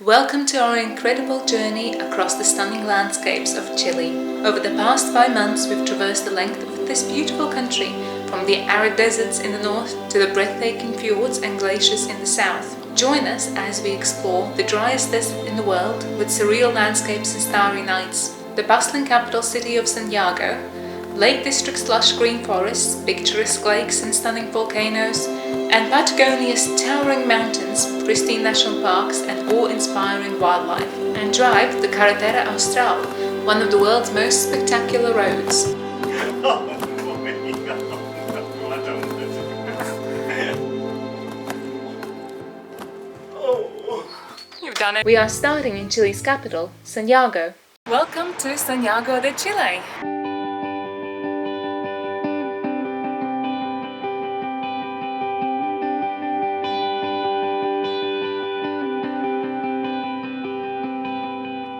Welcome to our incredible journey across the stunning landscapes of Chile. Over the past 5 months, we've traversed the length of this beautiful country, from the arid deserts in the north to the breathtaking fjords and glaciers in the south. Join us as we explore the driest desert in the world with surreal landscapes and starry nights, the bustling capital city of Santiago, Lake District's lush green forests, picturesque lakes and stunning volcanoes, and Patagonia's towering mountains, pristine national parks and awe-inspiring wildlife. And drive the Carretera Austral, one of the world's most spectacular roads. You've done it! We are starting in Chile's capital, Santiago. Welcome to Santiago de Chile!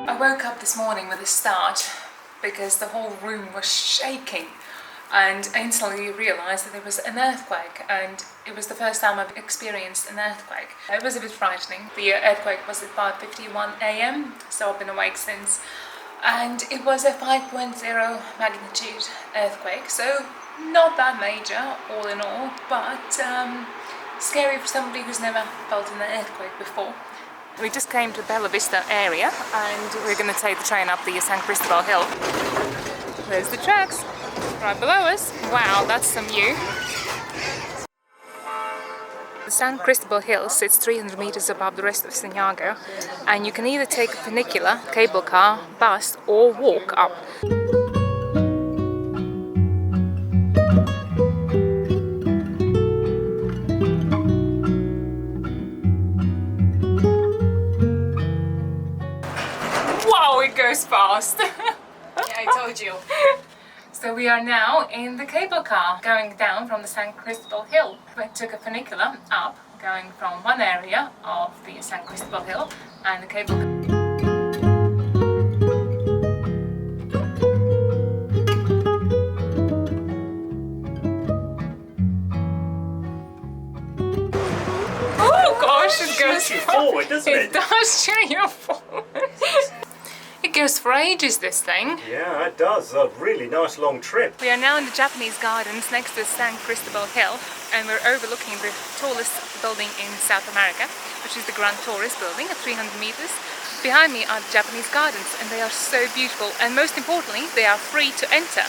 I woke up this morning with a start because the whole room was shaking, and I instantly realized that there was an earthquake, and it was the first time I've experienced an earthquake. It was a bit frightening. The earthquake was at 5:51 a.m, so I've been awake since, and it was a 5.0 magnitude earthquake, so not that major all in all, but scary for somebody who's never felt an earthquake before. We just came to Bella Vista area and we're going to take the train up the San Cristobal Hill. There's the tracks right below us. Wow, that's some view. The San Cristobal Hill sits 300 meters above the rest of Santiago, and you can either take a funicular, cable car, bus or walk up. It goes fast. Yeah, I told you. So we are now in the cable car going down from the San Cristobal Hill. We took a funicular up, going from one area of the San Cristobal Hill, and the cable car. Oh gosh, it goes forward, doesn't it? It does cheer you forward. It goes for ages, this thing. Yeah, it does. A really nice long trip. We are now in the Japanese gardens next to San Cristobal Hill, and we're overlooking the tallest building in South America, which is the Grand Tourist building at 300 meters. Behind me are the Japanese gardens, and they are so beautiful, and most importantly, they are free to enter.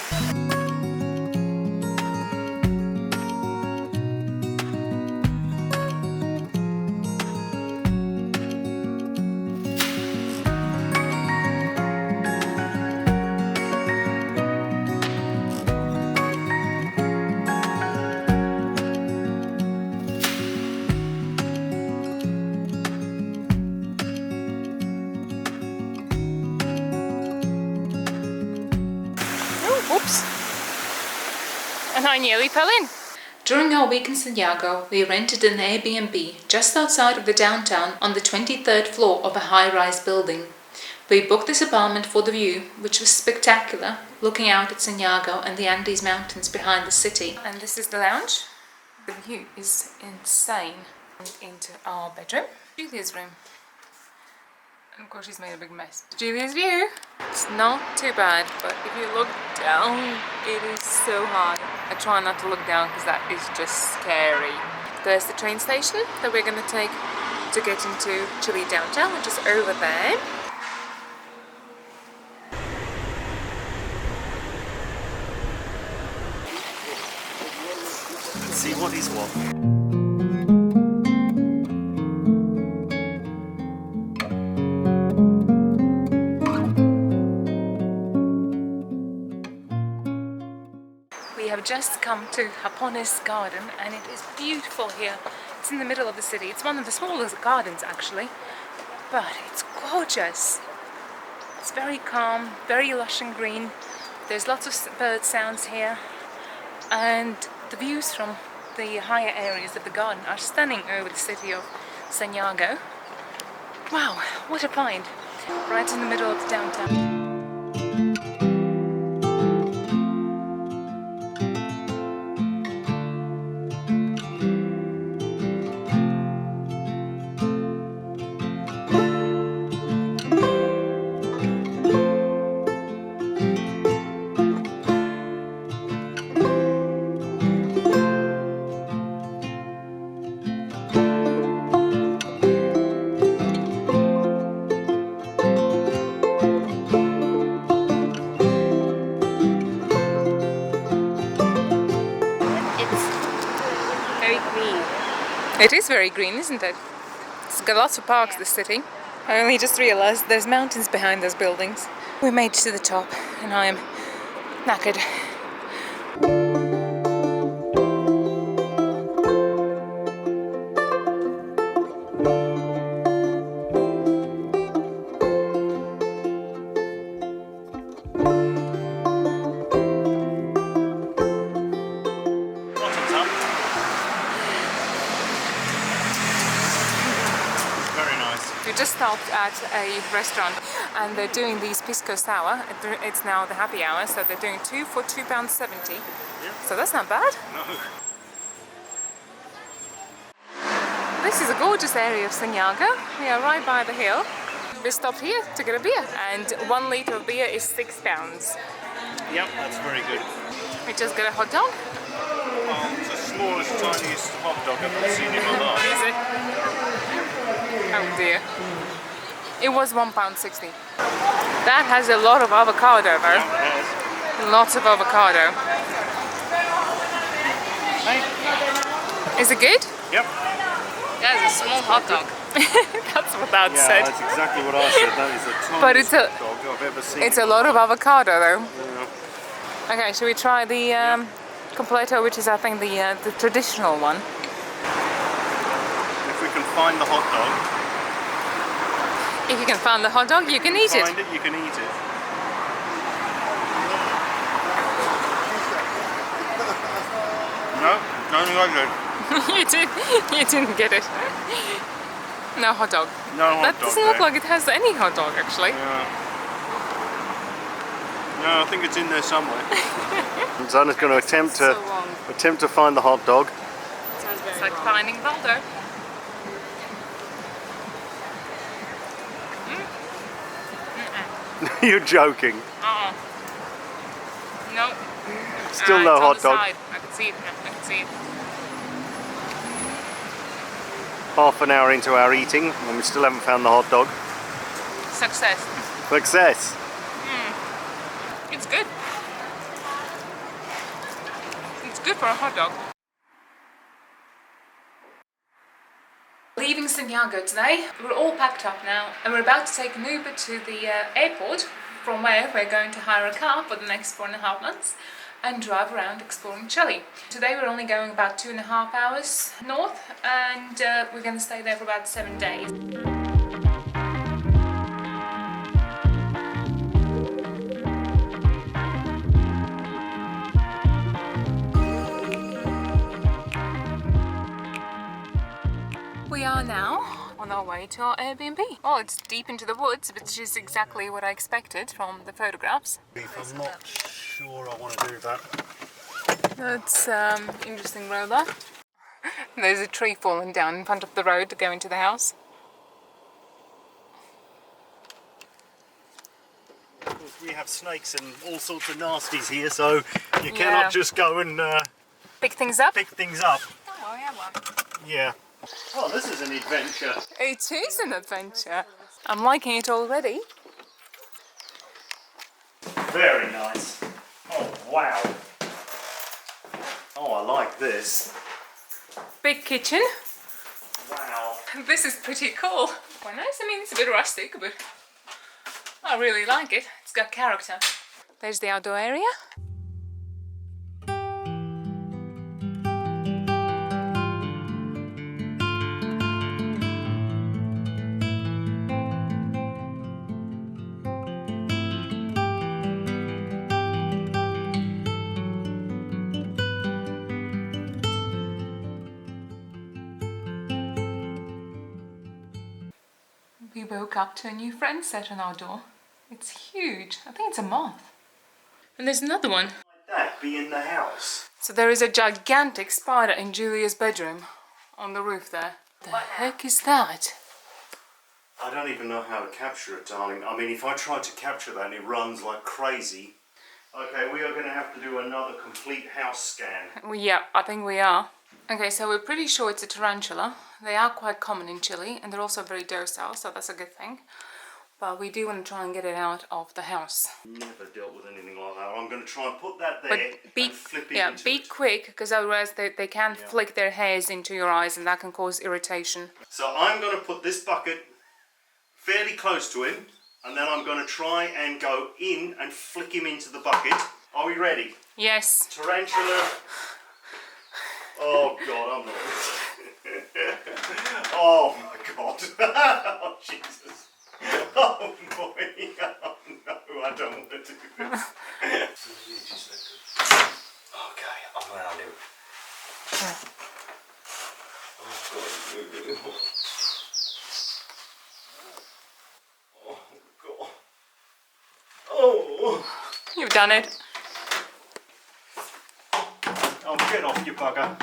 Oops! And I nearly fell in. During our week in Santiago, we rented an Airbnb just outside of the downtown on the 23rd floor of a high-rise building. We booked this apartment for the view, which was spectacular, looking out at Santiago and the Andes Mountains behind the city. And this is the lounge. The view is insane. Into our bedroom. Julia's room. And of course she's made a big mess. Julia's view. It's not too bad, but if you look down, it is so high. I try not to look down because that is just scary. There's the train station that we're going to take to get into Chile downtown, which is over there. Let's see what is what. We have just come to Japones Garden, and it is beautiful here. It's in the middle of the city. It's one of the smallest gardens actually, but it's gorgeous. It's very calm, very lush and green. There's lots of bird sounds here, and the views from the higher areas of the garden are stunning over the city of Santiago. Wow, what a find! Right in the middle of the downtown. It is very green, isn't it? It's got lots of parks, this city. I only just realised there's mountains behind those buildings. We made it to the top and I am knackered. Bottoms up. Very nice. We just stopped at a restaurant and they're doing these pisco sour. It's now the happy hour, so they're doing 2 for £2.70. Yeah. So that's not bad. No. This is a gorgeous area of Santiago. We are right by the hill. We stopped here to get a beer and 1 litre of beer is £6. Yep, that's very good. We just got a hot dog. Oh, it's the smallest, tiniest hot dog I've ever seen in my life. Is it? Oh dear. It was £1.60. That has a lot of avocado though. Yeah, it has. Lots of avocado. Hey. Is it good? Yep. That's a small hot dog. That's what that Yeah, said. that's exactly what I said. That is the tiniest But it's a- hot dog I've ever seen. It's a lot of avocado though. Yeah. Okay, should we try the completo, which is I think the traditional one? If we can find the hot dog, If you can find the hot dog, you can eat it. find it, you can eat it. No, don't think I did. You didn't get it. No hot dog. No hot That dog doesn't look there. like it has any hot dog actually. Yeah. No, I think it's in there somewhere. Zana's going to attempt So long. to find the hot dog. It's like finding Baldo. You're joking. No. Still no it's on hot the dog. side. I can see it. I can see it. Half an hour into our eating and we still haven't found the hot dog. Success. Success. It's good. It's good for a hot dog. Leaving Santiago today. We're all packed up now and we're about to take an Uber to the airport, from where we're going to hire a car for the next 4.5 months and drive around exploring Chile. Today we're only going about 2.5 hours north and we're going to stay there for about 7 days. We are now on our way to our Airbnb. Oh, it's deep into the woods, which is exactly what I expected from the photographs. I'm not sure I want to do that. That's interesting road there. There's a tree falling down in front of the road to go into the house. We have snakes and all sorts of nasties here, so you cannot just go and Pick things up. pick things up. Oh, I have one. Yeah. Oh, this is an adventure. It is an adventure. I'm liking it already. Very nice. Oh, wow. Oh, I like this. Big kitchen. Wow. This is pretty cool. Quite nice. I mean, it's a bit rustic, but I really like it. It's got character. There's the outdoor area. We woke up to a new friend set on our door. It's huge. I think it's a moth. And there's another one. Like that be in the house. So there is a gigantic spider in Julia's bedroom on the roof there. The heck is that? I don't even know how to capture it, darling. I mean, if I tried to capture that and it runs like crazy. Okay, we are going to have to do another complete house scan. Yeah, I think we are. Okay, so we're pretty sure it's a tarantula. They are quite common in Chile and they're also very docile, so that's a good thing. but we do want to try and get it out of the house. Never dealt with anything like that. I'm going to try and put that there and flip it into be it. quick, because otherwise they can flick their hairs into your eyes and that can cause irritation. So I'm going to put this bucket fairly close to him, and then I'm going to try and go in and flick him into the bucket. Are we ready? Yes. Tarantula. Oh God, I'm not. Oh my God. Oh Jesus. Oh boy. Oh no, I don't want to do this. Okay, I'm around him. Oh God. Oh God. Oh. You've done it. Oh, get off, you bugger.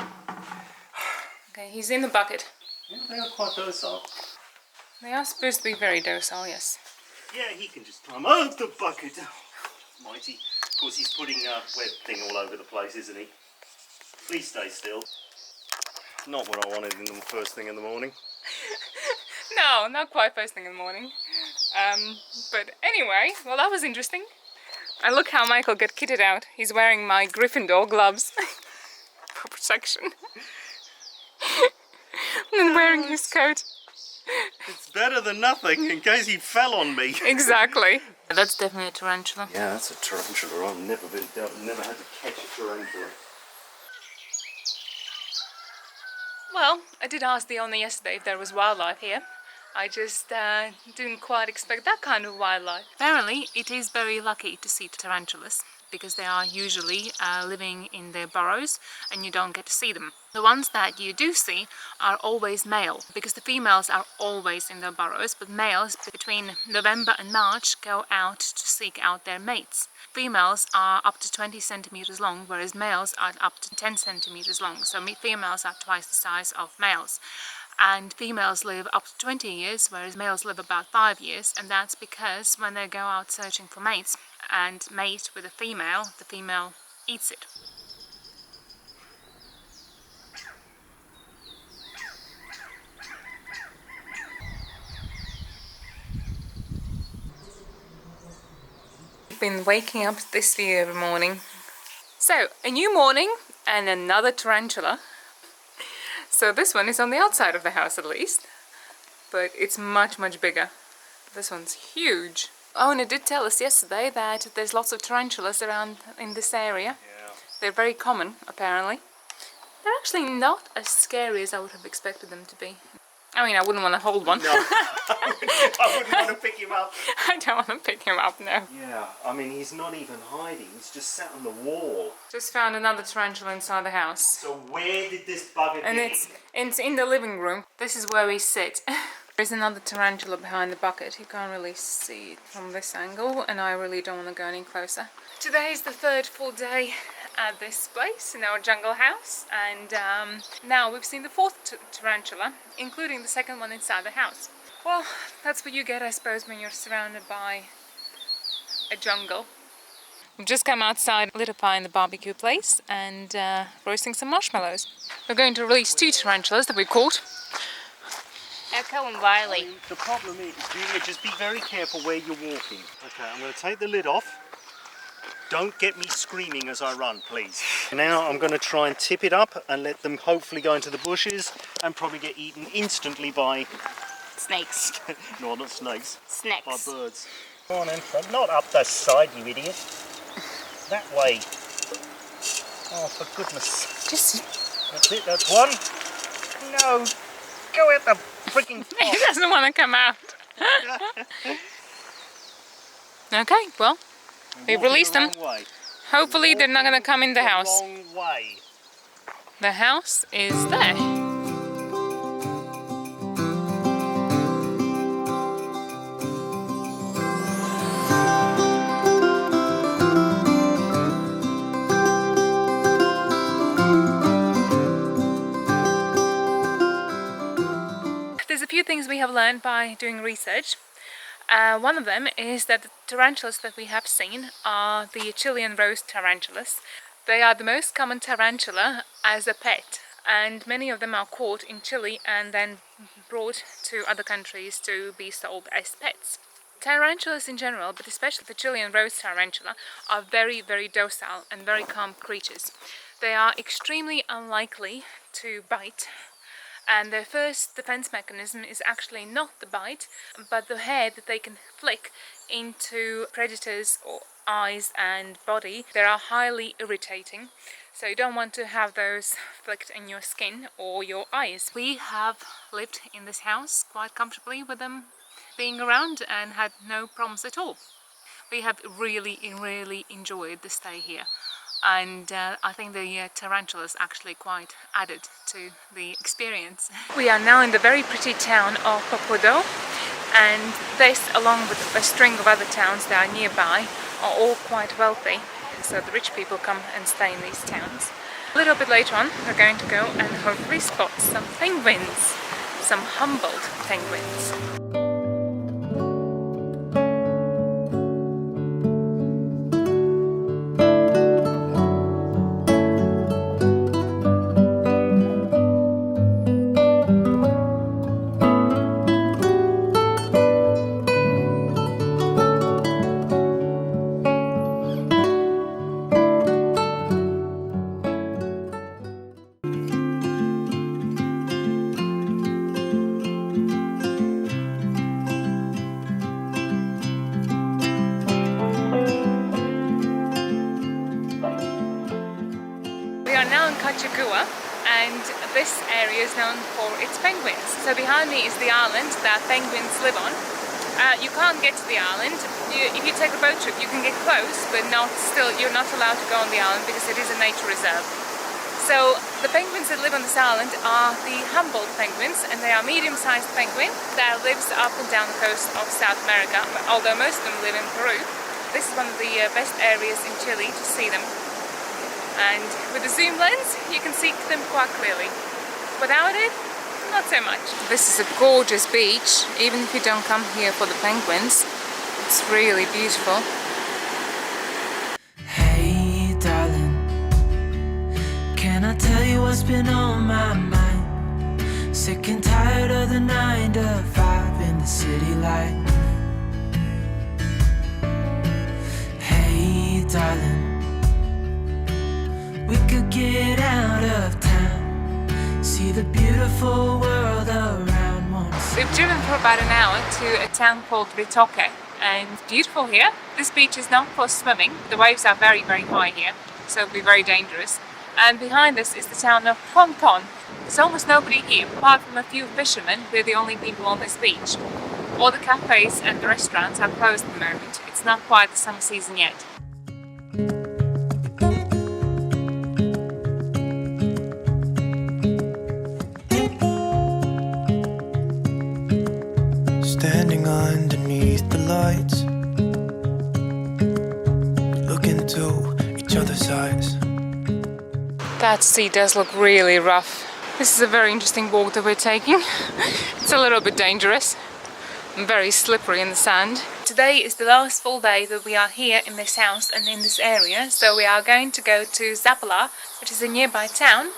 Okay, he's in the bucket. Yeah, they are quite docile. They are supposed to be very docile, yes. Yeah, he can just climb out the bucket. Oh, God almighty. Of course, he's putting a web thing all over the place, isn't he? Please stay still. Not what I wanted in the first thing in the morning. No, not quite first thing in the morning. But anyway, well, that was interesting. And look how Michael got kitted out. He's wearing my Gryffindor gloves for protection. And wearing his coat. It's better than nothing in case he fell on me. Exactly. That's definitely a tarantula. Yeah, that's a tarantula. I've never had to catch a tarantula. Well, I did ask the owner yesterday if there was wildlife here. I just didn't quite expect that kind of wildlife. Apparently, it is very lucky to see tarantulas because they are usually living in their burrows and you don't get to see them. The ones that you do see are always male because the females are always in their burrows, but males between November and March go out to seek out their mates. Females are up to 20 centimeters long, whereas males are up to 10 centimeters long. So females are twice the size of males. And females live up to 20 years, whereas males live about 5 years, and that's because when they go out searching for mates and mate with a female, the female eats it. I've been waking up to this view every morning. So, a new morning and another tarantula. So this one is on the outside of the house at least, but it's much, much bigger. This one's huge. Oh, and it did tell us yesterday that there's lots of tarantulas around in this area. Yeah. They're very common, apparently. They're actually not as scary as I would have expected them to be. I mean, I wouldn't want to hold one. No, I wouldn't want to pick him up. I don't want to pick him up, no. Yeah, I mean, he's not even hiding. He's just sat on the wall. Just found another tarantula inside the house. So where did this bugger And get it's in the living room. This is where we sit. There's another tarantula behind the bucket. You can't really see it from this angle, and I really don't want to go any closer. Today is the third full day at this place in our jungle house, and now we've seen the fourth tarantula, including the second one inside the house. Well, that's what you get, I suppose, when you're surrounded by a jungle. We've just come outside, lit a fire in the barbecue place, and roasting some marshmallows. We're going to release 2 tarantulas that we caught. Echo and Riley. The problem is, Julia, just be very careful where you're walking. Okay, I'm going to take the lid off. Don't get me screaming as I run, please. Now I'm going to try and tip it up and let them hopefully go into the bushes and probably get eaten instantly by... Snakes. No, not snakes. Snakes. By birds. Go on then, not up that side, you idiot. That way. Oh, for goodness. Just... That's it, that's one. No, go at the freaking top. He doesn't want to come out. Okay, well, we've released them. Hopefully they're not going to come in the house. Wrong way. The house is there. There's a few things we have learned by doing research. One of them is that the tarantulas that we have seen are the Chilean rose tarantulas. They are the most common tarantula as a pet, and many of them are caught in Chile and then brought to other countries to be sold as pets. Tarantulas in general, but especially the Chilean rose tarantula, are very, very docile and very calm creatures. They are extremely unlikely to bite, and their first defense mechanism is actually not the bite, but the hair that they can flick into predators' or eyes and body. They are highly irritating, so you don't want to have those flicked in your skin or your eyes. We have lived in this house quite comfortably with them being around and had no problems at all. We have really enjoyed the stay here, and I think the tarantulas actually quite added to the experience. We are now in the very pretty town of Papudo, and this, along with a string of other towns that are nearby, are all quite wealthy, so the rich people come and stay in these towns. A little bit later on we're going to go and hopefully spot some penguins, some humboldt penguins. Cachagua, and this area is known for its penguins. So behind me is the island that penguins live on. You can't get to the island. If you take a boat trip you can get close, but you're not allowed to go on the island because it is a nature reserve. So the penguins that live on this island are the Humboldt penguins, and they are medium-sized penguin that lives up and down the coast of South America, but although most of them live in Peru. This is one of the best areas in Chile to see them. And with the zoom lens you can see them quite clearly. Without it, not so much. This is a gorgeous beach, even if you don't come here for the penguins. It's really beautiful. Hey darling, can I tell you what's been on my mind? Sick and tired of the 9 to 5 in the city light. Hey darling, we could get out of town, see the beautiful world around once. We've driven for about an hour to a town called Ritoque, and it's beautiful here. This beach is not for swimming. The waves are very high here, so it'll be very dangerous. And behind us is the town of Ponton. There's almost nobody here, apart from a few fishermen. We're the only people on this beach. All the cafes and the restaurants are closed at the moment. It's not quite the summer season yet. Standing underneath the lights, look into each other's eyes. That sea does look really rough. This is a very interesting walk that we're taking. It's a little bit dangerous and very slippery in the sand. Today is the last full day that we are here in this house and in this area, so we are going to go to Zapallar, which is a nearby town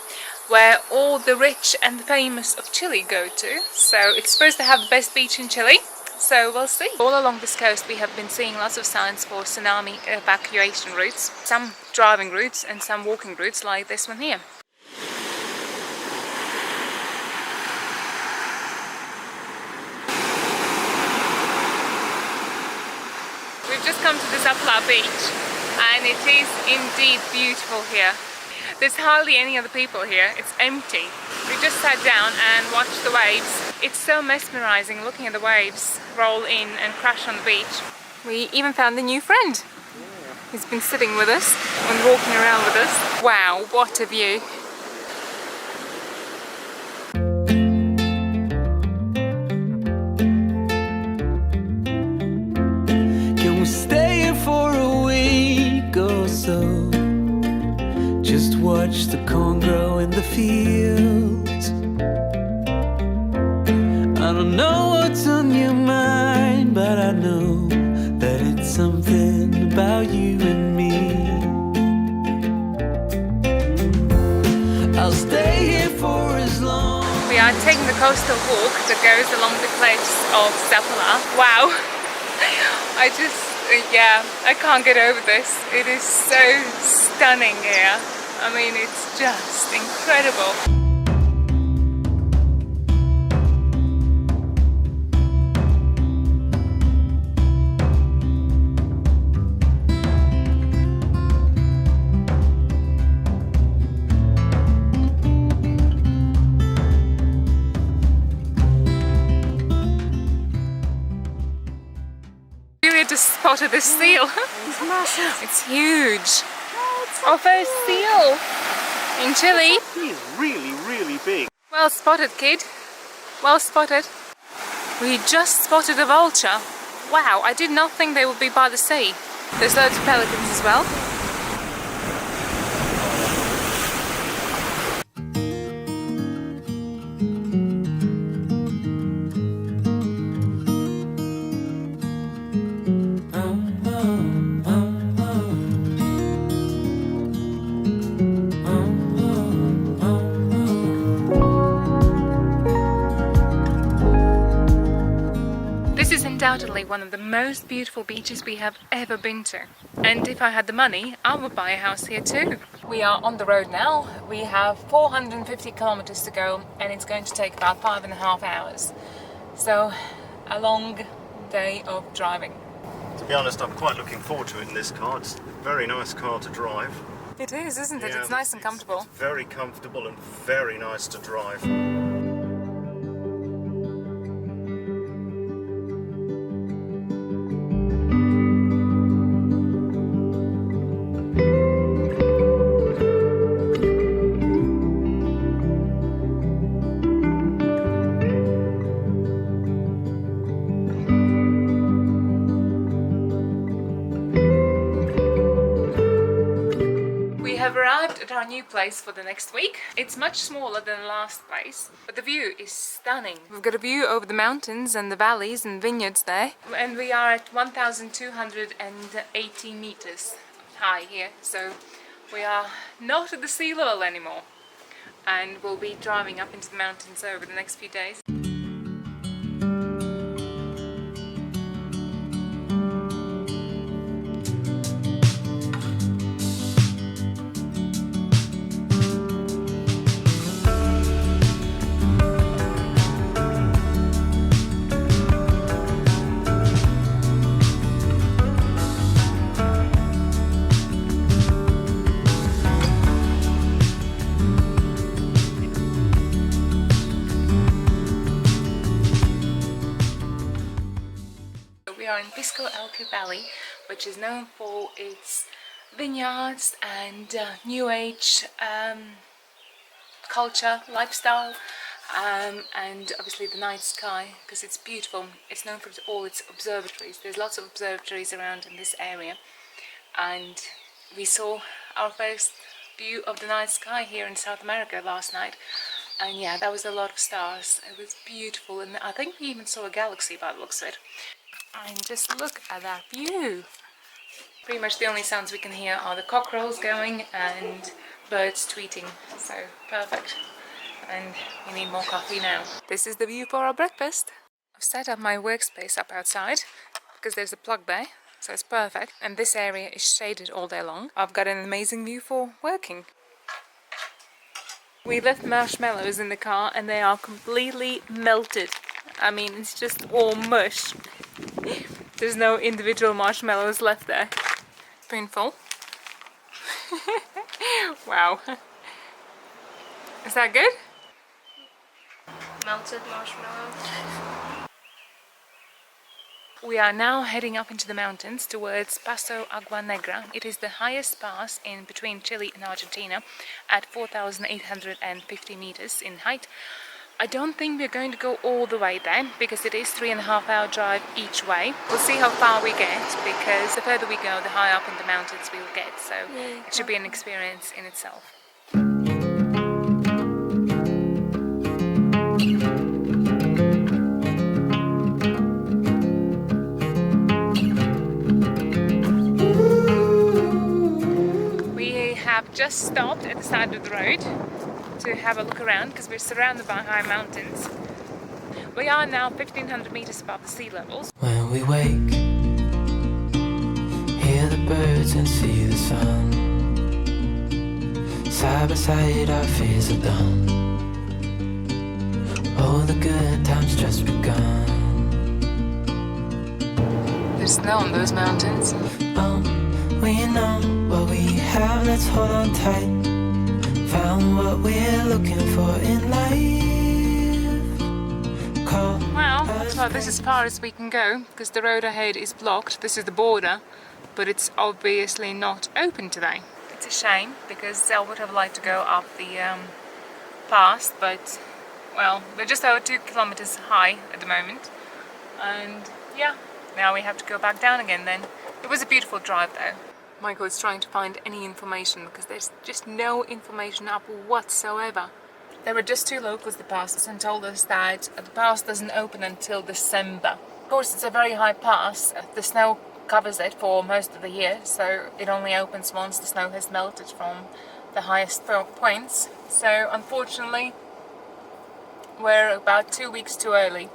where all the rich and the famous of Chile go to. So it's supposed to have the best beach in Chile, so we'll see. All along this coast we have been seeing lots of signs for tsunami evacuation routes, some driving routes and some walking routes like this one here. We've just come to the Zapallar beach and it is indeed beautiful here. There's hardly any other people here, it's empty. We just sat down and watched the waves. It's so mesmerizing looking at the waves roll in and crash on the beach. We even found a new friend. He's been sitting with us and walking around with us. Wow, what a view! Can we stay here for a week or so? Just watch the corn grow in the fields. I don't know what's on your mind, but I know that it's something about you and me. I'll stay here for as long. We are taking the coastal walk that goes along the cliffs of Zapallar. Wow! Yeah, I can't get over this. It is so stunning here. I mean, it's just incredible. Just spotted this seal. It's massive. It's huge. Our first seal in Chile. He is really, really big. Well spotted, kid. Well spotted. We just spotted a vulture. Wow, I did not think they would be by the sea. There's loads of pelicans as well. Undoubtedly one of the most beautiful beaches we have ever been to, and if I had the money I would buy a house here too. We are on the road now. We have 450 kilometers to go and it's going to take about 5.5 hours, so a long day of driving. To be honest, I'm quite looking forward to it in this car. It's a very nice car to drive. It is, isn't it? Yeah, it's nice and comfortable. It's very comfortable and very nice to drive. Our new place for the next week. It's much smaller than the last place, but the view is stunning. We've got a view over the mountains and the valleys and vineyards there, and we are at 1,280 meters high here, so we are not at the sea level anymore, and we'll be driving up into the mountains over the next few days. In Pisco Elqui Valley, which is known for its vineyards and new age culture, lifestyle, and obviously the night sky, because it's beautiful. It's known for all its observatories. There's lots of observatories around in this area, and we saw our first view of the night sky here in South America last night, and yeah, that was a lot of stars. It was beautiful, and I think we even saw a galaxy by the looks of it. And just look at that view. Pretty much the only sounds we can hear are the cockerels going and birds tweeting, so perfect. And we need more coffee now. This is the view for our breakfast. I've set up my workspace up outside because there's a plug there, so it's perfect. And this area is shaded all day long. I've got an amazing view for working. We left marshmallows in the car and they are completely melted. I mean, it's just all mush. There's no individual marshmallows left there. Spoonful. Wow. Is that good? Melted marshmallow. We are now heading up into the mountains towards Paso Agua Negra. It is the highest pass in between Chile and Argentina at 4,850 meters in height. I don't think we're going to go all the way there because it is 3.5-hour drive each way. We'll see how far we get, because the further we go, the higher up in the mountains we will get, so it should be an experience in itself. We have just stopped at the side of the road to have a look around because we're surrounded by high mountains. We are now 1,500 meters above the sea levels. When we wake birds and see the sun. Side by side our fears are done. Oh, the good times just begun. There's snow on those mountains. We know what we have, let's hold on tight. Found what we're looking for in life. Well, looks like this is as far as we can go because the road ahead is blocked. This is the border, but it's obviously not open today. It's a shame because I would have liked to go up the pass, but well, we're just over 2 kilometers high at the moment, and yeah, now we have to go back down again then. It was a beautiful drive though. Michael is trying to find any information because there's just no information up whatsoever. There were just 2 locals that passed us and told us that the pass doesn't open until December. Of course, it's a very high pass. The snow covers it for most of the year, so it only opens once the snow has melted from the highest points. So unfortunately, we're about 2 weeks too early.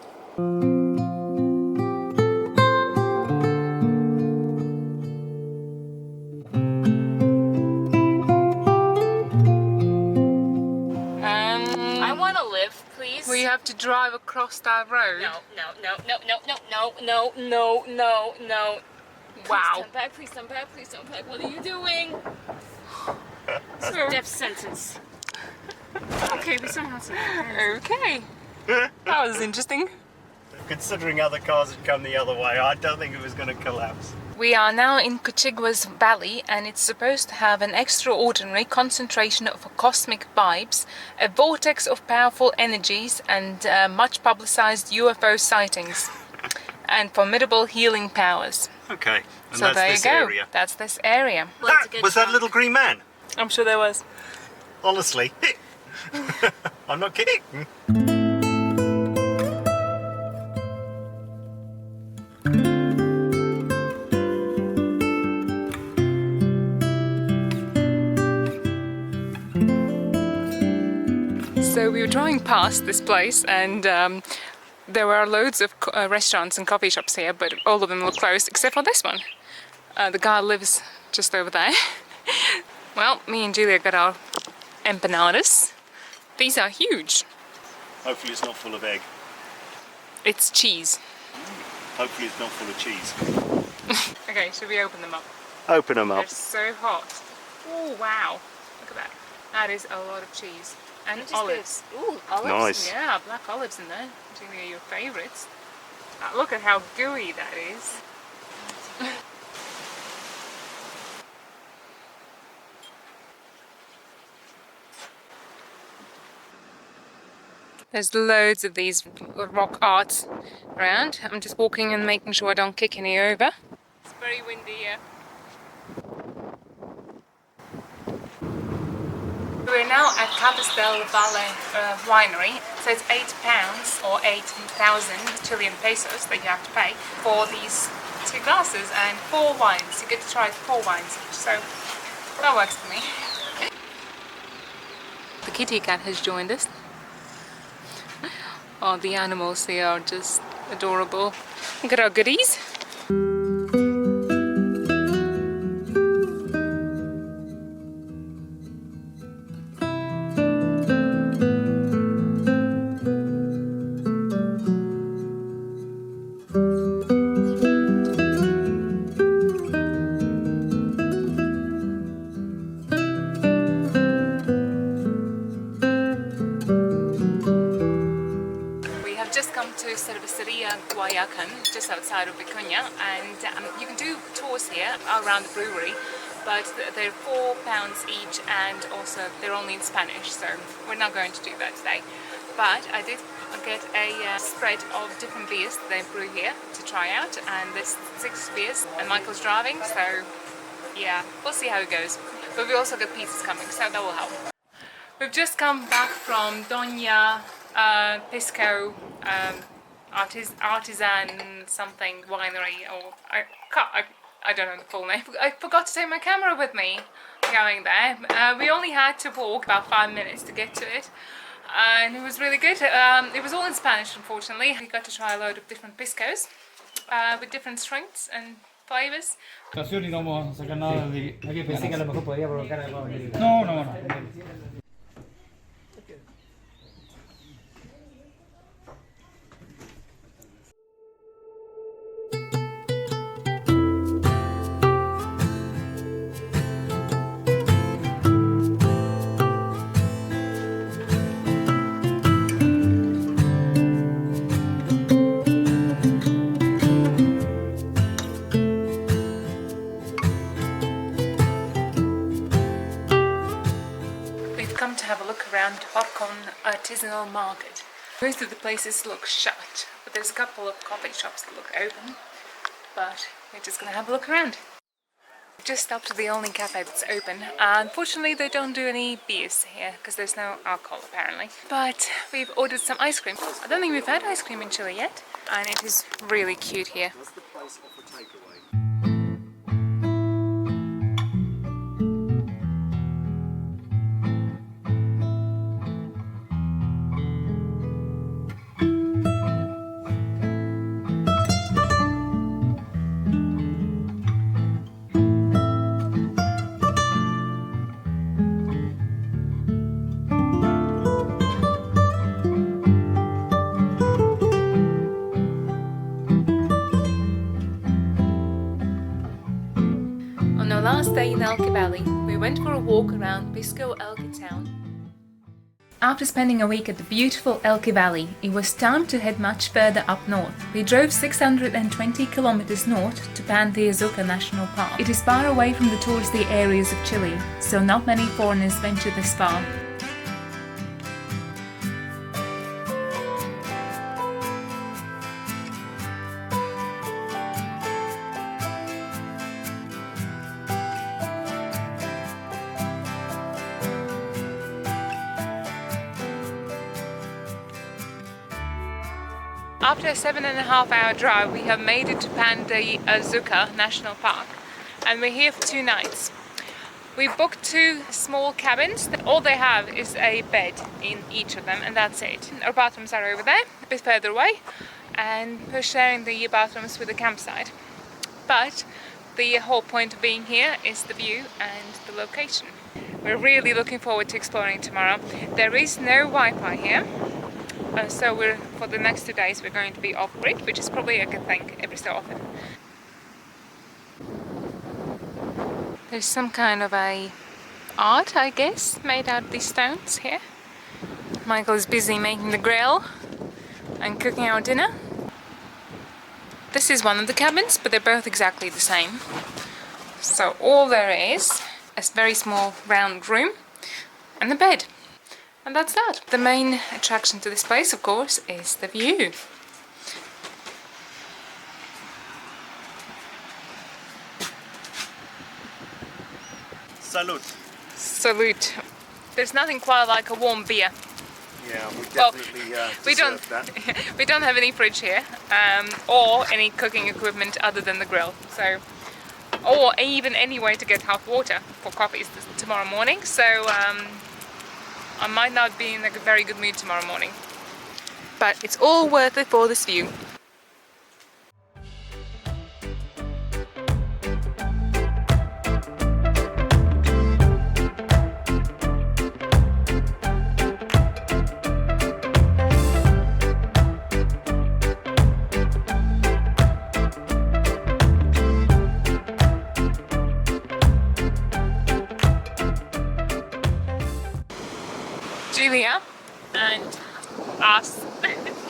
We have to drive across that road. No. Wow. Please stand back. What are you doing? It's a death sentence. Okay, we somehow said that. Okay. That was interesting. Considering other cars had come the other way, I don't think it was going to collapse. We are now in Cachagua's valley, and it's supposed to have an extraordinary concentration of cosmic vibes, a vortex of powerful energies, and much publicized UFO sightings, and formidable healing powers. Okay, and So that's there you this go. area. That's this area. Was that little green man? I'm sure there was. Honestly. I'm not kidding. So we were driving past this place, and there were loads of restaurants and coffee shops here, but all of them were closed except for this one. The guy lives just over there. Well, me and Julia got our empanadas. These are huge. Hopefully it's not full of egg. It's cheese. Hopefully it's not full of cheese. Okay, should we open them up? Open them They're up. so hot. Oh wow, look at that. That is a lot of cheese. And olives. Ooh, olives. Nice. Yeah, black olives in there. Julia, your favourites. Look at how gooey that is. There's loads of these rock arts around. I'm just walking and making sure I don't kick any over. It's very windy here. We're now at Ojos del Salar winery, so it's £8 or 8,000 Chilean pesos that you have to pay for these 2 glasses and 4 wines. You get to try 4 wines each, so that works for me. The kitty cat has joined us. Oh, the animals, they are just adorable. Look at our goodies. Just outside of Vicuña, and you can do tours here around the brewery, but they're £4 each, and also they're only in Spanish, so we're not going to do that today. But I did get a spread of different beers that they brew here to try out, and there's 6 beers, and Michael's driving, so yeah, we'll see how it goes. But we also got pizzas coming, so that will help. We've just come back from Doña Pisco Artisan something winery, or I don't know the full name. I forgot to take my camera with me going there. We only had to walk about 5 minutes to get to it, and it was really good. It was all in Spanish, unfortunately. We got to try a load of different piscos with different strengths, and flavors. Y no vamos a sacar nada de... Aquí pensé que a lo mejor podía provocar algo. No. To have a look around Popcorn Artisanal Market. Most of the places look shut, but there's a couple of coffee shops that look open, but we're just gonna have a look around. We've just stopped at the only cafe that's open. Unfortunately they don't do any beers here because there's no alcohol apparently, but we've ordered some ice cream. I don't think we've had ice cream in Chile yet, and it is really cute here. Does the place offer takeaway? On our last day in Elqui Valley, we went for a walk around Pisco Elqui town. After spending a week at the beautiful Elqui Valley, it was time to head much further up north. We drove 620 kilometers north to Pan de Azucar National Park. It is far away from the touristy areas of Chile, so not many foreigners venture this far. After a 7.5-hour drive, we have made it to Pan de Azucar National Park, and we're here for 2 nights. We booked 2 small cabins. All they have is a bed in each of them, and that's it. Our bathrooms are over there, a bit further away, and we're sharing the bathrooms with the campsite. But the whole point of being here is the view and the location. We're really looking forward to exploring tomorrow. There is no Wi-Fi here. So for the next 2 days we're going to be off-grid, which is probably a good thing every so often. There's some kind of a art, I guess, made out of these stones here. Michael is busy making the grill and cooking our dinner. This is one of the cabins, but they're both exactly the same. So all there is a very small round room and the bed. And that's that. The main attraction to this place, of course, is the view. Salute. Salute. There's nothing quite like a warm beer. Yeah, we definitely deserve that. We don't have any fridge here, or any cooking equipment other than the grill. So, or even any way to get hot water for coffees tomorrow morning. So. I might not be in a very good mood tomorrow morning, but it's all worth it for this view. Julia and us.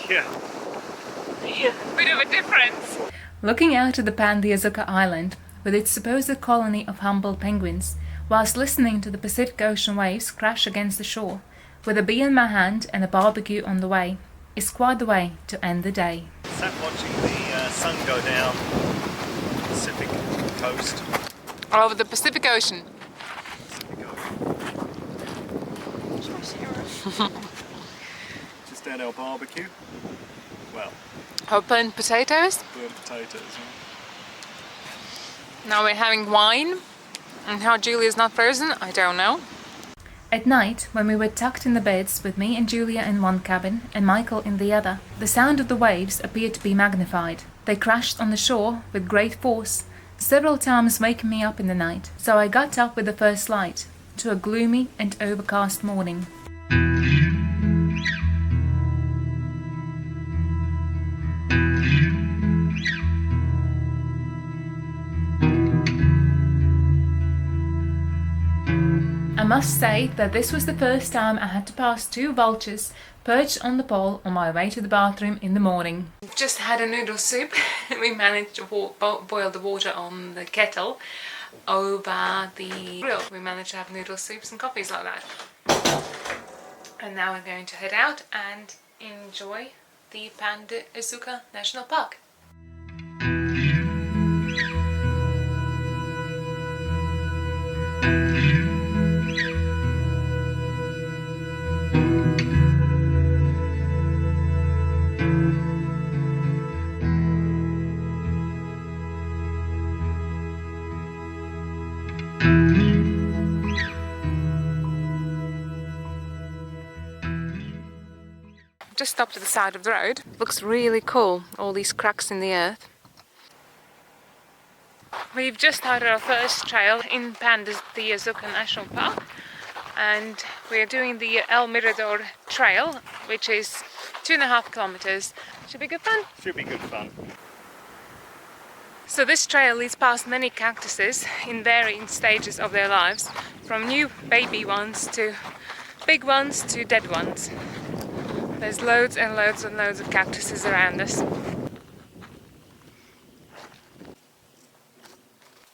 Yeah. Bit of a difference. Looking out at the Pan de Azucar Island, with its supposed colony of humble penguins, whilst listening to the Pacific Ocean waves crash against the shore, with a beer in my hand and a barbecue on the way, is quite the way to end the day. Sat watching the sun go down on the Pacific coast. Over the Pacific Ocean. Just had our barbecue. Well, Our burnt potatoes. burnt potatoes. Now we're having wine. And how Julia's not frozen, I don't know. At night, when we were tucked in the beds with me and Julia in one cabin and Michael in the other, the sound of the waves appeared to be magnified. They crashed on the shore with great force, several times waking me up in the night, so I got up with the first light to a gloomy and overcast morning. I must say that this was the first time I had to pass 2 vultures perched on the pole on my way to the bathroom in the morning. Just had a noodle soup. We managed to boil the water on the kettle over the grill. We managed to have noodle soups and coffees like that. And now we're going to head out and enjoy the Pan de Azucar National Park. Just stopped at the side of the road. Looks really cool, all these cracks in the earth. We've just started our first trail in Pan de Azucar National Park, and we're doing the El Mirador Trail, which is 2.5 kilometers. Should be good fun. Should be good fun. So this trail leads past many cactuses in varying stages of their lives, from new baby ones to big ones to dead ones. There's loads and loads and loads of cactuses around us.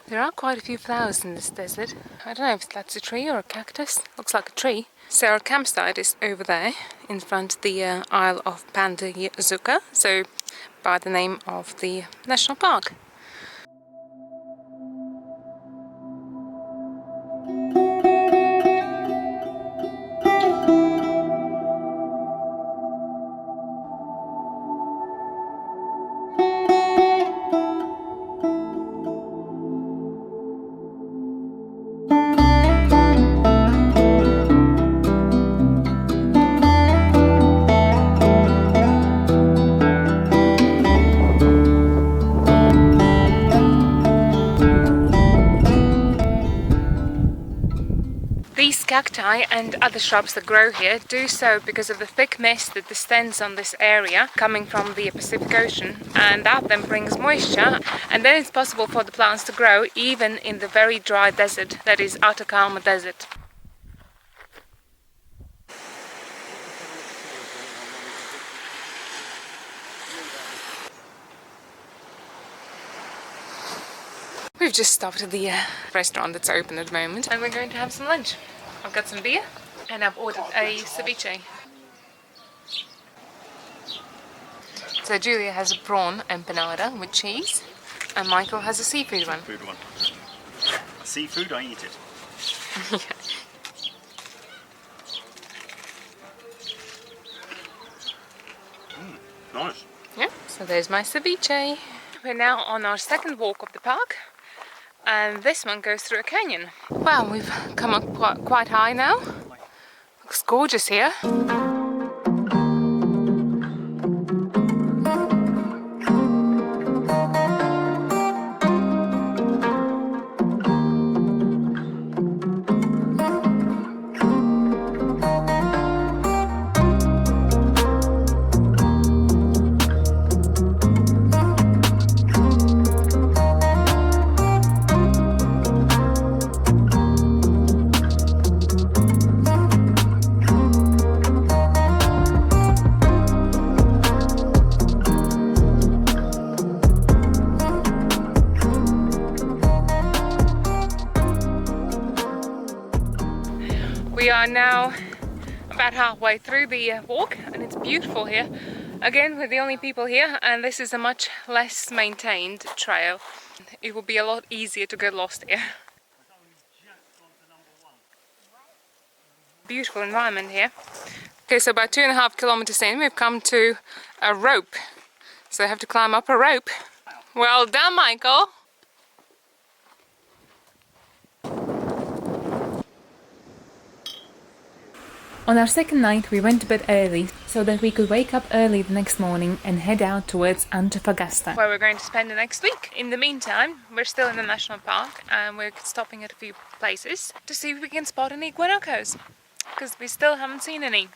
There are quite a few flowers in this desert. I don't know if that's a tree or a cactus. Looks like a tree. So our campsite is over there in front of the Isle of Pan de Azucar, so by the name of the national park. Cacti and other shrubs that grow here do so because of the thick mist that descends on this area coming from the Pacific Ocean, and that then brings moisture, and then it's possible for the plants to grow even in the very dry desert that is Atacama Desert. We've just stopped at the restaurant that's open at the moment, and we're going to have some lunch. I've got some beer and I've ordered a ceviche. So Julia has a prawn empanada with cheese, and Michael has a seafood one. Seafood, I eat it. Nice. Yeah, so there's my ceviche. We're now on our second walk of the park, and this one goes through a canyon. Well, we've come up quite high now. Looks gorgeous here. We are now about halfway through the walk, and it's beautiful here. Again, we're the only people here, and this is a much less maintained trail. It will be a lot easier to get lost here. Beautiful environment here. Okay, so about 2.5 kilometers in, we've come to a rope. So I have to climb up a rope. Well done, Michael! On our second night, we went to bed early so that we could wake up early the next morning and head out towards Antofagasta, where we're going to spend the next week. In the meantime, we're still in the national park and we're stopping at a few places to see if we can spot any guanacos, because we still haven't seen any.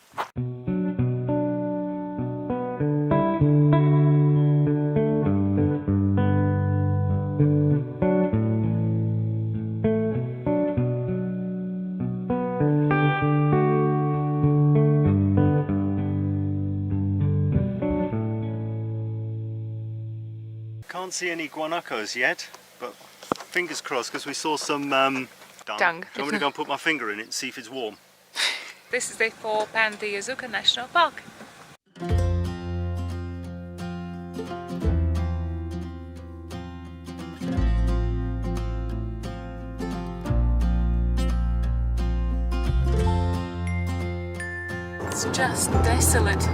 Can't see any guanacos yet, but fingers crossed, because we saw some dung. Dung. Do you want me to go and put my finger in it and see if it's warm? This is the 4-Pan de Azucar National Park. It's just desolate.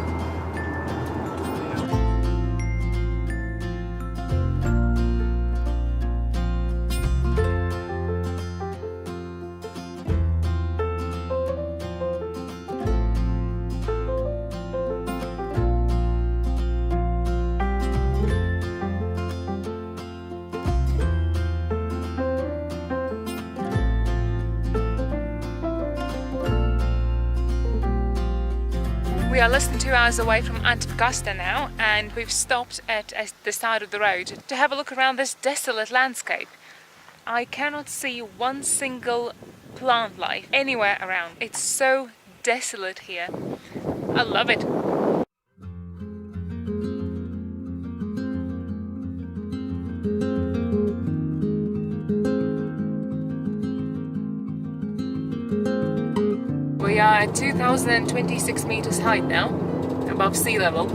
We are less than 2 hours away from Antofagasta now, and we've stopped at the side of the road to have a look around this desolate landscape. I cannot see one single plant life anywhere around. It's so desolate here. I love it. We are at 2,026 meters height now, above sea level.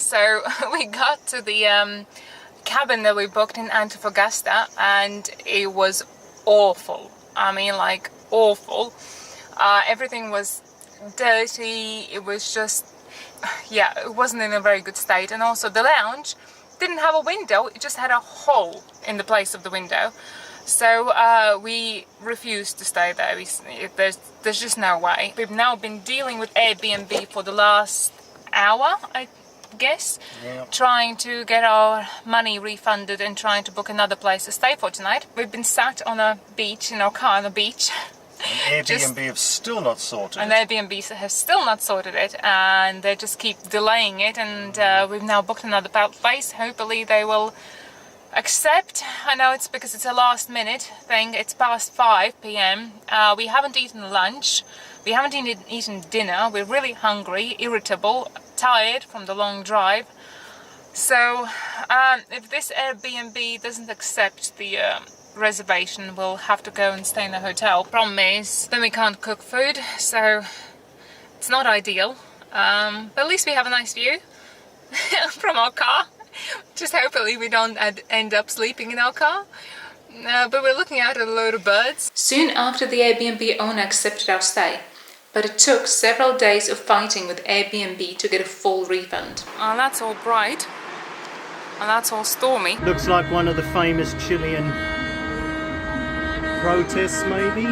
So we got to the cabin that we booked in Antofagasta, and it was awful. I mean, like, awful. Everything was dirty. It was just, yeah, it wasn't in a very good state. And also the lounge didn't have a window, it just had a hole in the place of the window. So we refused to stay there. There's just no way. We've now been dealing with Airbnb for the last hour, I guess, trying to get our money refunded and trying to book another place to stay for tonight. We've been sat on a beach, in our car on a beach. And Airbnb have still not sorted and it. And Airbnb has still not sorted it, and they just keep delaying it, and we've now booked another place. Hopefully they will accept. I know it's because it's a last minute thing. It's past 5 p.m. We haven't eaten lunch. We haven't eaten dinner. We're really hungry, irritable, tired from the long drive. So if this Airbnb doesn't accept the reservation, we'll have to go and stay in a hotel. Problem is, then we can't cook food, so it's not ideal. But at least we have a nice view from our car. Just hopefully we don't end up sleeping in our car. But we're looking out at a load of birds. Soon after, the Airbnb owner accepted our stay, but it took several days of fighting with Airbnb to get a full refund. Oh, that's all bright. And that's all stormy. Looks like one of the famous Chilean protests, maybe.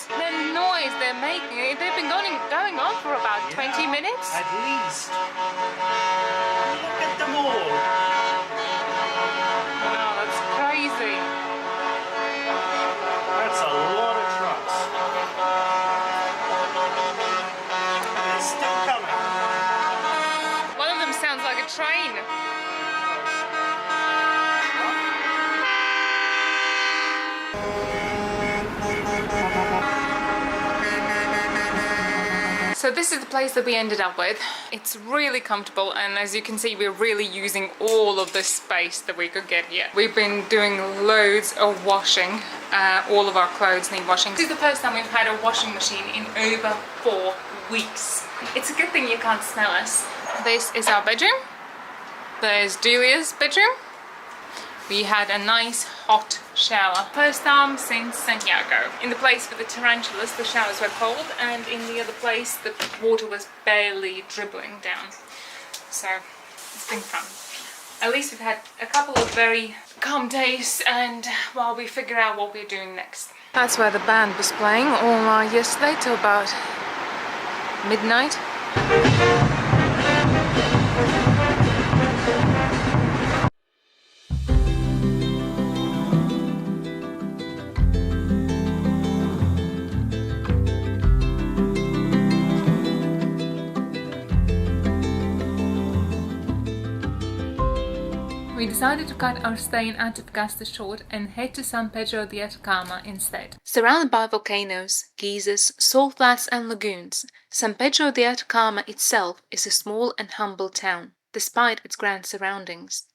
The noise they're making, they've been going on for about 20 minutes. At least. Look at them all. Wow, that's crazy. That's a lot of trucks. They're still coming. So this is the place that we ended up with. It's really comfortable, and as you can see, we're really using all of the space that we could get here. We've been doing loads of washing. All of our clothes need washing. This is the first time we've had a washing machine in over 4 weeks. It's a good thing you can't smell us. This is our bedroom. There's Julia's bedroom. We had a nice hot shower. First time since Santiago. In the place with the tarantulas, the showers were cold, and in the other place, the water was barely dribbling down. So it's been fun. At least we've had a couple of very calm days, and while we figure out what we're doing next. That's where the band was playing all night yesterday till about midnight. We decided to cut our stay in Antofagasta short and head to San Pedro de Atacama instead. Surrounded by volcanoes, geysers, salt flats and lagoons, San Pedro de Atacama itself is a small and humble town, despite its grand surroundings.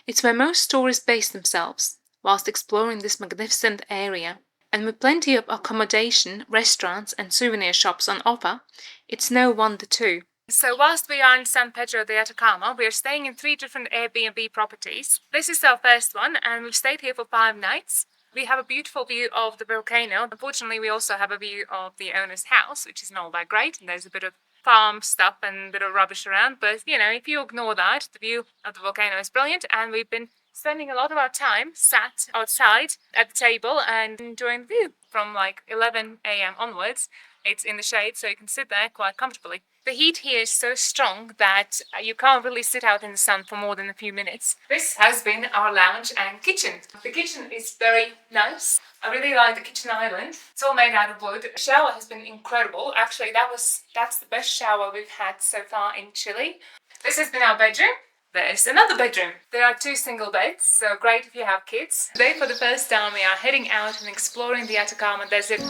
It's where most tourists base themselves, whilst exploring this magnificent area. And with plenty of accommodation, restaurants and souvenir shops on offer, it's no wonder too. So whilst we are in San Pedro de Atacama, we are staying in 3 different Airbnb properties. This is our first one, and we've stayed here for 5 nights. We have a beautiful view of the volcano. Unfortunately, we also have a view of the owner's house, which isn't all that great, and there's a bit of farm stuff and a bit of rubbish around. But, you know, if you ignore that, the view of the volcano is brilliant, and we've been spending a lot of our time sat outside at the table and enjoying the view. From like 11 AM onwards, it's in the shade, so you can sit there quite comfortably. The heat here is so strong that you can't really sit out in the sun for more than a few minutes. This has been our lounge and kitchen. The kitchen is very nice. I really like the kitchen island. It's all made out of wood. The shower has been incredible. Actually, that's the best shower we've had so far in Chile. This has been our bedroom. There's another bedroom. There are 2 single beds, so great if you have kids. Today, for the first time, we are heading out and exploring the Atacama Desert.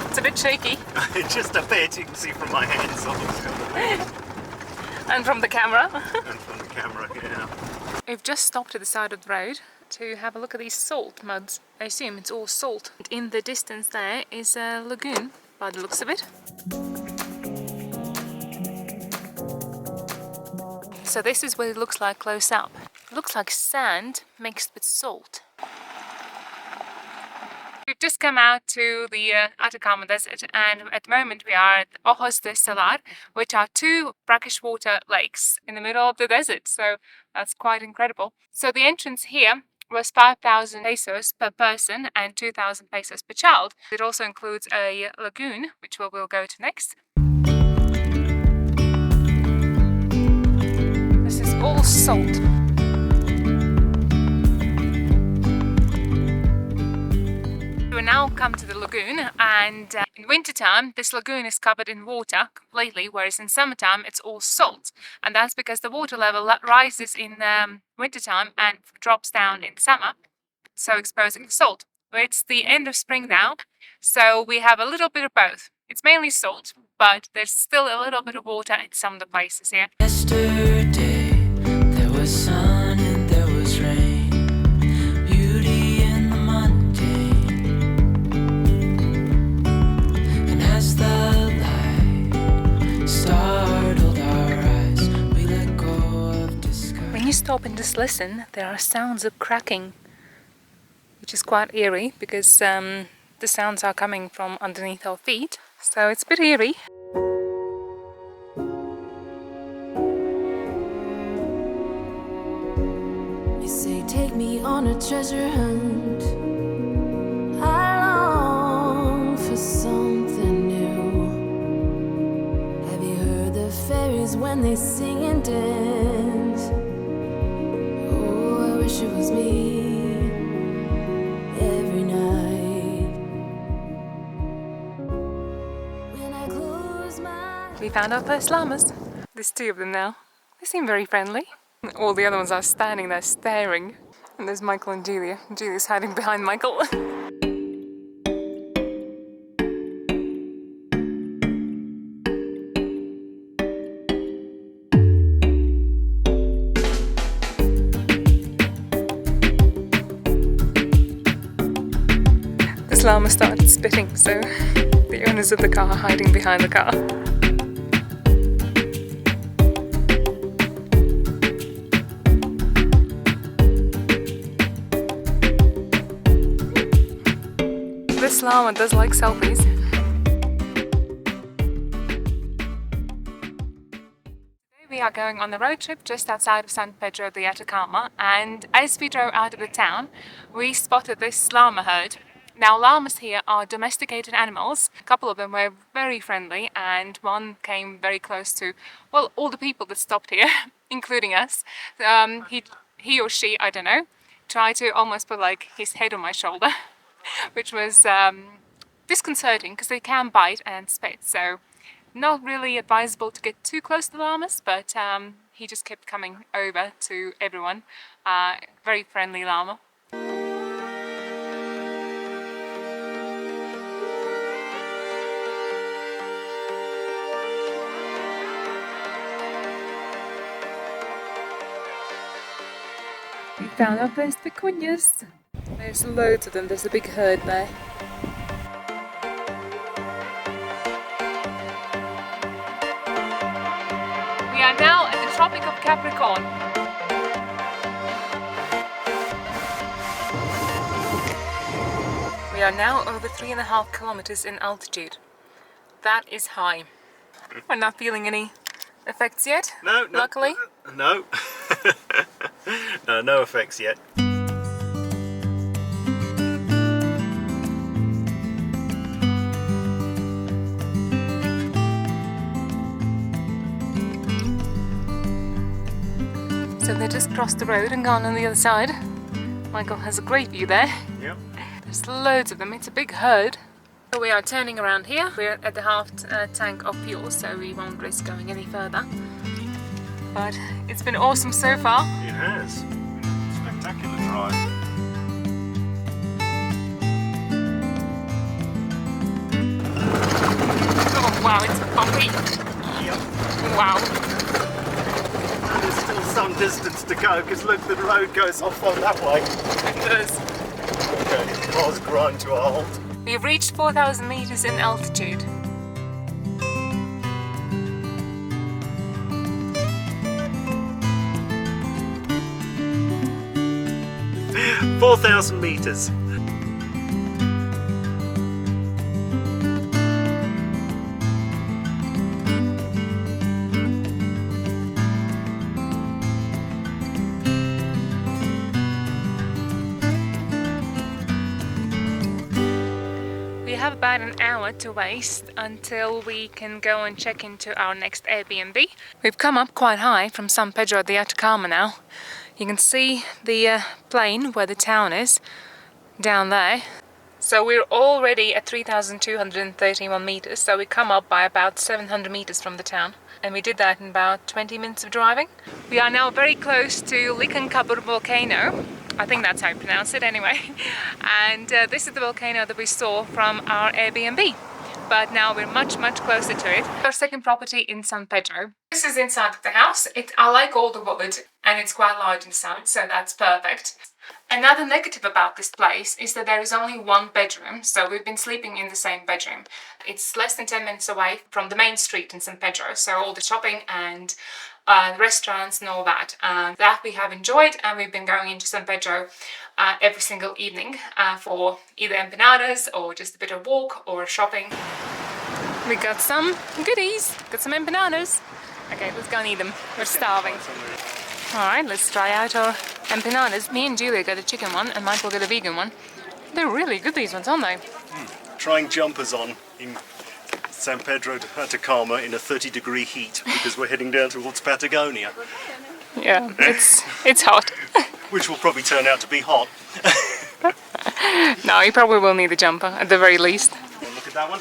It's a bit shaky. Just a bit, you can see from my hands. And from the camera. And from the camera, yeah. We've just stopped at the side of the road to have a look at these salt muds. I assume it's all salt. And in the distance there is a lagoon, by the looks of it. So this is what it looks like close up. It looks like sand mixed with salt. We've just come out to the Atacama Desert, and at the moment we are at Ojos del Salar, which are 2 brackish water lakes in the middle of the desert, so that's quite incredible. So the entrance here was 5,000 pesos per person and 2,000 pesos per child. It also includes a lagoon, which we'll go to next. This is all salt. We now come to the lagoon, and in wintertime this lagoon is covered in water completely, whereas in summertime it's all salt, and that's because the water level rises in wintertime and drops down in summer, so exposing the salt. But it's the end of spring now, so we have a little bit of both. It's mainly salt, but there's still a little bit of water in some of the places here. Yesterday there was sun and there was rain, beauty in the mundane, and as the light startled our eyes, we let go of disguise. When you stop and just listen, there are sounds of cracking, which is quite eerie because the sounds are coming from underneath our feet, so it's a bit eerie. You say take me on a treasure hunt, I long for something new. Have you heard the fairies when they sing and dance? Oh, I wish it was me every night. When I close my We found our first llamas. There's 2 of them now. They seem very friendly. All the other ones are standing there staring. And there's Michael and Julia. Julia's hiding behind Michael. This llama started spitting, so the owners of the car are hiding behind the car. This llama does like selfies. Today we are going on a road trip just outside of San Pedro de Atacama, and as we drove out of the town we spotted this llama herd. Now llamas here are domesticated animals. A couple of them were very friendly and one came very close to, well, all the people that stopped here, including us. He or she, I don't know, tried to almost put like his head on my shoulder. Which was disconcerting because they can bite and spit, so not really advisable to get too close to the llamas, but he just kept coming over to everyone. Very friendly llama. We found our first vicuñas. There's loads of them, there's a big herd there. We are now at the Tropic of Capricorn. We are now over 3.5 kilometers in altitude. That is high. We're not feeling any effects yet, No, luckily. No. No effects yet. So they just crossed the road and gone on the other side. Michael has a great view there. Yep. There's loads of them, it's a big herd. So we are turning around here. We're at the half tank of fuel, so we won't risk going any further. But it's been awesome so far. It has. Spectacular drive. Oh wow, it's bumpy. Yep. Wow. There's still some distance to go because look, the road goes off on that way. It does. Okay, cars grind to a halt. We've reached 4,000 meters in altitude. – 4,000 meters. We have about an hour to waste until we can go and check into our next Airbnb. We've come up quite high from San Pedro de Atacama now. You can see the plain where the town is down there. So we're already at 3,231 meters, so we come up by about 700 meters from the town. And we did that in about 20 minutes of driving. We are now very close to Licancabur volcano. I think that's how you pronounce it anyway. And this is the volcano that we saw from our Airbnb. But now we're much closer to it. Our second property in San Pedro. This is inside of the house. I like all the wood and it's quite large inside, so that's perfect. Another negative about this place is that there is only one bedroom, so we've been sleeping in the same bedroom. It's less than 10 minutes away from the main street in San Pedro, so all the shopping and restaurants and all that. That we have enjoyed, and we've been going into San Pedro every single evening for either empanadas or just a bit of walk or shopping. We got some goodies, got some empanadas. Okay, let's go and eat them. We're starving. Alright, let's try out our empanadas. Me and Julia got a chicken one and Michael got a vegan one. They're really good, these ones, aren't they? Trying jumpers on in San Pedro de Atacama in a 30-degree heat because we're heading down towards Patagonia. Yeah, it's hot. Which will probably turn out to be hot. No, you probably will need a jumper at the very least. Look at that one.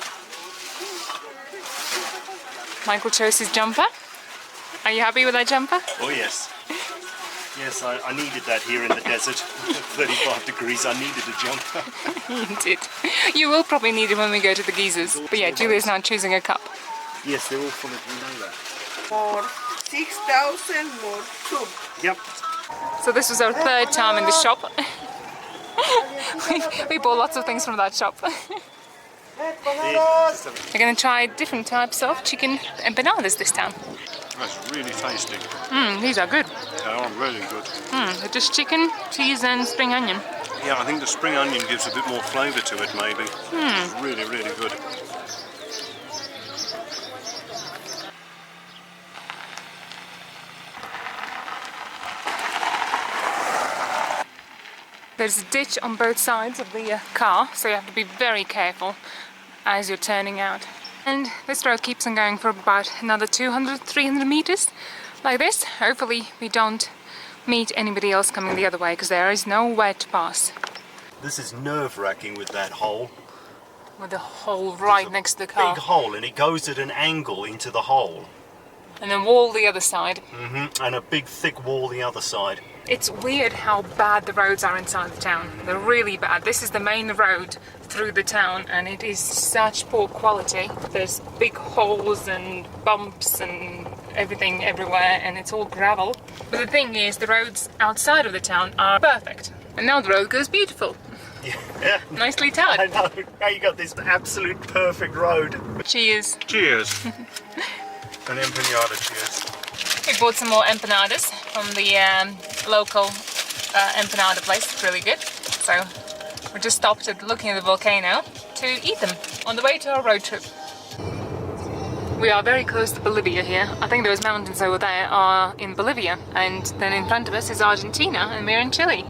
Michael chose his jumper. Are you happy with that jumper? Oh yes. Yes, I needed that here in the desert. 35 degrees, I needed a jumper. You did. You will probably need it when we go to the geysers. But yeah, Julia's now choosing a cup. Yes, they're all full of, you know that. For 6,000 more too. Yep. So this was our third time in the shop. we bought lots of things from that shop. We're going to try different types of chicken empanadas this time. That's really tasty. These are good. They are really good. They're just chicken, cheese and spring onion. Yeah, I think the spring onion gives a bit more flavour to it, maybe. It's really, really good. There's a ditch on both sides of the car, so you have to be very careful as you're turning out. And this road keeps on going for about another 200-300 meters like this. Hopefully we don't meet anybody else coming the other way, because there is nowhere to pass. This is nerve-wracking with that hole. With the hole right next to the car. Big hole, and it goes at an angle into the hole. And a wall the other side. And a big thick wall the other side. It's weird how bad the roads are inside the town. They're really bad. This is the main road through the town and it is such poor quality. There's big holes and bumps and everything everywhere and it's all gravel. But the thing is, the roads outside of the town are perfect. And now the road goes beautiful. Yeah. Nicely done. I know. Now you got this absolute perfect road. Cheers. Cheers. An empanada, cheers. We bought some more empanadas from the local empanada place. It's really good. So we just stopped at looking at the volcano to eat them on the way to our road trip. We are very close to Bolivia here. I think those mountains over there are in Bolivia, and then in front of us is Argentina and we're in Chile.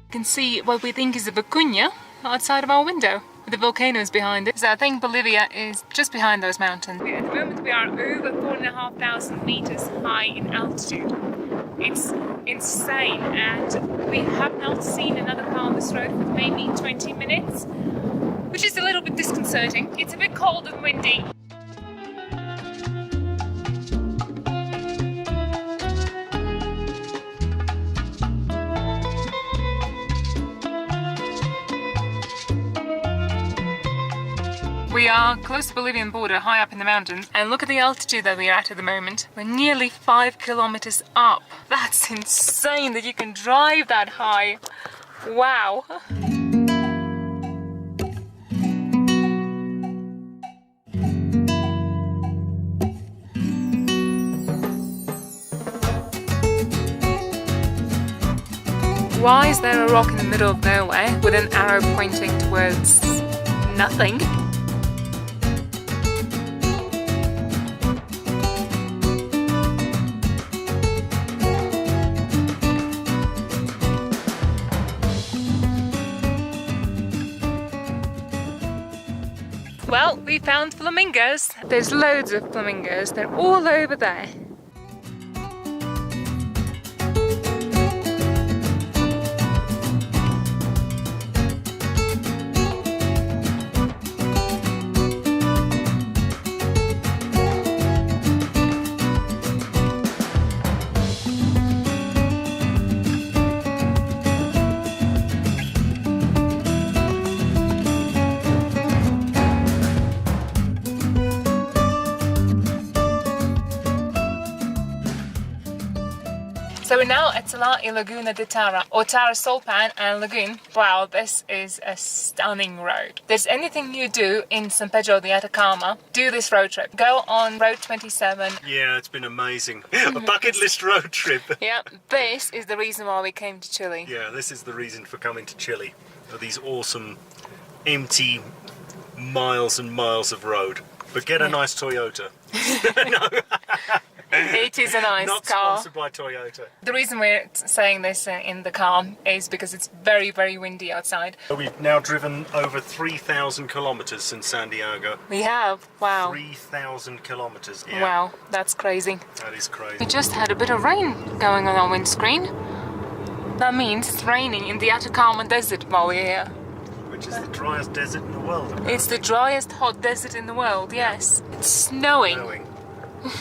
You can see what we think is a vicuña outside of our window. The volcano is behind it. So I think Bolivia is just behind those mountains. At the moment we are over 4,500 meters high in altitude. It's insane, and we have not seen another car on this road for maybe 20 minutes, which is a little bit disconcerting. It's a bit cold and windy. We are close to the Bolivian border, high up in the mountains, and look at the altitude that we're at the moment. We're nearly 5 kilometers up. That's insane that you can drive that high. Wow. Why is there a rock in the middle of nowhere with an arrow pointing towards nothing? Well, we found flamingos. There's loads of flamingos. They're all over there. So we're now at Salar y Laguna de Tara, or Tara Solpan and Lagoon. Wow, this is a stunning road. If there's anything you do in San Pedro de Atacama, do this road trip. Go on Road 27. Yeah, it's been amazing. A bucket list road trip. Yeah, this is the reason why we came to Chile. Yeah, this is the reason for coming to Chile. These awesome, empty miles and miles of road. But get a nice Toyota. No. It is a nice Not car. sponsored by Toyota. The reason we're saying this in the car is because it's very, very windy outside. We've now driven over 3,000 kilometers since Santiago. We have, wow. 3,000 kilometers. Yeah. Wow, that's crazy. That is crazy. We just had a bit of rain going on our windscreen. That means it's raining in the Atacama desert while we're here. which is the driest desert in the world. Apparently. It's the driest hot desert in the world, yes. It's snowing.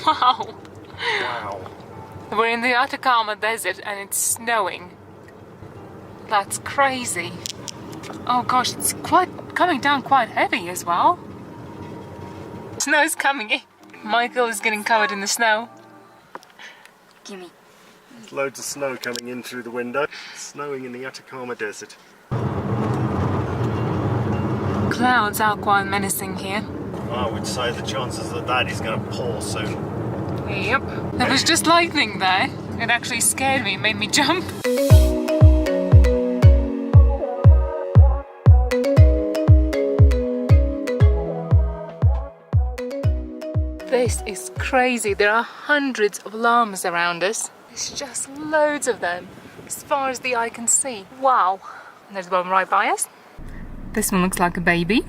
Wow. Wow. We're in the Atacama desert and it's snowing. That's crazy. Oh gosh, it's coming down quite heavy as well. Snow's coming in. Michael is getting covered in the snow. Gimme. There's loads of snow coming in through the window. It's snowing in the Atacama desert. Clouds are quite menacing here. I would say the chances that is going to pour soon. Yep. There was just lightning there. It actually scared me, made me jump. This is crazy. There are hundreds of llamas around us. There's just loads of them, as far as the eye can see. Wow. And there's one right by us. This one looks like a baby.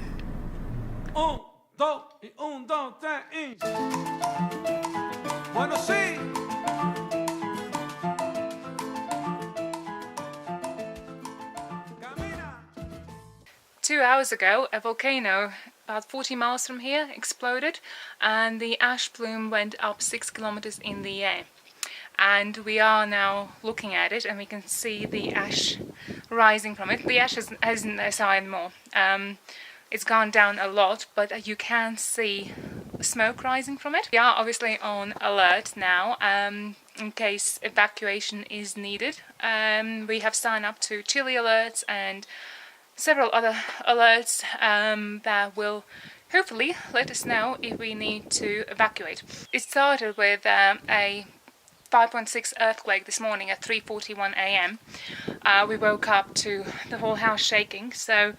1, 2, 1, 2, 3, Bueno, sí. 2 hours ago, a volcano about 40 miles from here exploded and the ash plume went up 6 kilometers in the air. And we are now looking at it and we can see the ash rising from it. The ash isn't as high anymore. It's gone down a lot, but you can see smoke rising from it. We are obviously on alert now in case evacuation is needed. We have signed up to Chile alerts and several other alerts that will hopefully let us know if we need to evacuate. It started with a 5.6 earthquake this morning at 3:41 a.m. We woke up to the whole house shaking, so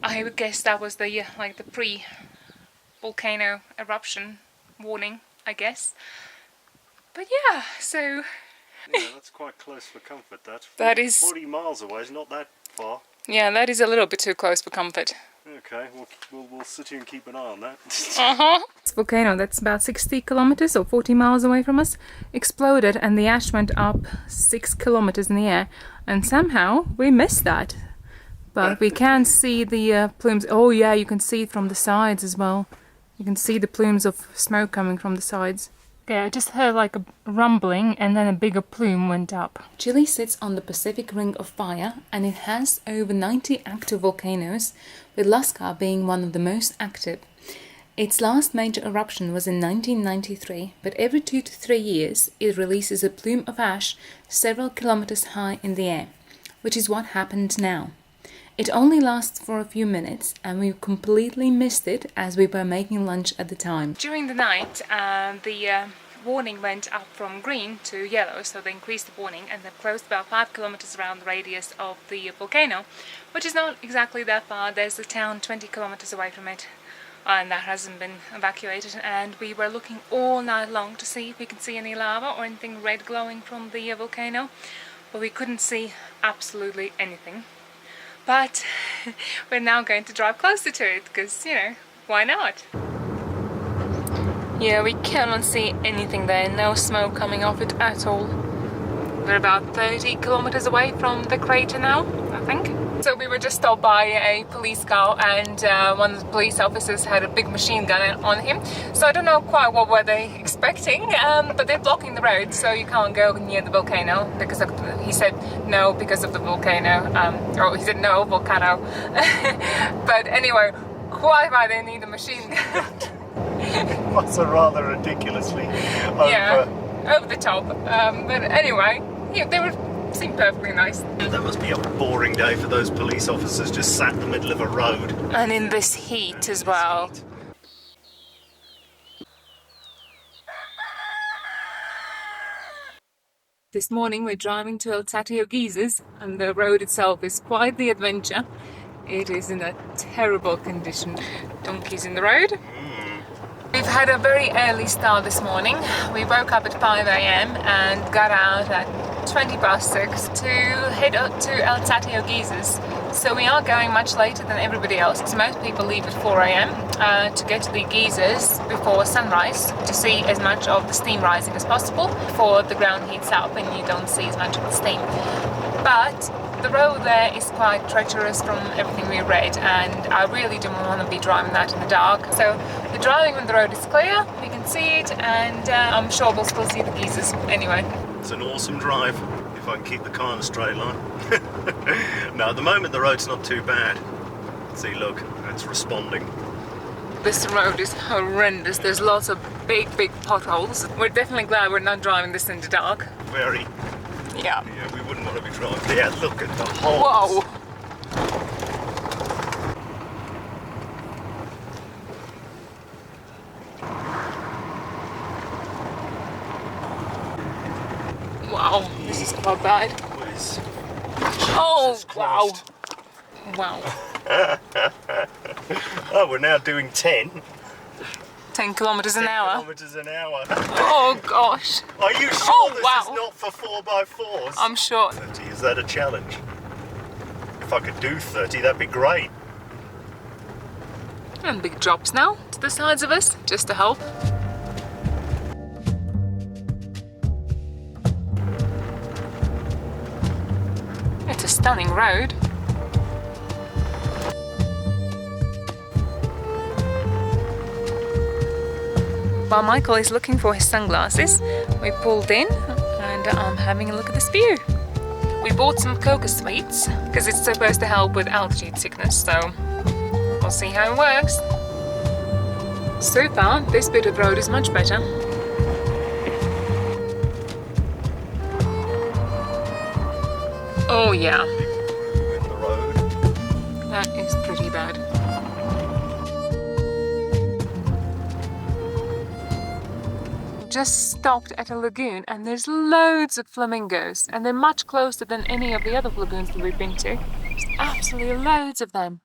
I would guess that was the the pre-volcano eruption warning, I guess. But yeah, so yeah, that's quite close for comfort. That is 40 miles away. It's not that far. Yeah, that is a little bit too close for comfort. Okay, we'll sit here and keep an eye on that. This volcano that's about 60 kilometers or 40 miles away from us exploded and the ash went up 6 kilometers in the air, and somehow we missed that. But we can see the plumes. Oh yeah, you can see it from the sides as well. You can see the plumes of smoke coming from the sides. Okay, I just heard like a rumbling and then a bigger plume went up. Chile sits on the Pacific Ring of Fire and it has over 90 active volcanoes, with Lascar being one of the most active. Its last major eruption was in 1993, but every 2 to 3 years it releases a plume of ash several kilometers high in the air, which is what happened now. It only lasts for a few minutes and we completely missed it as we were making lunch at the time. During the night the warning went up from green to yellow, so they increased the warning and they've closed about 5 kilometers around the radius of the volcano, which is not exactly that far. There's a town 20 kilometers away from it and that hasn't been evacuated, and we were looking all night long to see if we could see any lava or anything red glowing from the volcano, but we couldn't see absolutely anything. But we're now going to drive closer to it because, you know, why not? Yeah, we cannot see anything there, no smoke coming off it at all. We're about 30 kilometers away from the crater now, I think. So we were just stopped by a police car and one of the police officers had a big machine gun on him. So I don't know quite what were they expecting, but they're blocking the road so you can't go near the volcano because he said no because of the volcano. Or he said no, volcano. But anyway, why they need a machine gun? That's a rather ridiculously over the top. But anyway, yeah, they seemed perfectly nice. That must be a boring day for those police officers just sat in the middle of a road. And in this heat as well. This morning we're driving to El Tatio geysers and the road itself is quite the adventure. It is in a terrible condition. Donkeys in the road. We've had a very early start this morning. We woke up at 5 a.m. and got out at 6:20 to head up to El Tatio geysers. So we are going much later than everybody else, because most people leave at 4 a.m. To get to the geysers before sunrise to see as much of the steam rising as possible before the ground heats up and you don't see as much of the steam. But The road there is quite treacherous from everything we read, and I really don't want to be driving that in the dark. So the driving when the road is clear, we can see it, and I'm sure we'll still see the geysers anyway. It's an awesome drive, if I can keep the car in a straight line. No, at the moment the road's not too bad. See, look, it's responding. This road is horrendous. There's lots of big potholes. We're definitely glad we're not driving this in the dark. Very. Yeah. Yeah, we wouldn't want to be driving. Yeah, look at the holes. Whoa! Wow, this is quite bad. Oh, wow. Wow. Oh, we're now doing 10. 10 kilometers an hour. Kilometers an hour. Oh gosh. Are you sure Oh, this wow. is not for 4x4s? I'm sure. 30, is that a challenge? If I could do 30, that'd be great. And big drops now to the sides of us, just to help. It's a stunning road. While Michael is looking for his sunglasses, we pulled in and I'm having a look at this view. We bought some coca sweets because it's supposed to help with altitude sickness, so we'll see how it works. So far, this bit of road is much better. Oh yeah, In the road. that is pretty bad. Just stopped at a lagoon and there's loads of flamingos, and they're much closer than any of the other lagoons that we've been to. There's absolutely loads of them.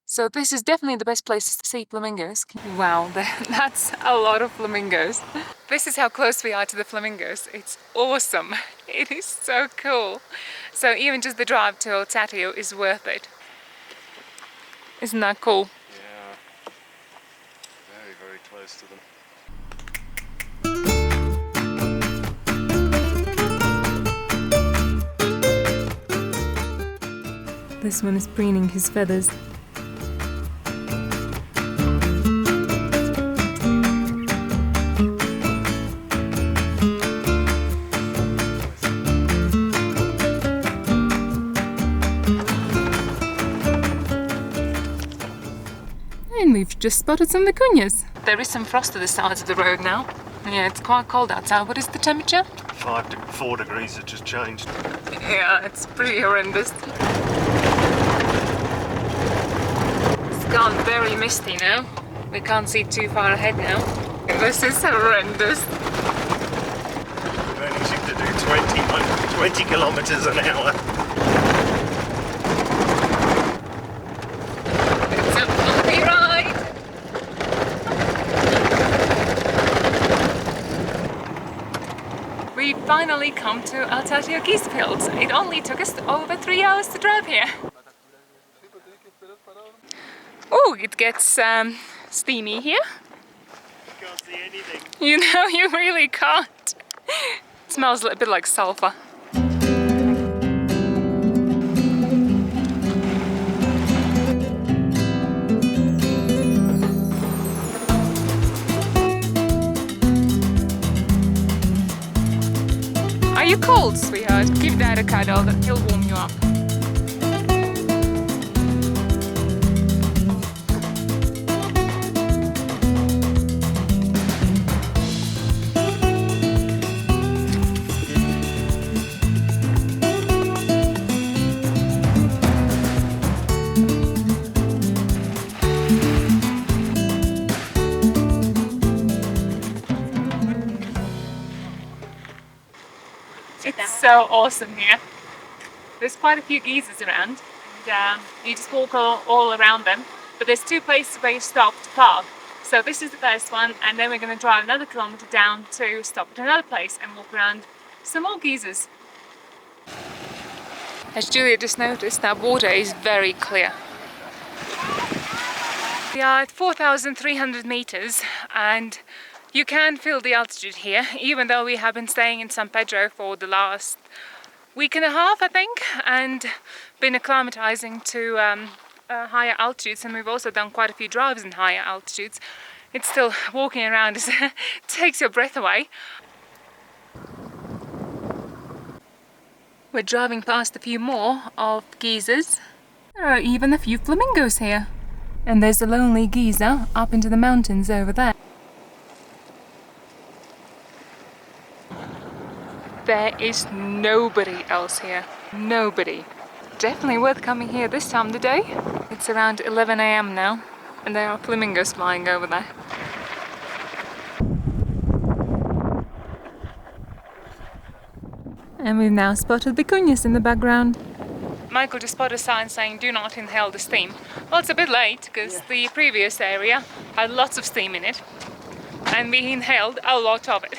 So this is definitely the best place to see flamingos. Wow, that's a lot of flamingos. This is how close we are to the flamingos. It's awesome. It is so cool. So even just the drive to Tatio is worth it. Isn't that cool? Yeah. Very, very close to them. This one is preening his feathers. And we've just spotted some vicuñas. There is some frost to the sides of the road now. Yeah, it's quite cold outside. What is the temperature? 4 degrees, it just changed. Yeah, it's pretty horrendous. It's gone very misty now. We can't see too far ahead now. This is horrendous. Managing to do 20 kilometers an hour. It's a bumpy ride. We finally come to Al Tatio geese fields. It only took us over 3 hours to drive here. Oh, it gets steamy here. You can't see anything. You know, you really can't. It smells a little bit like sulfur. Are you cold, sweetheart? Give Dad a cuddle, he'll warm you up. It's so awesome here. There's quite a few geysers around, and you just walk all around them. But there's 2 places where you stop to park. So this is the first one, and then we're going to drive another kilometre down to stop at another place and walk around some more geysers. As Julia just noticed, that water is very clear. We are at 4,300 meters, and you can feel the altitude here, even though we have been staying in San Pedro for the last week and a half, I think, and been acclimatizing to higher altitudes, and we've also done quite a few drives in higher altitudes. It's still walking around takes your breath away. We're driving past a few more of geysers. There are even a few flamingos here. And there's a lonely geyser up into the mountains over there. There is nobody else here. Nobody. Definitely worth coming here this time of the day. It's around 11 AM now, and there are flamingos flying over there. And we've now spotted vicuñas in the background. Michael just spotted a sign saying do not inhale the steam. Well, it's a bit late because the previous area had lots of steam in it, and we inhaled a lot of it.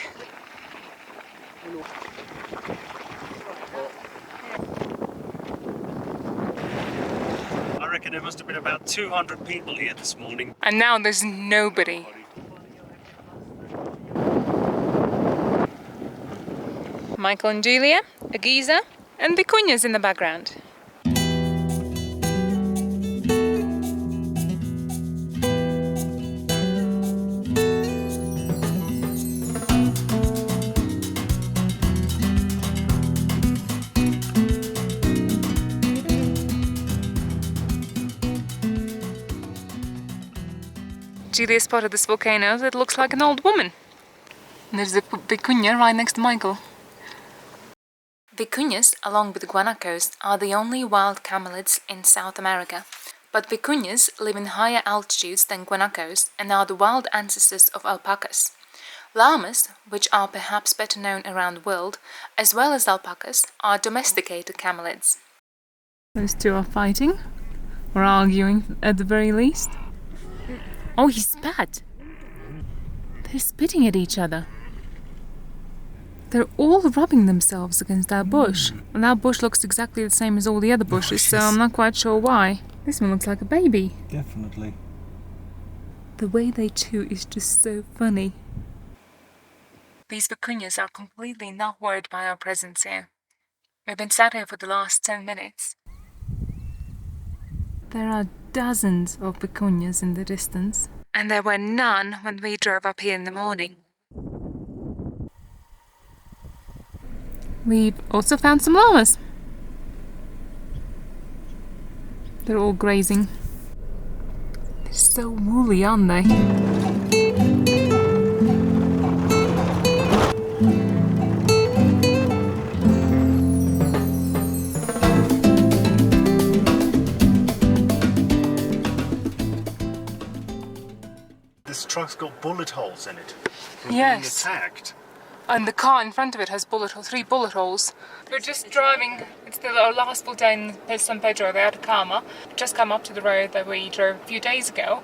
I reckon there must have been about 200 people here this morning. And now there's nobody. Michael and Julia, a geyser, and vicuñas in the background. Julia spotted this volcano that looks like an old woman. And there's a vicuña right next to Michael. Vicuñas, along with guanacos, are the only wild camelids in South America. But vicuñas live in higher altitudes than guanacos and are the wild ancestors of alpacas. Llamas, which are perhaps better known around the world, as well as alpacas, are domesticated camelids. Those two are fighting, or arguing at the very least. Oh, he spat! They're spitting at each other. They're all rubbing themselves against that bush. And that bush looks exactly the same as all the other bushes, so I'm not quite sure why. This one looks like a baby. Definitely. The way they chew is just so funny. These vicuñas are completely not worried by our presence here. We've been sat here for the last 10 minutes. There are dozens of vicuñas in the distance. And there were none when we drove up here in the morning. We've also found some llamas. They're all grazing. They're so woolly, aren't they? This truck's got bullet holes in it from Yes. being attacked. And the car in front of it has 3 bullet holes. We're just driving, it's our last full day in San Pedro de Atacama. Just come up to the road that we drove a few days ago.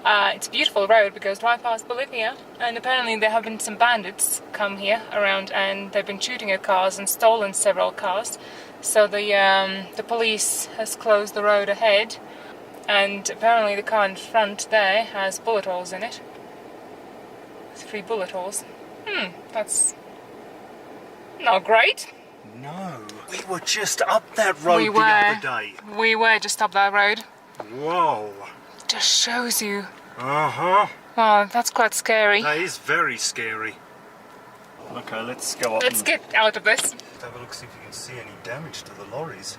It's a beautiful road because right past Bolivia, and apparently there have been some bandits come here around and they've been shooting at cars and stolen several cars. So the police has closed the road ahead, and apparently the car in front there has bullet holes in it. 3 bullet holes. That's not great. No, we were just up that road the other day. We were just up that road. Whoa. Just shows you. Uh-huh. Oh, that's quite scary. That is very scary. Okay, let's go up. Let's get out of this. Have a look, see if you can see any damage to the lorries.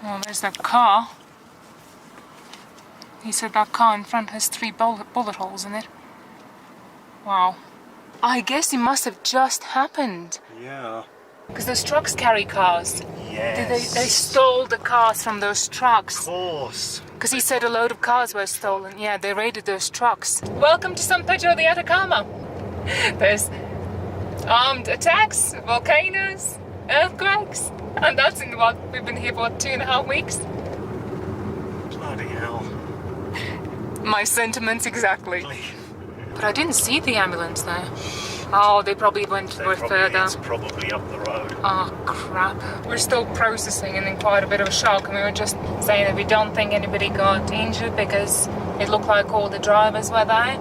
Oh, there's that car. He said that car in front has 3 bullet holes in it. Wow. I guess it must have just happened. Yeah. Because those trucks carry cars. Yes. They stole the cars from those trucks. Of course. Because he said a load of cars were stolen. Yeah, they raided those trucks. Welcome to San Pedro de Atacama. There's armed attacks, volcanoes, earthquakes. And that's in what? We've been here for 2.5 weeks? Bloody hell. My sentiments exactly. But I didn't see the ambulance there. Oh, they probably went further. It's probably up the road. Oh, crap. We're still processing and in quite a bit of a shock. And we were just saying that we don't think anybody got injured because it looked like all the drivers were there.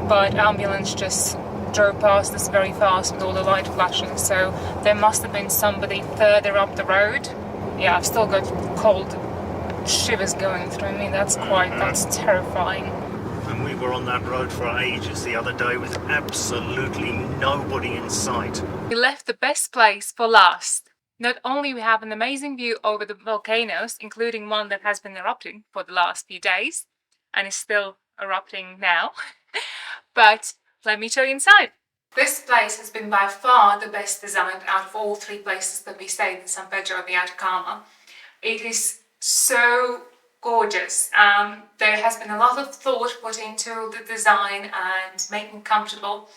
But ambulance just drove past us very fast with all the light flashing, so there must have been somebody further up the road. Yeah, I've still got cold shivers going through me. That's terrifying. And we were on that road for ages the other day with absolutely nobody in sight. We left the best place for last. Not only we have an amazing view over the volcanoes, including one that has been erupting for the last few days and is still erupting now, but let me show you inside. This place has been by far the best designed out of all 3 places that we stayed in San Pedro de Atacama. It is so gorgeous. There has been a lot of thought put into the design and making it comfortable.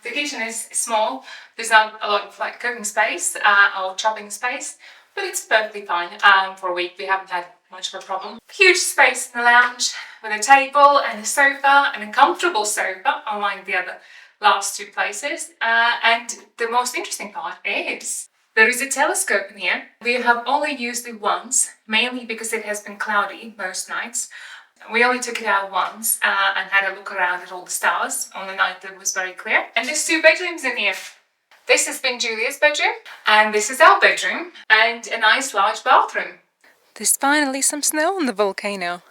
The kitchen is small. There's not a lot of like cooking space or chopping space, but it's perfectly fine. For a week we haven't had much of a problem. Huge space in the lounge with a table and a sofa, and a comfortable sofa, unlike the other last 2 places. And the most interesting part is there is a telescope in here. We have only used it once, mainly because it has been cloudy most nights. We only took it out once and had a look around at all the stars on the night that was very clear. And there's 2 bedrooms in here. This has been Julia's bedroom, and this is our bedroom, and a nice large bathroom. There's finally some snow on the volcano.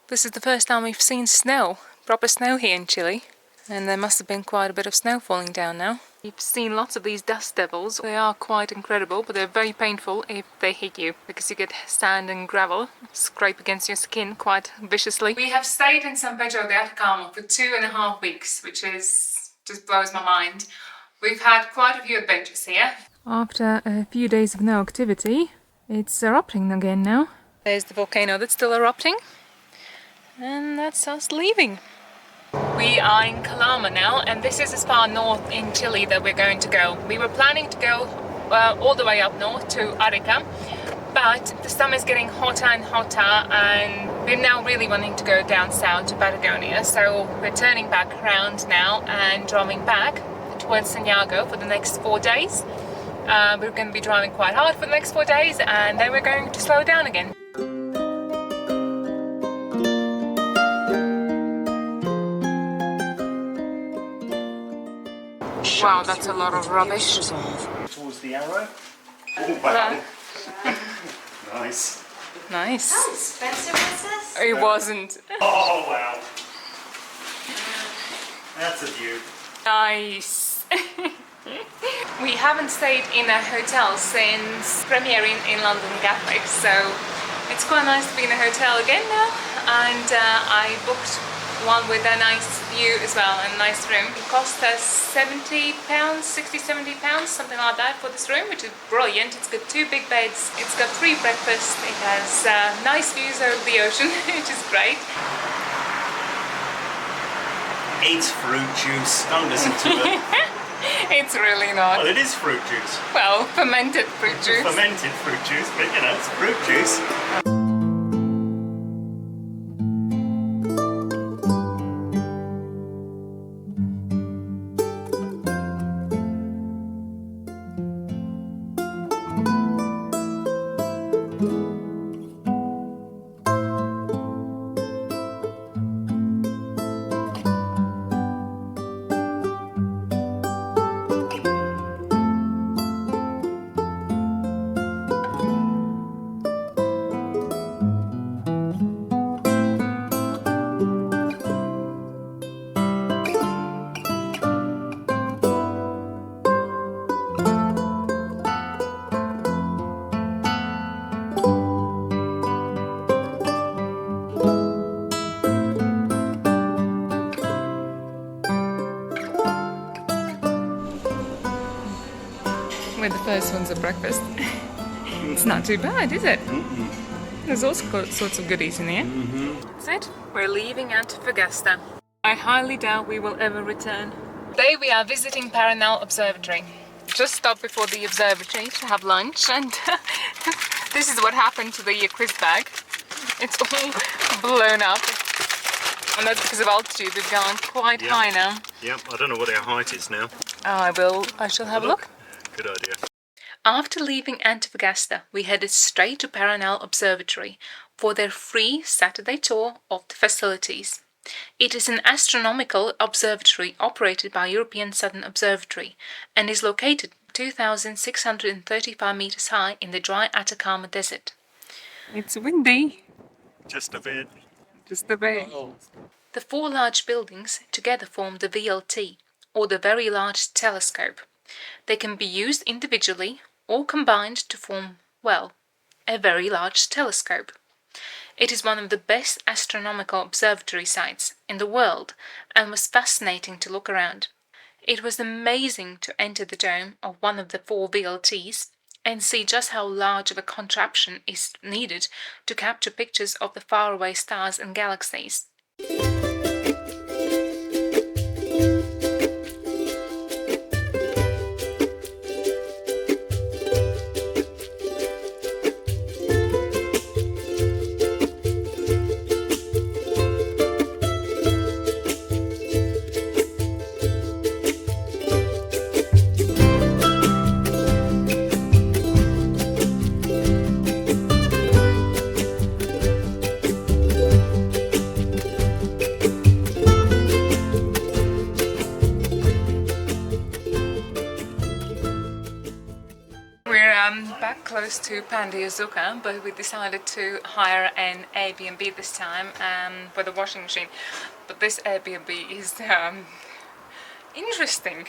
This is the first time we've seen snow, proper snow here in Chile. And there must have been quite a bit of snow falling down now. We've seen lots of these dust devils. They are quite incredible, but they're very painful if they hit you, because you get sand and gravel scrape against your skin quite viciously. We have stayed in San Pedro de Atacama for 2.5 weeks, which just blows my mind. We've had quite a few adventures here. After a few days of no activity, it's erupting again now. There's the volcano that's still erupting, and that's us leaving. We are in Calama now, and this is as far north in Chile that we're going to go. We were planning to go all the way up north to Arica, but the summer is getting hotter and hotter, and we're now really wanting to go down south to Patagonia. So we're turning back around now and driving back towards Santiago for the next 4 days. We're going to be driving quite hard for the next 4 days, and then we're going to slow down again. Wow, that's a lot of rubbish. Towards the arrow. Oh, wow. Nice. Nice. How expensive was this? It wasn't. Oh, wow. That's a view. Nice. We haven't stayed in a hotel since premiering in London Gatwick, so it's quite nice to be in a hotel again now. And I booked one with a nice view as well, and a nice room. It cost us £70, £60–70, something like that for this room, which is brilliant. It's got 2 big beds, it's got free breakfast, it has nice views over the ocean, which is great. It's fruit juice, don't listen to it. It's really not. Well, it is fruit juice. Well, fermented fruit juice. Fermented fruit juice, but you know, it's fruit juice. With the first one's at breakfast. It's not too bad, is it? There's all sorts of goodies in here. That's it. We're leaving Antofagasta. I highly doubt we will ever return. Today we are visiting Paranal Observatory. Just stopped before the observatory to have lunch, and this is what happened to the quiz bag. It's all blown up. And that's because of altitude. We've gone quite high now. Yep, I don't know what our height is now. I shall have a look. Good idea. After leaving Antofagasta, we headed straight to Paranal Observatory for their free Saturday tour of the facilities. It is an astronomical observatory operated by European Southern Observatory and is located 2,635 meters high in the dry Atacama Desert. It's windy. Just a bit. Just a bit. The four large buildings together form the VLT, or the Very Large Telescope. They can be used individually or combined to form, well, a very large telescope. It is one of the best astronomical observatory sites in the world and was fascinating to look around. It was amazing to enter the dome of one of the four VLTs and see just how large of a contraption is needed to capture pictures of the faraway stars and galaxies. Back close to Azucar, but we decided to hire an Airbnb this time with a washing machine. But this Airbnb is interesting.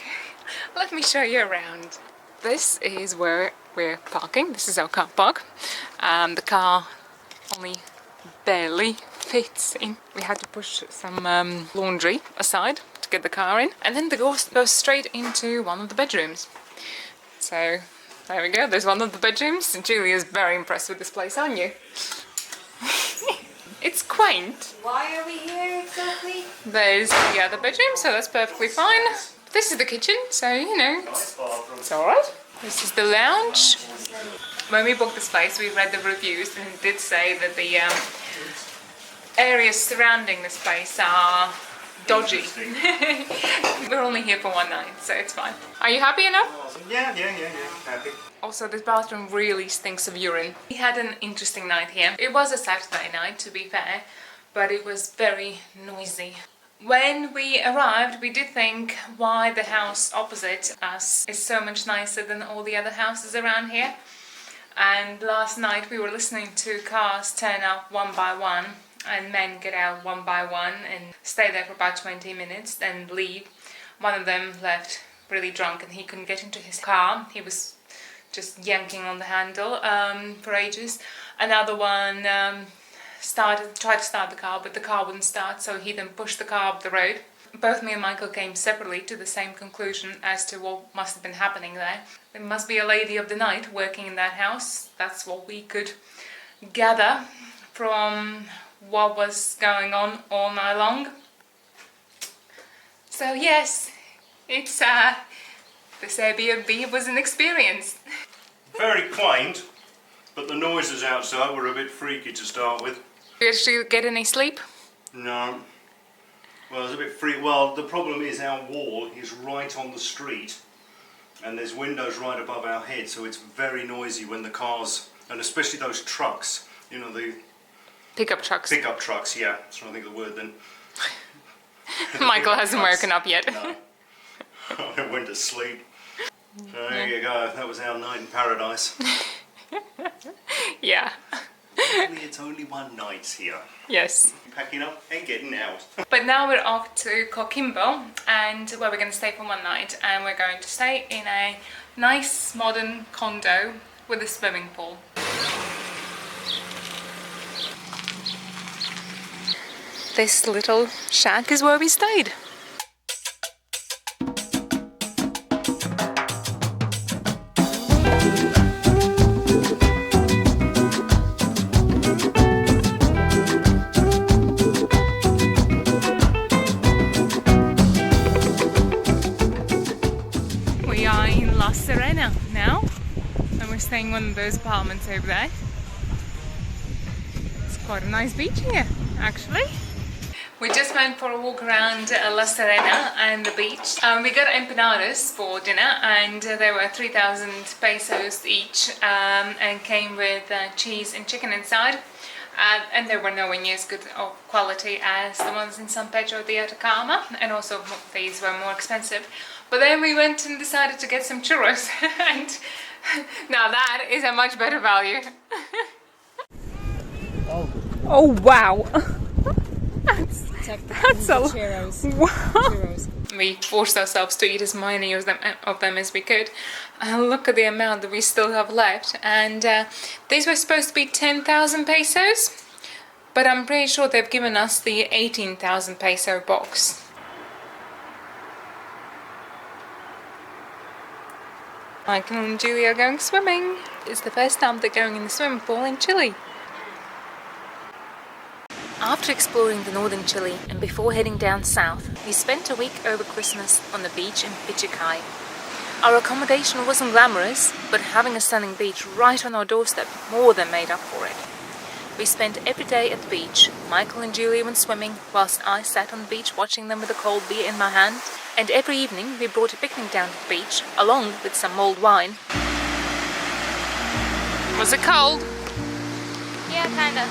Let me show you around. This is where we're parking. This is our car park. The car only barely fits in. We had to push some laundry aside to get the car in, and then the door goes straight into one of the bedrooms. So there we go, there's one of the bedrooms. Julia's very impressed with this place, aren't you? It's quaint. Why are we here exactly? There's the other bedroom, so that's perfectly fine. This is the kitchen, so you know, it's alright. This is the lounge. When we booked this place, we read the reviews and it did say that the areas surrounding this place are dodgy. We're only here for one night, so it's fine. Are you happy enough? Yeah, happy. Also, this bathroom really stinks of urine. We had an interesting night here. It was a Saturday night, to be fair, but it was very noisy. When we arrived, we did think why the house opposite us is so much nicer than all the other houses around here. And last night we were listening to cars turn up one by one and men get out one by one and stay there for about 20 minutes and leave. One of them left really drunk and he couldn't get into his car. He was just yanking on the handle for ages. Another one tried to start the car, but the car wouldn't start, so he then pushed the car up the road. Both me and Michael came separately to the same conclusion as to what must have been happening there. There must be a lady of the night working in that house. That's what we could gather from what was going on all night long. So yes, it's this Airbnb was an experience. Very quaint, but the noises outside were a bit freaky to start with. Did you get any sleep? No. Well, it was a bit freaky. Well, the problem is our wall is right on the street and there's windows right above our head, so it's very noisy when the cars, and especially those trucks, you know, the pickup trucks. Pickup trucks, yeah. That's trying to think of the word then. Michael hasn't woken up yet. No. I went to sleep. So there you go. That was our night in paradise. Yeah. Hopefully it's only one night here. Yes. Packing up and getting out. But now we're off to Coquimbo, and where we're going to stay for one night, and we're going to stay in a nice modern condo with a swimming pool. This little shack is where we stayed. We are in La Serena now, and we're staying in one of those apartments over there. It's quite a nice beach here, actually. We just went for a walk around La Serena and the beach. We got empanadas for dinner, and they were 3,000 pesos each, and came with cheese and chicken inside. and they were nowhere near as good of quality as the ones in San Pedro de Atacama, and also these were more expensive. But then we went and decided to get some churros, and now that is a much better value. Oh wow! That's a churros. Wow! Churros. We forced ourselves to eat as many of them as we could. Look at the amount that we still have left, and these were supposed to be 10,000 pesos, but I'm pretty sure they've given us the 18,000 peso box. Michael and Julie are going swimming. It's the first time they're going in the swimming pool in Chile. After exploring the northern Chile and before heading down south, we spent a week over Christmas on the beach in Pichicuy. Our accommodation wasn't glamorous, but having a stunning beach right on our doorstep more than made up for it. We spent every day at the beach. Michael and Julie went swimming, whilst I sat on the beach watching them with a cold beer in my hand, and every evening we brought a picnic down to the beach, along with some mulled wine. Was it cold? Yeah, kinda.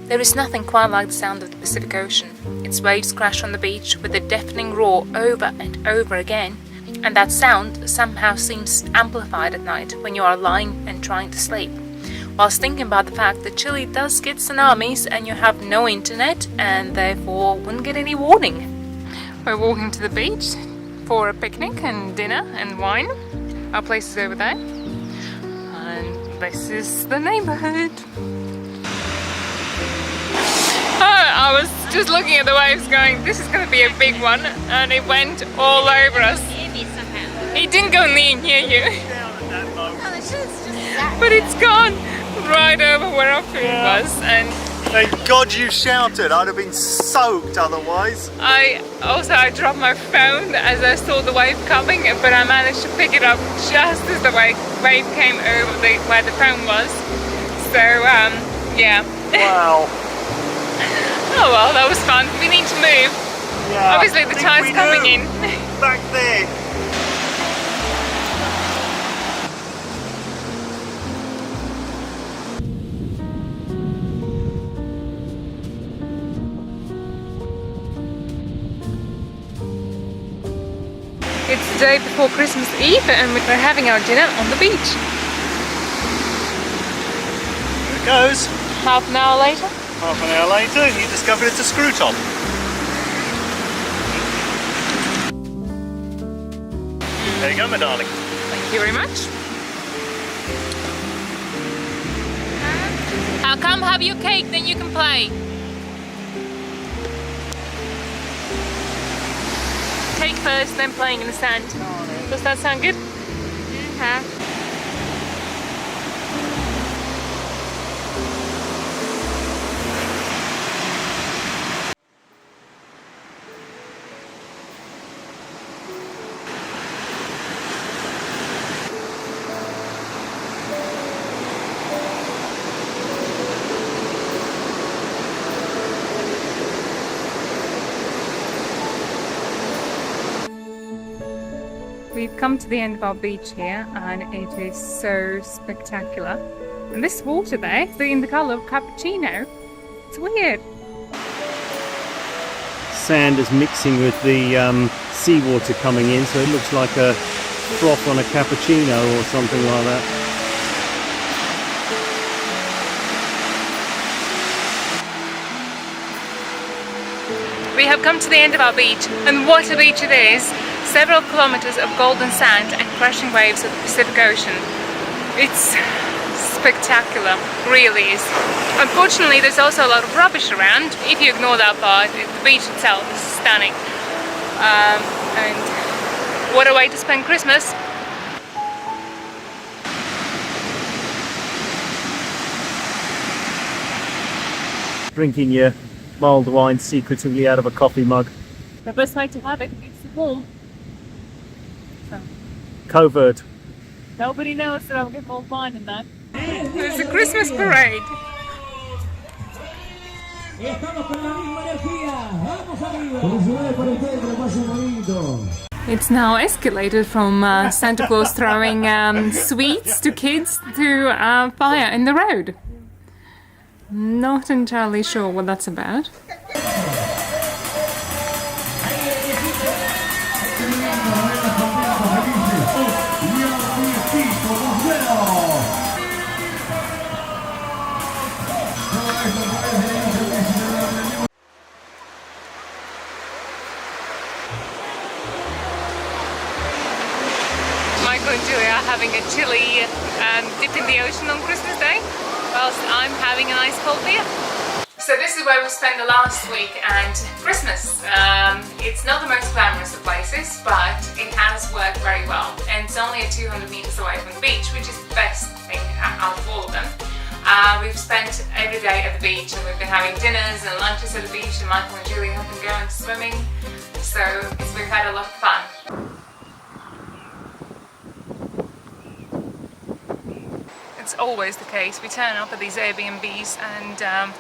There is nothing quite like the sound of the Pacific Ocean. Its waves crash on the beach with a deafening roar over and over again, and that sound somehow seems amplified at night when you are lying and trying to sleep. Whilst thinking about the fact that Chile does get tsunamis and you have no internet and therefore wouldn't get any warning. We're walking to the beach for a picnic and dinner and wine. Our place is over there. And this is the neighborhood. I was just looking at the waves going, this is going to be a big one, and it went all over us. It didn't go near you. But it's gone right over where our food was, and thank God you shouted. I'd have been soaked otherwise. I dropped my phone as I saw the wave coming, but I managed to pick it up just as the wave came over where the phone was. So yeah. Wow. Oh well, that was fun. We need to move. Yeah, obviously the tide's coming in. Back there. It's the day before Christmas Eve and we're having our dinner on the beach. There it goes. Half an hour later. Half an hour later, you discovered it's a screw top. There you go, my darling. Thank you very much. Come have your cake, then you can play. Cake first, then playing in the sand. Does that sound good? Mm-hmm. We've come to the end of our beach here and it is so spectacular. And this water there is in the colour of cappuccino. It's weird. Sand is mixing with the seawater coming in, so it looks like a froth on a cappuccino or something like that. We have come to the end of our beach, and what a beach it is! Several kilometers of golden sand and crashing waves of the Pacific Ocean. It's spectacular, really is. Unfortunately, there's also a lot of rubbish around. If you ignore that part, the beach itself is stunning. And what a way to spend Christmas! Drinking your mulled wine secretively out of a coffee mug. The best way to have it is warm. So. Covert. Nobody knows that I'll get mulled wine in that. There's a Christmas parade. It's now escalated from Santa Claus throwing sweets to kids to fire in the road. Not entirely sure what that's about. Michael and Julia are having a chilly dip in the ocean on Christmas Day, whilst I'm having a nice cold beer. So this is where we spent the last week and Christmas. It's not the most glamorous of places, but it has worked very well. And it's only 200 meters away from the beach, which is the best thing out of all of them. We've spent every day at the beach, and we've been having dinners and lunches at the beach, and Michael and Julie have been going swimming. So we've had a lot of fun. It's always the case. We turn up at these Airbnbs and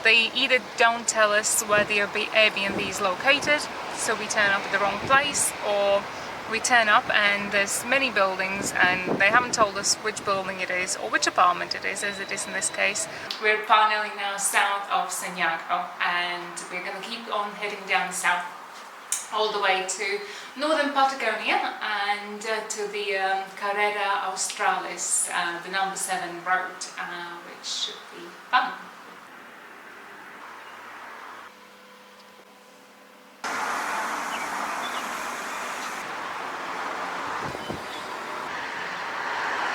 they either don't tell us where the Airbnb is located, so we turn up at the wrong place, or we turn up and there's many buildings and they haven't told us which building it is or which apartment it is, as it is in this case. We're finally now south of Santiago, and we're going to keep on heading down south all the way to northern Patagonia and to the Carretera Australis, the number 7 road, which should be fun.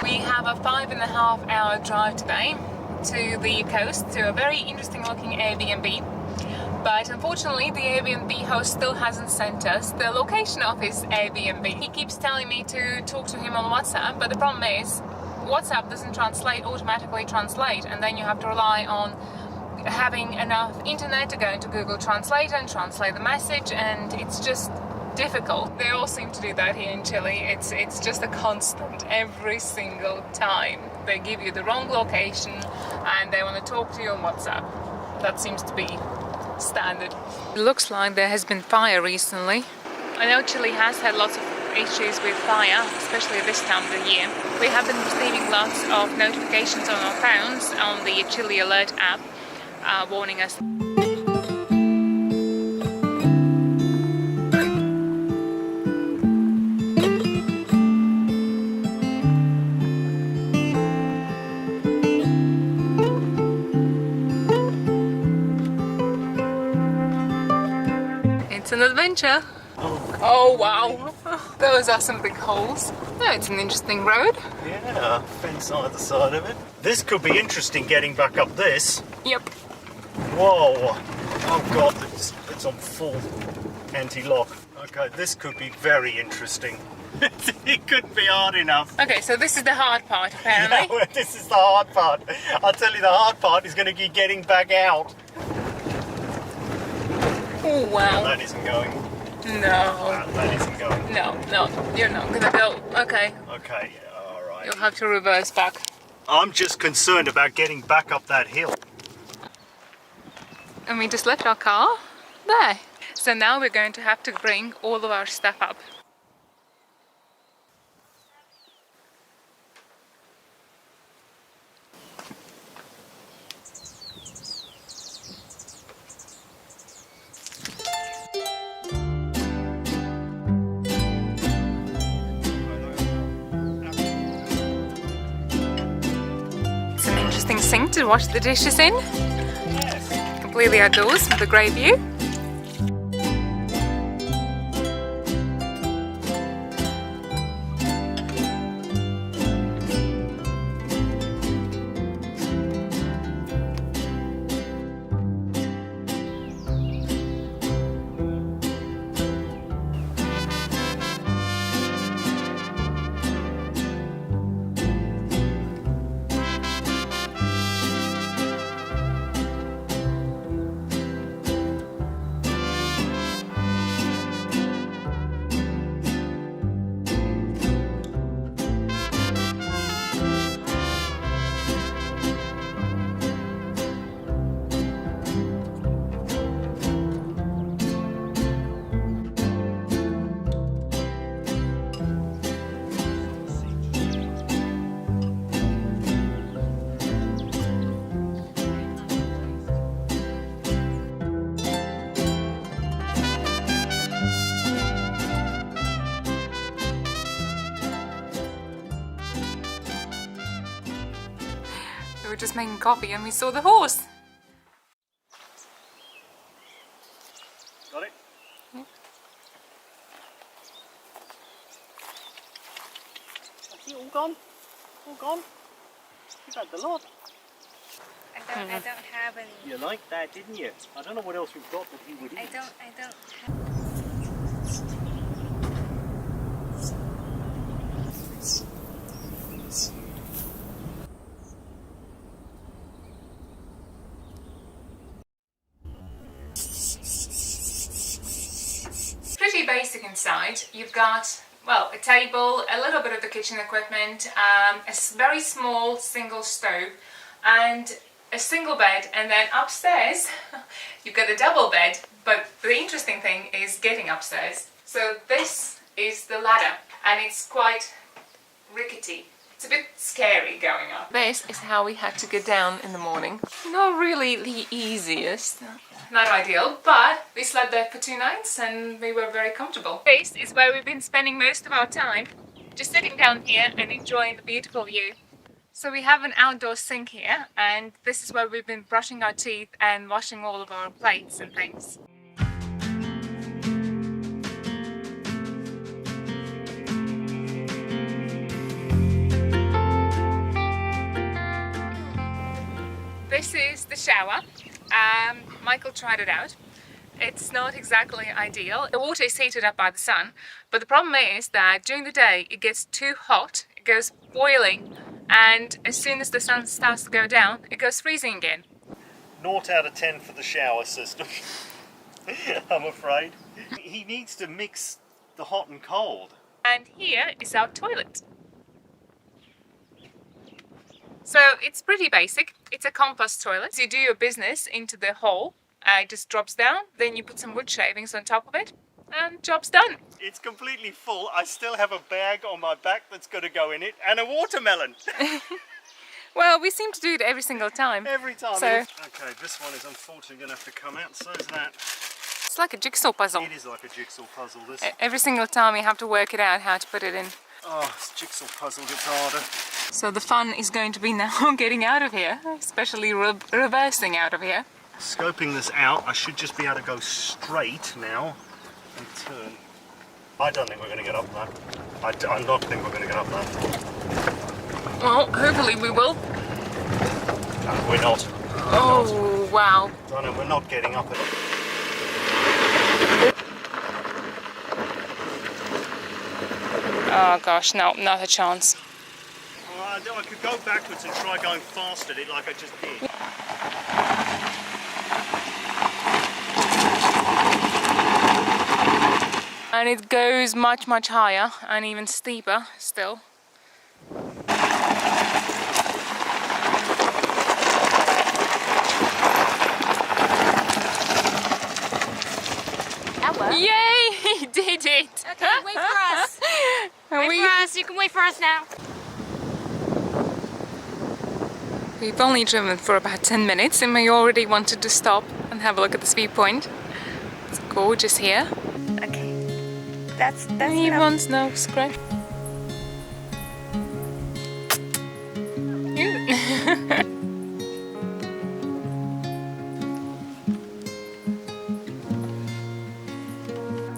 We have a 5.5 hour drive today to the coast, to a very interesting looking Airbnb. But unfortunately the Airbnb host still hasn't sent us the location of his Airbnb. He keeps telling me to talk to him on WhatsApp, but the problem is WhatsApp doesn't automatically translate, and then you have to rely on having enough internet to go into Google Translate and translate the message, and it's just difficult. They all seem to do that here in Chile. It's just a constant every single time. They give you the wrong location and they want to talk to you on WhatsApp. That seems to be standard. It looks like there has been fire recently. I know Chile has had lots of issues with fire, especially at this time of the year. We have been receiving lots of notifications on our phones on the Chile Alert app warning us. It's an adventure. Oh wow, those are some big holes. Oh, it's an interesting road. Yeah, fence either side of it. This could be interesting, getting back up this. Yep. Whoa. Oh god, it's on full anti-lock. Okay, this could be very interesting. It couldn't be hard enough. Okay, so this is the hard part apparently. Yeah, well, this is the hard part. I'll tell you, the hard part is going to be getting back out. Oh wow. That isn't going. No. That isn't going. No, you're not gonna go. Okay. Okay, yeah, alright. You'll have to reverse back. I'm just concerned about getting back up that hill. And we just left our car there. So now we're going to have to bring all of our stuff up. It's an interesting sink to wash the dishes in. Yes. Completely outdoors with a great view. were just making coffee and we saw the horse. Got it? Yeah. That's it, all gone? All gone? You've had the lot. I don't have any. You liked that, didn't you? I don't know what else we've got that he would eat. I don't have. Pretty basic inside. You've got, well, a table, a little bit of the kitchen equipment, a very small single stove, and a single bed, and then upstairs you've got a double bed, but the interesting thing is getting upstairs. So this is the ladder, and it's quite rickety. It's a bit scary going up. This is how we had to get down in the morning. Not really the easiest. Not ideal, but we slept there for 2 nights and we were very comfortable. This is where we've been spending most of our time, just sitting down here and enjoying the beautiful view. So we have an outdoor sink here, and this is where we've been brushing our teeth and washing all of our plates and things. This is the shower. Michael tried it out. It's not exactly ideal. The water is heated up by the sun, but the problem is that during the day it gets too hot, it goes boiling, and as soon as the sun starts to go down, it goes freezing again. 0 out of 10 for the shower system, I'm afraid. He needs to mix the hot and cold. And here is our toilet. So it's pretty basic. It's a compost toilet. You do your business into the hole, it just drops down, then you put some wood shavings on top of it, and job's done. It's completely full. I still have a bag on my back that's going to go in it, and a watermelon. Well, we seem to do it every single time. Every time. So, okay, this one is unfortunately going to have to come out, so is that. it's like a jigsaw puzzle. It is like a jigsaw puzzle, this. Every single time you have to work it out how to put it in. Oh, this jigsaw puzzle gets harder. So the fun is going to be now getting out of here, especially reversing out of here. Scoping this out, I should just be able to go straight now and turn. I don't think we're going to get up that. I not think we're going to get up that. Well, hopefully we will. No, we're not. Oh, wow. No, we're not getting up it. Oh gosh, no, not a chance. I could go backwards and try going fast at it like I just did. And it goes much, much higher and even steeper still. Hello. Yay! He did it! Okay, wait for us. Wait for us. You can wait for us now. We've only driven for about 10 minutes and we already wanted to stop and have a look at this viewpoint. It's gorgeous here. Okay. That's He enough. wants no scratch.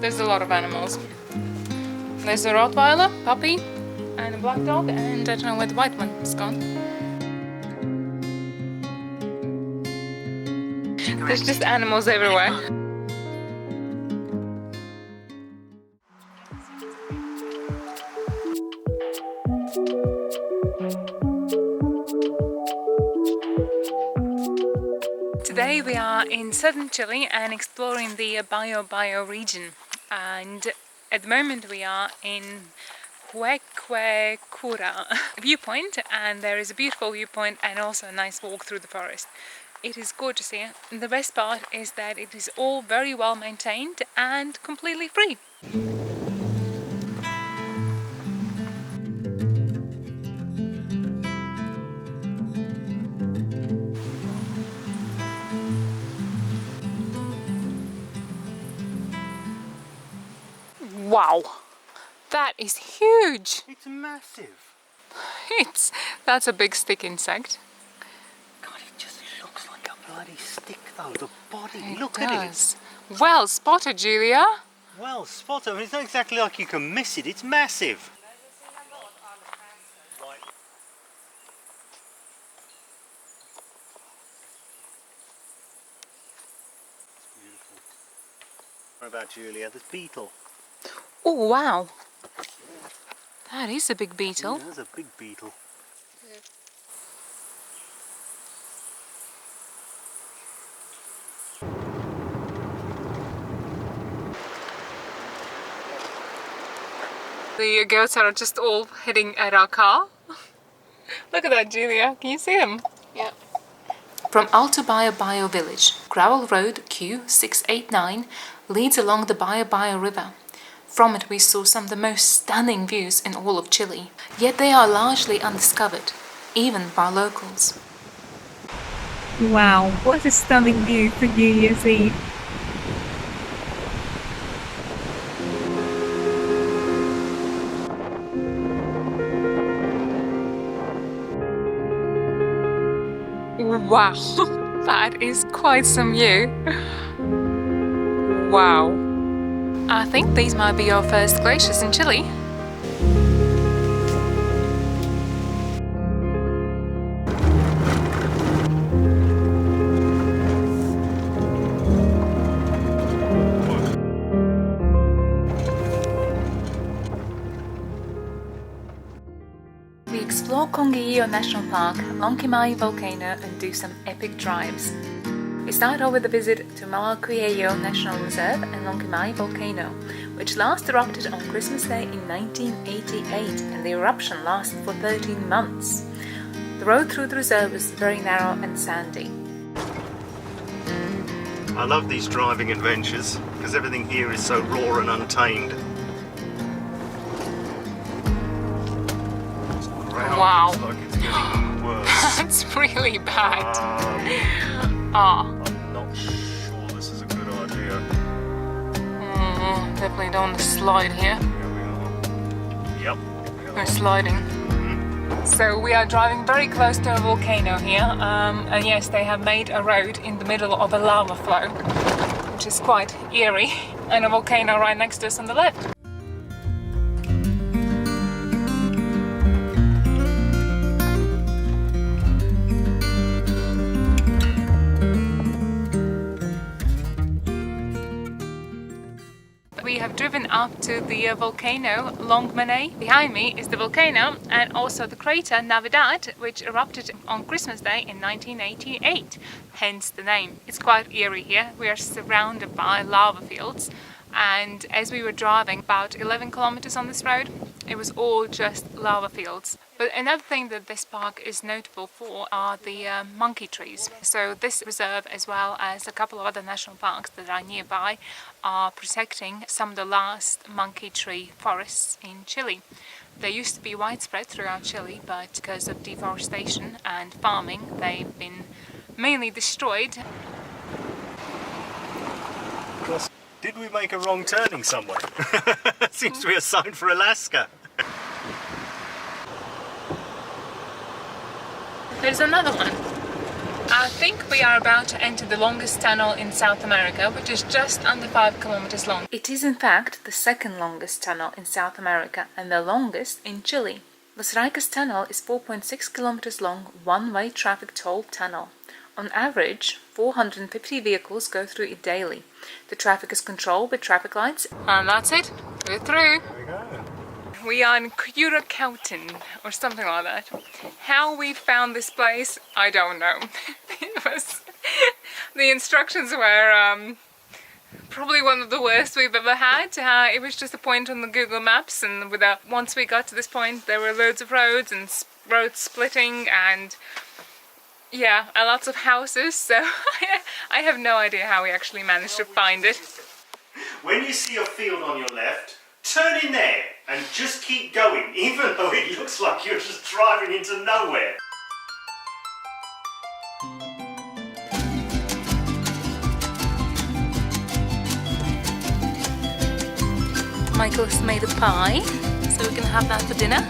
There's a lot of animals. There's a Rottweiler, puppy, and a black dog, and I don't know where the white one is gone. There's just animals everywhere. Today we are in southern Chile and exploring the Bio Bio region, and at the moment we are in Huequecura viewpoint, and there is a beautiful viewpoint and also a nice walk through the forest. It is gorgeous here, and the best part is that it is all very well maintained and completely free. Wow, that is huge! It's massive. That's a big stick insect. bloody stick though, the body, look at it. Well spotted, Julia. Well spotted, I mean, it's not exactly like you can miss it, it's massive. What about Julia, the beetle? Oh wow, that is a big beetle. Yeah, that's a big beetle. The goats are just all heading at our car. Look at that, Julia. Can you see them? Yeah. From Alto Bio Bio village, gravel road Q689 leads along the Bio Bio river. From it we saw some of the most stunning views in all of Chile, yet they are largely undiscovered, even by locals. Wow, what a stunning view for New Year's Eve. Wow, that is quite some view. Wow. I think these might be our first glaciers in Chile. We explore Conguillo National Park, Lonquimay volcano and do some epic drives. We start off with a visit to Malalcahuello National Reserve and Lonquimay volcano, which last erupted on Christmas Day in 1988, and the eruption lasted for 13 months. The road through the reserve is very narrow and sandy. I love these driving adventures because everything here is so raw and untamed. Wow. Looks like it's getting worse. That's really bad. I'm not sure this is a good idea. Definitely don't want to slide here. Here we are. Yep. We're sliding. So we are driving very close to a volcano here, and yes, they have made a road in the middle of a lava flow, which is quite eerie, and a volcano right next to us on the left. We have driven up to the volcano Lonquimay. Behind me is the volcano and also the crater Navidad, which erupted on Christmas Day in 1988, hence the name. It's quite eerie here. We are surrounded by lava fields, and as we were driving about 11 kilometers on this road, it was all just lava fields. But another thing that this park is notable for are the monkey trees. So this reserve, as well as a couple of other national parks that are nearby, are protecting some of the last monkey tree forests in Chile. They used to be widespread throughout Chile, but because of deforestation and farming, they've been mainly destroyed. Did we make a wrong turning somewhere? Seems to be a sign for Alaska. There's another one. I think we are about to enter the longest tunnel in South America, which is just under 5 kilometers long. It is in fact the second longest tunnel in South America and the longest in Chile. Los Raicas tunnel is 4.6 kilometers long, one-way traffic toll tunnel. On average, 450 vehicles go through it daily. The traffic is controlled with traffic lights. And that's it. We're through. There we go. We are in Curacautin or something like that. How we found this place, I don't know. The instructions were probably one of the worst we've ever had. It was just a point on the Google Maps, and once we got to this point, there were loads of roads and roads splitting, and yeah, lots of houses. So I have no idea how we actually managed to find it. When you see a field on your left, turn in there and just keep going, even though it looks like you're just driving into nowhere. Michael's made a pie, so we can have that for dinner.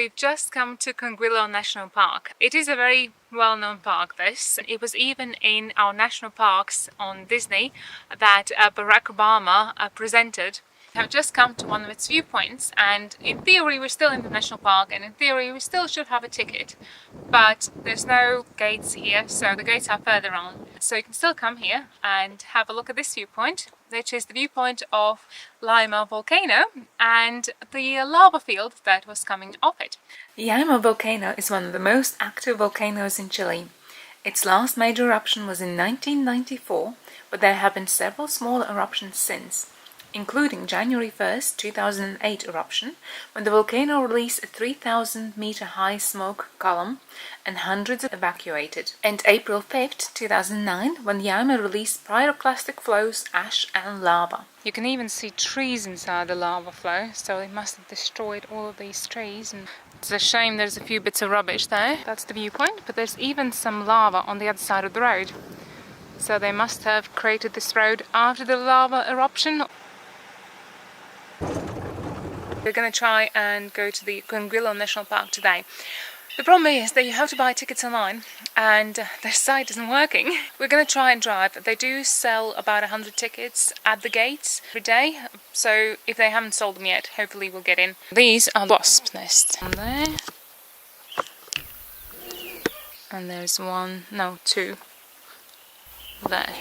We've just come to Conguilo National Park. It is a very well-known park, this. It was even in our national parks on Disney that Barack Obama presented. We have just come to one of its viewpoints, and in theory we're still in the national park, and in theory we still should have a ticket, but there's no gates here, so the gates are further on. So you can still come here and have a look at this viewpoint, which is the viewpoint of Llaima volcano and the lava field that was coming off it. Llaima volcano is one of the most active volcanoes in Chile. Its last major eruption was in 1994, but there have been several smaller eruptions since, including January 1st, 2008 eruption, when the volcano released a 3,000-meter high smoke column and hundreds evacuated, and April 5th, 2009, when Llaima released pyroclastic flows, ash and lava. You can even see trees inside the lava flow, so it must have destroyed all of these trees. And it's a shame there's a few bits of rubbish there. That's the viewpoint, but there's even some lava on the other side of the road. So they must have created this road after the lava eruption. We're going to try and go to the Conguilo National Park today. The problem is that you have to buy tickets online and their site isn't working. We're going to try and drive. They do sell about 100 tickets at the gates every day, so if they haven't sold them yet, hopefully we'll get in. These are wasp nests. One there. And there's two there.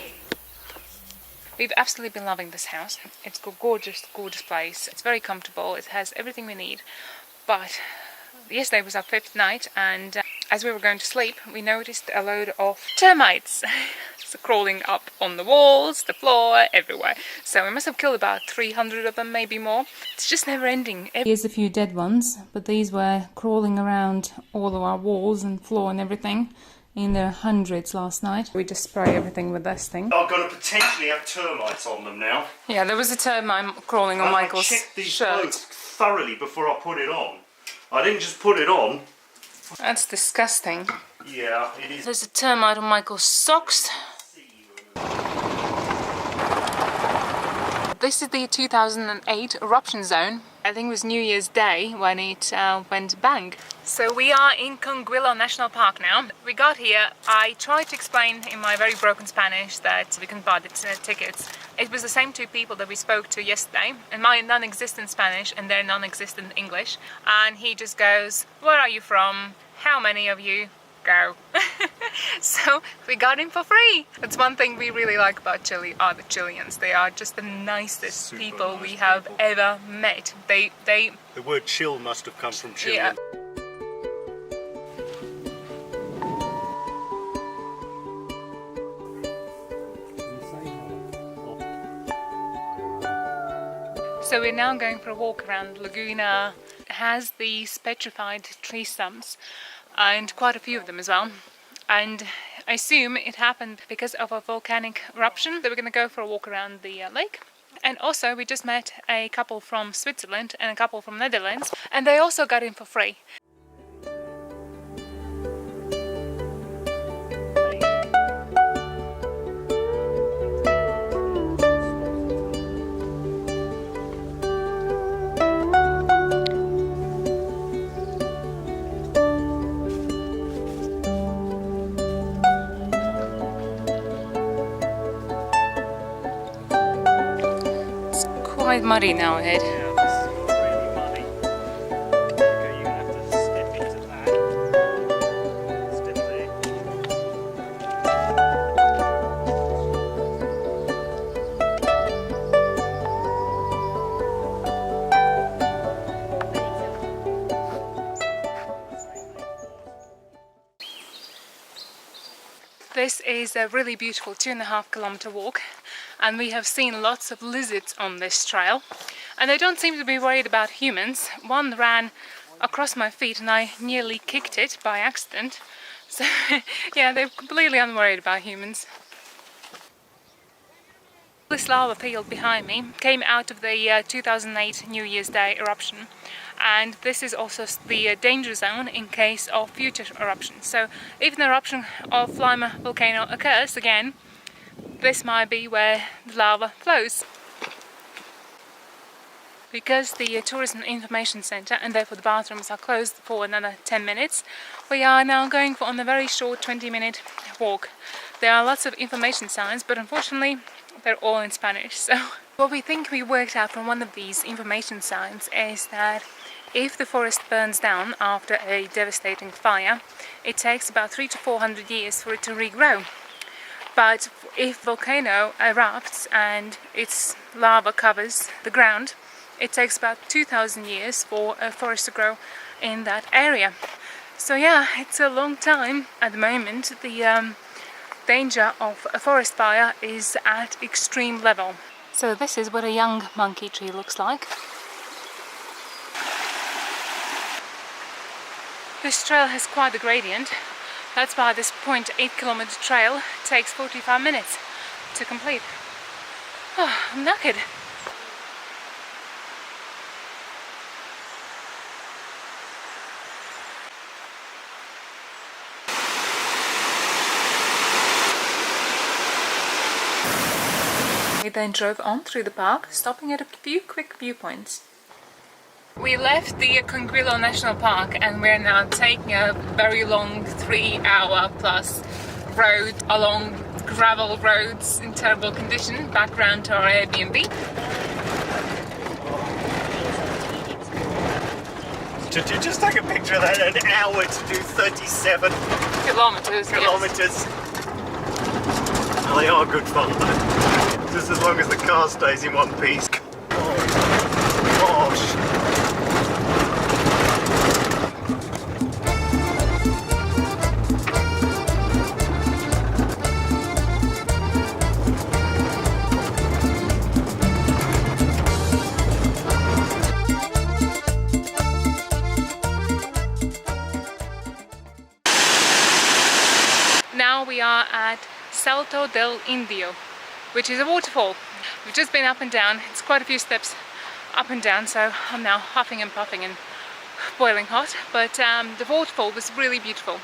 We've absolutely been loving this house. It's a gorgeous, gorgeous place. It's very comfortable. It has everything we need. But yesterday was our 5th night, and as we were going to sleep, we noticed a load of termites crawling up on the walls, the floor, everywhere. So we must have killed about 300 of them, maybe more. It's just never ending. Here's a few dead ones, but these were crawling around all of our walls and floor and everything. In their hundreds last night. We just spray everything with this thing. I'm going to potentially have termites on them now. Yeah, there was a termite crawling on Michael's shirt. I checked these clothes thoroughly before I put it on. I didn't just put it on. That's disgusting. Yeah, it is. There's a termite on Michael's socks. This is the 2008 eruption zone. I think it was New Year's Day when it went bang. So we are in Conguilo National Park now. We got here, I tried to explain in my very broken Spanish that we couldn't buy the tickets. It was the same two people that we spoke to yesterday, and my non-existent Spanish and their non-existent English. And he just goes, "Where are you from? How many of you? Go." So we got in for free. That's one thing we really like about Chile are the Chileans. They are just the nicest Super people nice we have people. ever met. They The word chill must have come from Chile. Yeah. So we're now going for a walk around Laguna. It has these petrified tree stumps, and quite a few of them as well. And I assume it happened because of a volcanic eruption. So we're going to go for a walk around the lake. And also we just met a couple from Switzerland and a couple from Netherlands, and they also got in for free. Quite muddy now ahead. Yeah, this is really muddy. Okay, you're going to have to step into that. Step there. This is a really beautiful 2.5 kilometer walk, and we have seen lots of lizards on this trail, and they don't seem to be worried about humans. One ran across my feet and I nearly kicked it by accident. So yeah, they're completely unworried about humans. This lava field behind me came out of the 2008 New Year's Day eruption, and this is also the danger zone in case of future eruptions. So if an eruption of Llaima volcano occurs again, this might be where the lava flows. Because the Tourism Information Centre and therefore the bathrooms are closed for another 10 minutes, we are now going on a very short 20-minute walk. There are lots of information signs, but unfortunately they're all in Spanish. So what we think we worked out from one of these information signs is that if the forest burns down after a devastating fire, it takes about 300 to 400 years for it to regrow. But if volcano erupts and its lava covers the ground, it takes about 2,000 years for a forest to grow in that area. So yeah, it's a long time. At the moment, the danger of a forest fire is at extreme level. So this is what a young monkey tree looks like. This trail has quite a gradient. That's why this 0.8 kilometer trail takes 45 minutes to complete. Oh, I'm knackered. We then drove on through the park, stopping at a few quick viewpoints. We left the Conguilo National Park and we're now taking a very long 3-hour plus road along gravel roads in terrible condition back round to our Airbnb. Did you just take a picture of that? An hour to do 37 kilometers. Yes. Well, they are good fun though. Just as long as the car stays in one piece. Oh, gosh. Now we are at Salto del Indio, which is a waterfall. We've just been up and down. It's quite a few steps up and down, so I'm now huffing and puffing and boiling hot. But the waterfall was really beautiful.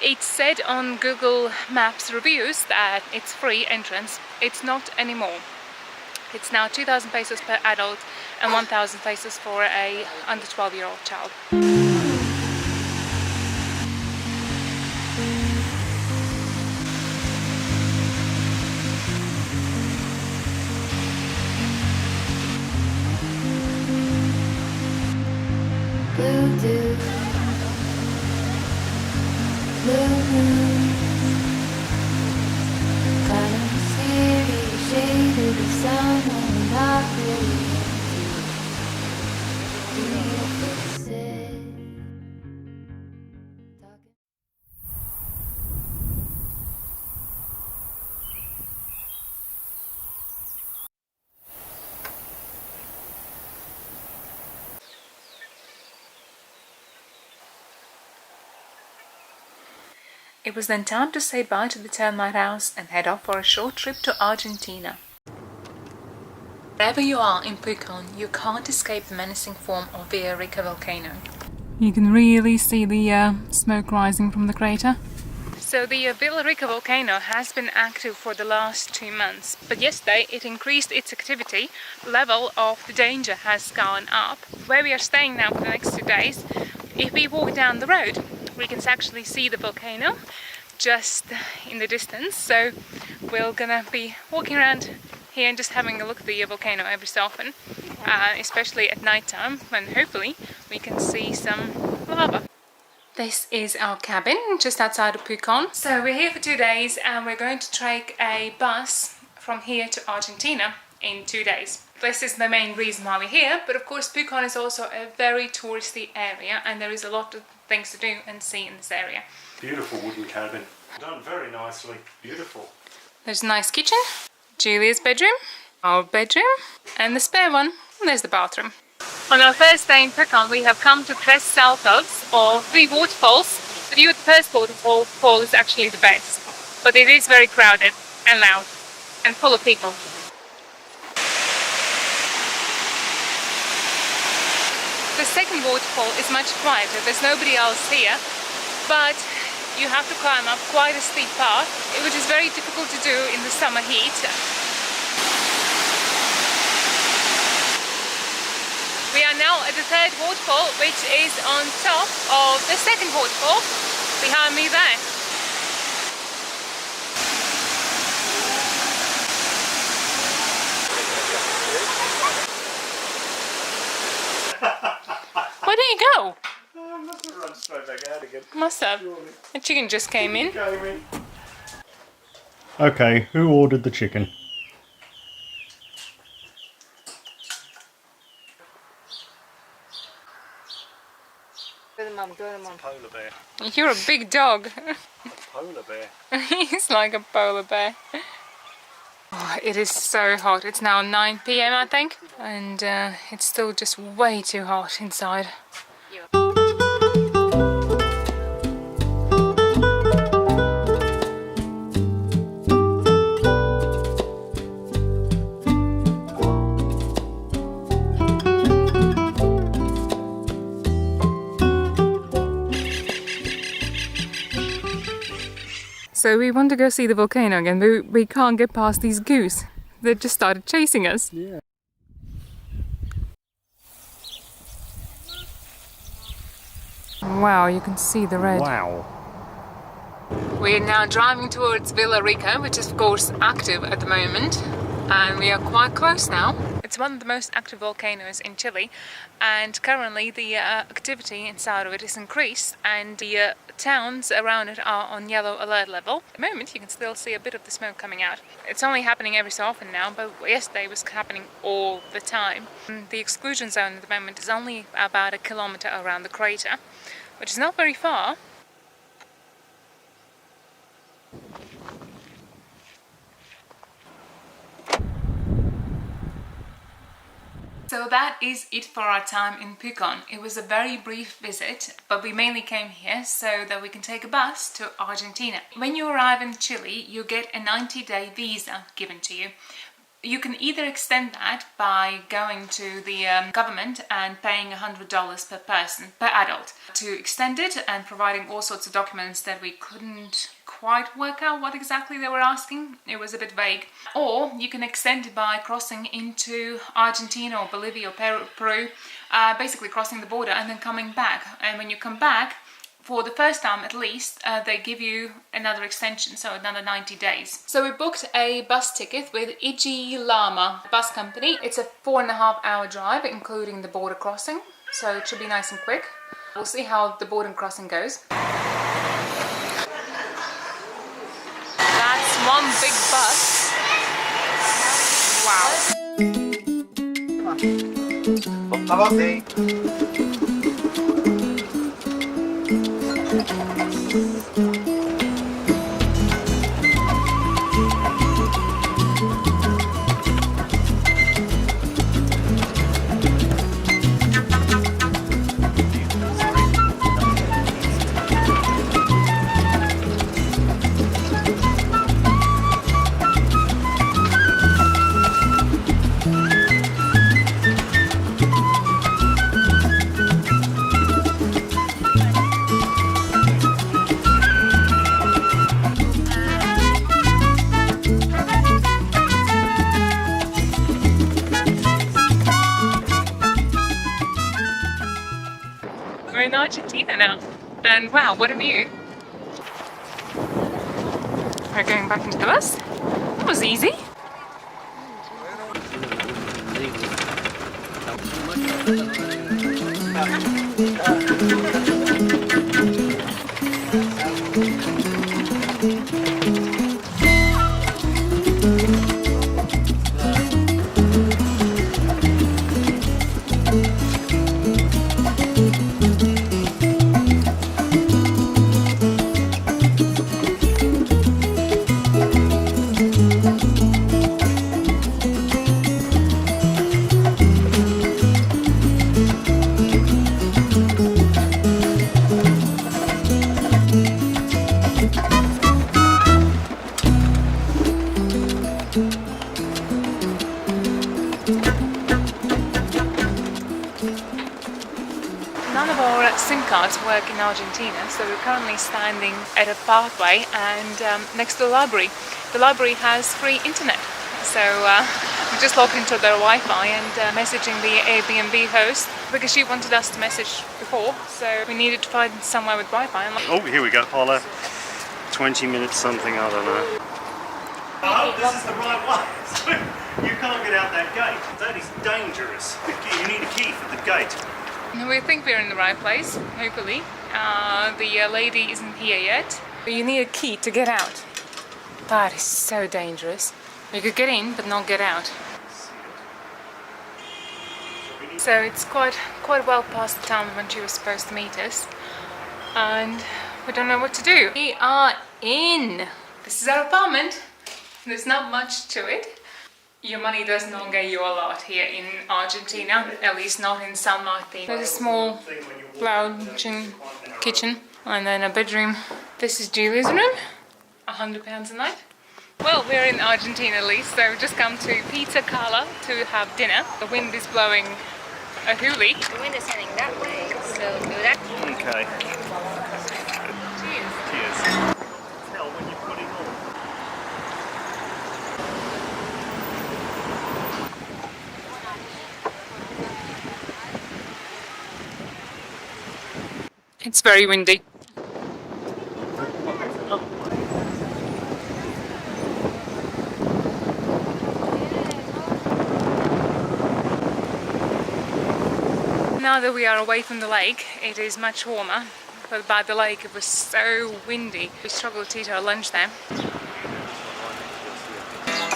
It said on Google Maps reviews that it's free entrance. It's not anymore. It's now 2,000 pesos per adult and 1,000 pesos for a under 12-year-old child. Blue dew, blue moon, kind of mysterious shade of the sun, and not really It was then time to say bye to the termite house and head off for a short trip to Argentina. Wherever you are in Pucón, you can't escape the menacing form of Villarrica volcano. You can really see the smoke rising from the crater. So the Villarrica volcano has been active for the last 2 months, but yesterday it increased its activity. Level of the danger has gone up. Where we are staying now for the next 2 days, if we walk down the road, we can actually see the volcano just in the distance. So we're gonna be walking around here and just having a look at the volcano every so often, especially at night time when hopefully we can see some lava. This is our cabin just outside of Pucón. So we're here for 2 days and we're going to take a bus from here to Argentina in 2 days. This is the main reason why we're here, but of course Pucón is also a very touristy area and there is a lot of things to do and see in this area. Beautiful wooden cabin. Done very nicely. Beautiful. There's a nice kitchen, Julia's bedroom, our bedroom, and the spare one. And there's the bathroom. On our first day in Pucón, we have come to Tres Saltos, or 3 waterfalls. The view at the first waterfall is actually the best, but it is very crowded and loud and full of people. The second waterfall is much quieter. There's nobody else here, but you have to climb up quite a steep path, which is very difficult to do in the summer heat. We are now at the third waterfall, which is on top of the second waterfall behind me there. Where did he go? Must have run straight back out again. Must have. The chicken just came in. Okay, who ordered the chicken? Polar bear. You're a big dog. A polar bear. He's like a polar bear. Oh, it is so hot. It's now 9 PM I think, and it's still just way too hot inside. So we want to go see the volcano again, but we can't get past these goose. They just started chasing us. Yeah. Wow, you can see the red. Wow. We're now driving towards Villa Rica, which is of course active at the moment, and we are quite close now. It's one of the most active volcanoes in Chile, and currently the activity inside of it is increased, and the towns around it are on yellow alert level. At the moment you can still see a bit of the smoke coming out. It's only happening every so often now, but yesterday it was happening all the time. The exclusion zone at the moment is only about 1 kilometer around the crater, which is not very far. So that is it for our time in Pucón. It was a very brief visit, but we mainly came here so that we can take a bus to Argentina. When you arrive in Chile, you get a 90-day visa given to you. You can either extend that by going to the government and paying $100 per person, per adult, to extend it and providing all sorts of documents that we couldn't quite work out what exactly they were asking. It was a bit vague. Or you can extend it by crossing into Argentina or Bolivia or Peru, basically crossing the border and then coming back. And when you come back, for the first time at least, they give you another extension, so another 90 days. So we booked a bus ticket with Igi Llaima bus company. It's a 4.5-hour drive, including the border crossing, so it should be nice and quick. We'll see how the border crossing goes. That's one big bus. Wow. We're in Argentina now, and wow, what a view! We're going back into the bus. That was easy. None of our SIM cards work in Argentina, so we're currently standing at a pathway and next to the library. The library has free internet, So we just logged into their Wi-Fi and messaging the Airbnb host because she wanted us to message before, so we needed to find somewhere with Wi-Fi. Oh, here we go, Paula. 20 minutes something, I don't know. Oh, this is the right one. You can't get out that gate. That is dangerous. You need a key for the gate. We think we're in the right place, hopefully. The lady isn't here yet. But you need a key to get out. That is so dangerous. You could get in, but not get out. So it's quite well past the time when she was supposed to meet us. And we don't know what to do. We are in. This is our apartment. There's not much to it. Your money does not get you a lot here in Argentina, at least not in San Martin. There's a small lounging kitchen and then a bedroom. This is Julie's room, £100 a night. Well, we're in Argentina at least, so we've just come to Pizza Cala to have dinner. The wind is blowing a hoolie. The wind is heading that way, so do that. Okay. Cheers. Cheers. Tell when you're putting on. It's very windy. Now that we are away from the lake, it is much warmer, but by the lake it was so windy. We struggled to eat our lunch there.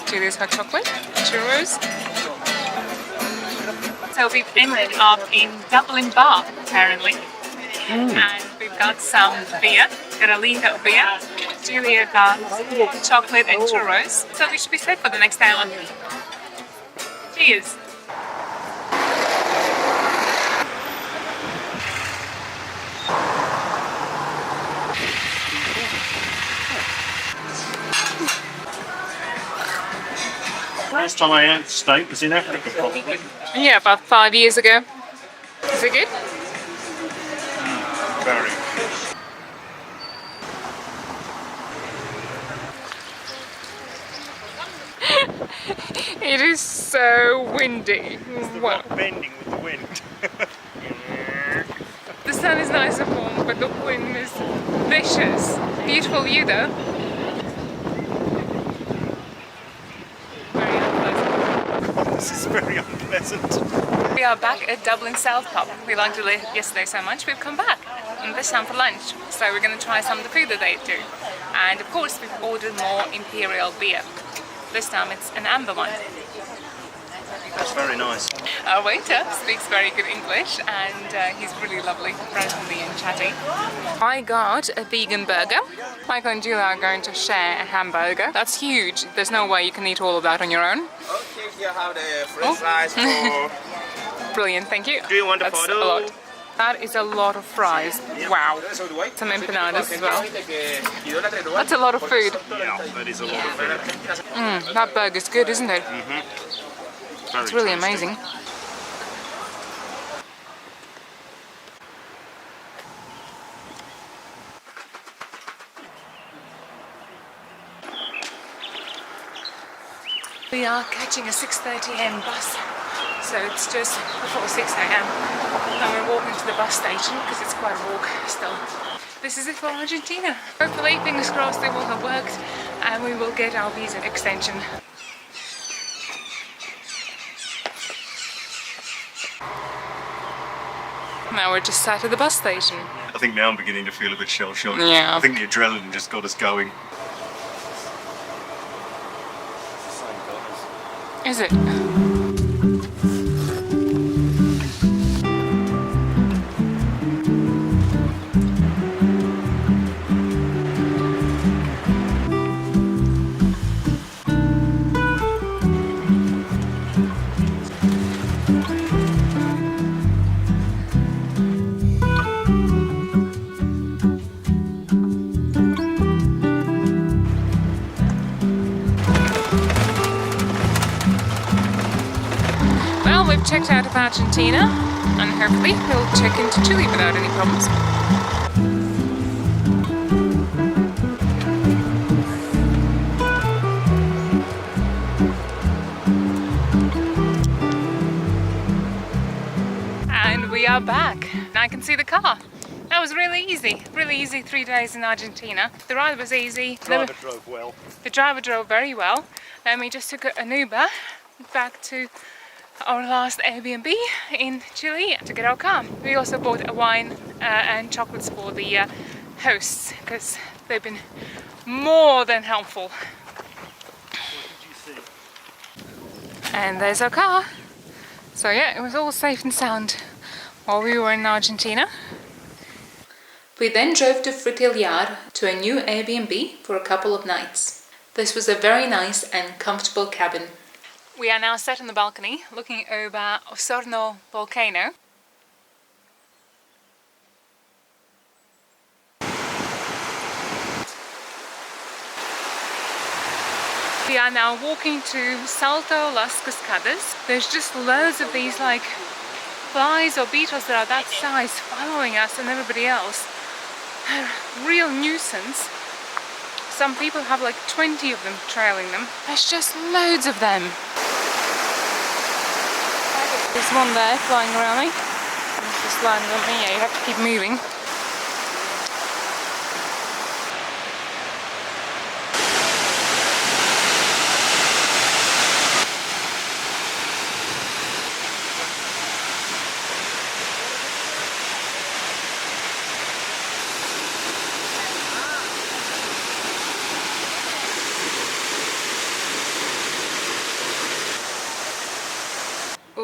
Julie's hot chocolate, churros. So we've ended up in Dublin Bar, apparently. And we've got some beer, got a litre of beer. Julia got chocolate and churros. So we should be set for the next hour. Cheers! Last time I ate steak was in Africa, probably. Yeah, about 5 years ago. Is it good? Very. It is so windy. Well, bending with the wind. The sun is nice and warm, but the wind is vicious. Beautiful view though. Very unpleasant. This is very unpleasant. We are back at Dublin South Pub. We liked it yesterday so much, we've come back. And this time for lunch. So we're going to try some of the food that they do. And of course we've ordered more imperial beer. This time it's an amber one. That's very nice. Our waiter speaks very good English and he's really lovely, friendly and chatty. I got a vegan burger. Michael and Julia are going to share a hamburger. That's huge. There's no way you can eat all of that on your own. Okay, here have the french fries for... Brilliant, thank you. Do you want a That's photo? a lot. That is a lot of fries. Wow. Some empanadas as well. That's a lot of food. Yeah, that is a lot of food. That burger's good, isn't it? It's really amazing. We are catching a 6:30 AM bus, so it's just before 6 AM. And we're walking to the bus station because it's quite a walk still. This is it for Argentina. Hopefully, fingers crossed, it will have worked and we will get our visa extension. Now we're just sat at the bus station. I think now I'm beginning to feel a bit shell-shocked. Yeah. I think the adrenaline just got us going. Is it? We've checked out of Argentina and hopefully we'll check into Chile without any problems. are back and I can see the car. That was really easy 3 days in Argentina. The ride was easy. The driver drove well. The driver drove very well. Then we just took an Uber back to our last Airbnb in Chile to get our car. We also bought a wine and chocolates for the hosts because they've been more than helpful. What did you see? And there's our car. So yeah, it was all safe and sound while we were in Argentina. We then drove to Frutillar to a new Airbnb for a couple of nights. This was a very nice and comfortable cabin. We are now sat on the balcony looking over Osorno volcano. We are now walking to Salto las Cascadas. There's just loads of these like flies or beetles that are that size following us and everybody else. A real nuisance. Some people have like 20 of them trailing them. There's just loads of them. There's one there flying around me. It's just landing on me. Yeah, you have to keep moving.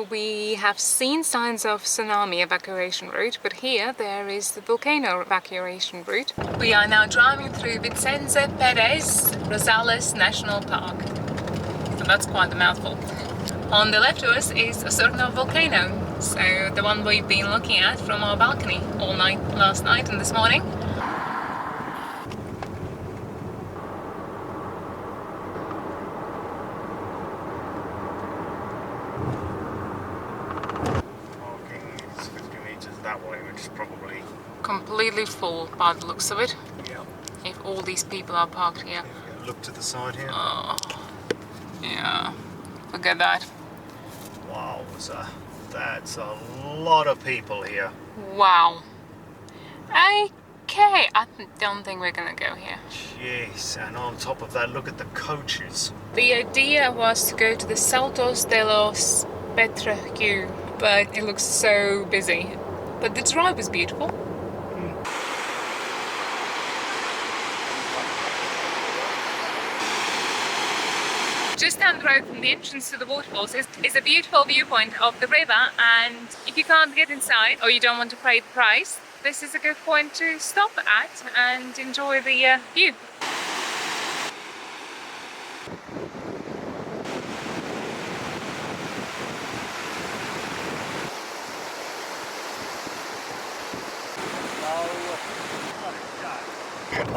We have seen signs of tsunami evacuation route, but here there is the volcano evacuation route. We are now driving through Vicente Pérez Rosales National Park. So that's quite a mouthful. On the left of us is Osorno volcano, so the one we've been looking at from our balcony all night, last night and this morning. Completely full by the looks of it. Yeah. If all these people are parked here. Yeah, look to the side here. Oh, yeah. Forget that. Wow, that's a lot of people here. Wow. Okay, I don't think we're gonna go here. Jeez, and on top of that, look at the coaches. The idea was to go to the Saltos de los Petrajeux, but it looks so busy. But the drive was beautiful. Just down the road from the entrance to the waterfalls is a beautiful viewpoint of the river, and if you can't get inside or you don't want to pay the price, this is a good point to stop at and enjoy the view.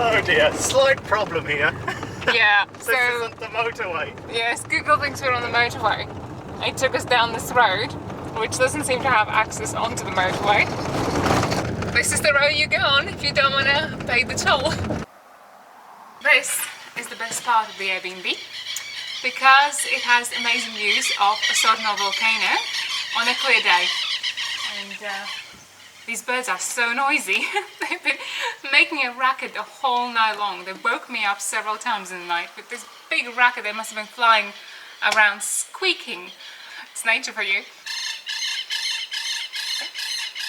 Oh dear, slight problem here. Yeah, so this isn't the motorway. Yes, Google thinks we're on the motorway. It took us down this road, which doesn't seem to have access onto the motorway. This is the road you go on if you don't want to pay the toll. This is the best part of the Airbnb because it has amazing views of Osorno volcano on a clear day. And these birds are so noisy. They've been making a racket the whole night long. They woke me up several times in the night with this big racket. They must have been flying around squeaking. It's nature for you.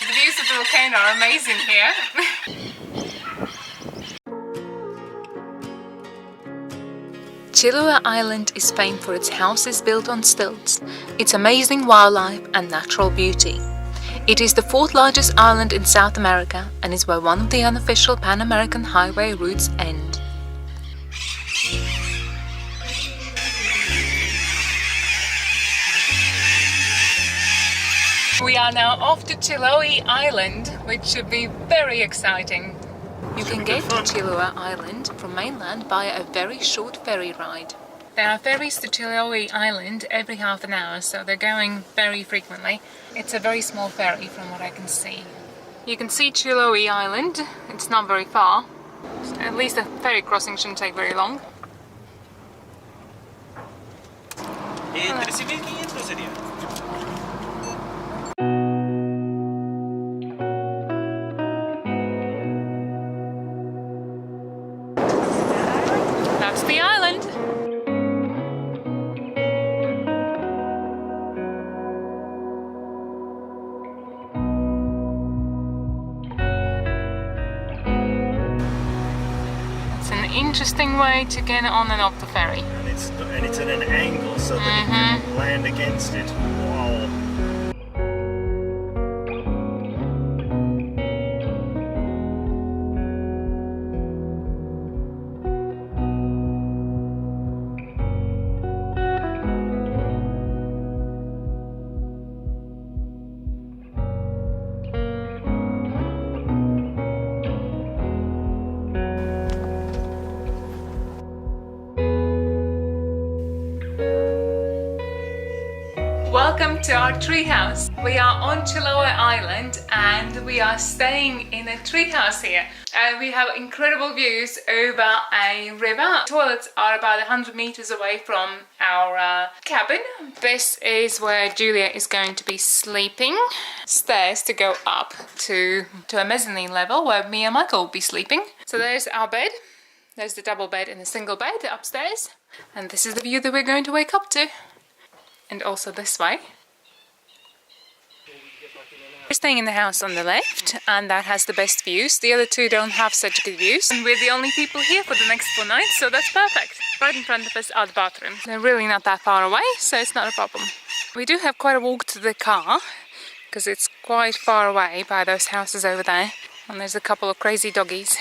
The views of the volcano are amazing here. Chiloé Island is famed for its houses built on stilts, its amazing wildlife and natural beauty. It is the 4th largest island in South America and is where one of the unofficial Pan-American highway routes end. We are now off to Chiloé Island, which should be very exciting. You can get to Chiloé Island from mainland via a very short ferry ride. There are ferries to Chiloé Island every half an hour, so they're going very frequently. It's a very small ferry from what I can see. You can see Chiloé Island, it's not very far. At least the ferry crossing shouldn't take very long. 13,500 sería. interesting way to get on and off the ferry. And it's at an angle so that it can land against it. Wow. Welcome to our treehouse. We are on Chiloé Island and we are staying in a treehouse here. We have incredible views over a river. Toilets are about 100 meters away from our cabin. This is where Julia is going to be sleeping. Stairs to go up to a mezzanine level where me and Michael will be sleeping. So there's our bed. There's the double bed and the single bed upstairs. And this is the view that we're going to wake up to. And also this way. We're staying in the house on the left and that has the best views. The other two don't have such good views. And we're the only people here for the next 4 nights, so that's perfect. Right in front of us are the bathrooms. They're really not that far away, so it's not a problem. We do have quite a walk to the car because it's quite far away by those houses over there. And there's a couple of crazy doggies.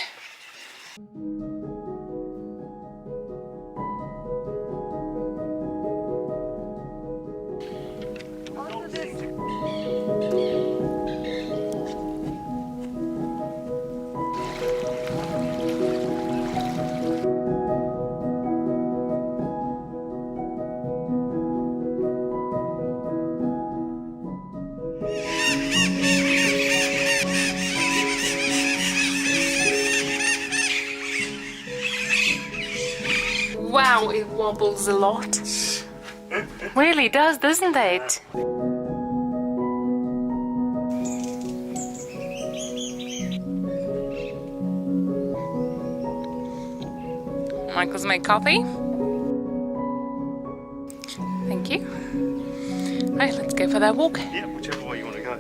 Wow, it wobbles a lot. Really does, doesn't it? Michael's made coffee. Thank you. Right, let's go for that walk. Yeah, whichever way you want to go.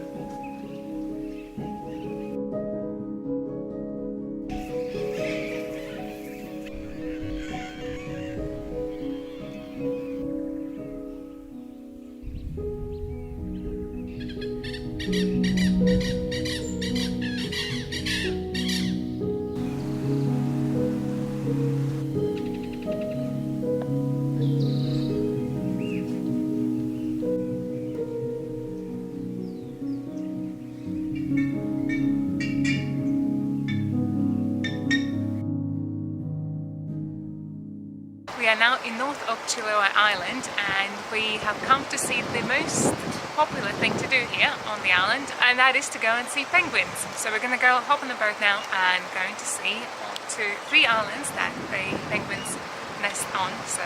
We are now in north of Chiloé Island and we have come to see the most popular thing to do here on the island, and that is to go and see penguins. So we're going to go hop on the boat now and going to see 3 islands that the penguins nest on, so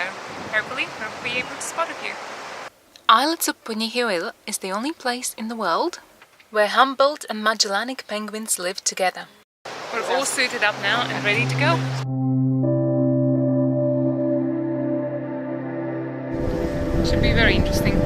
hopefully we'll be able to spot a few. Islets of Puñihuil is the only place in the world where Humboldt and Magellanic penguins live together. We're all suited up now and ready to go. Should be very interesting.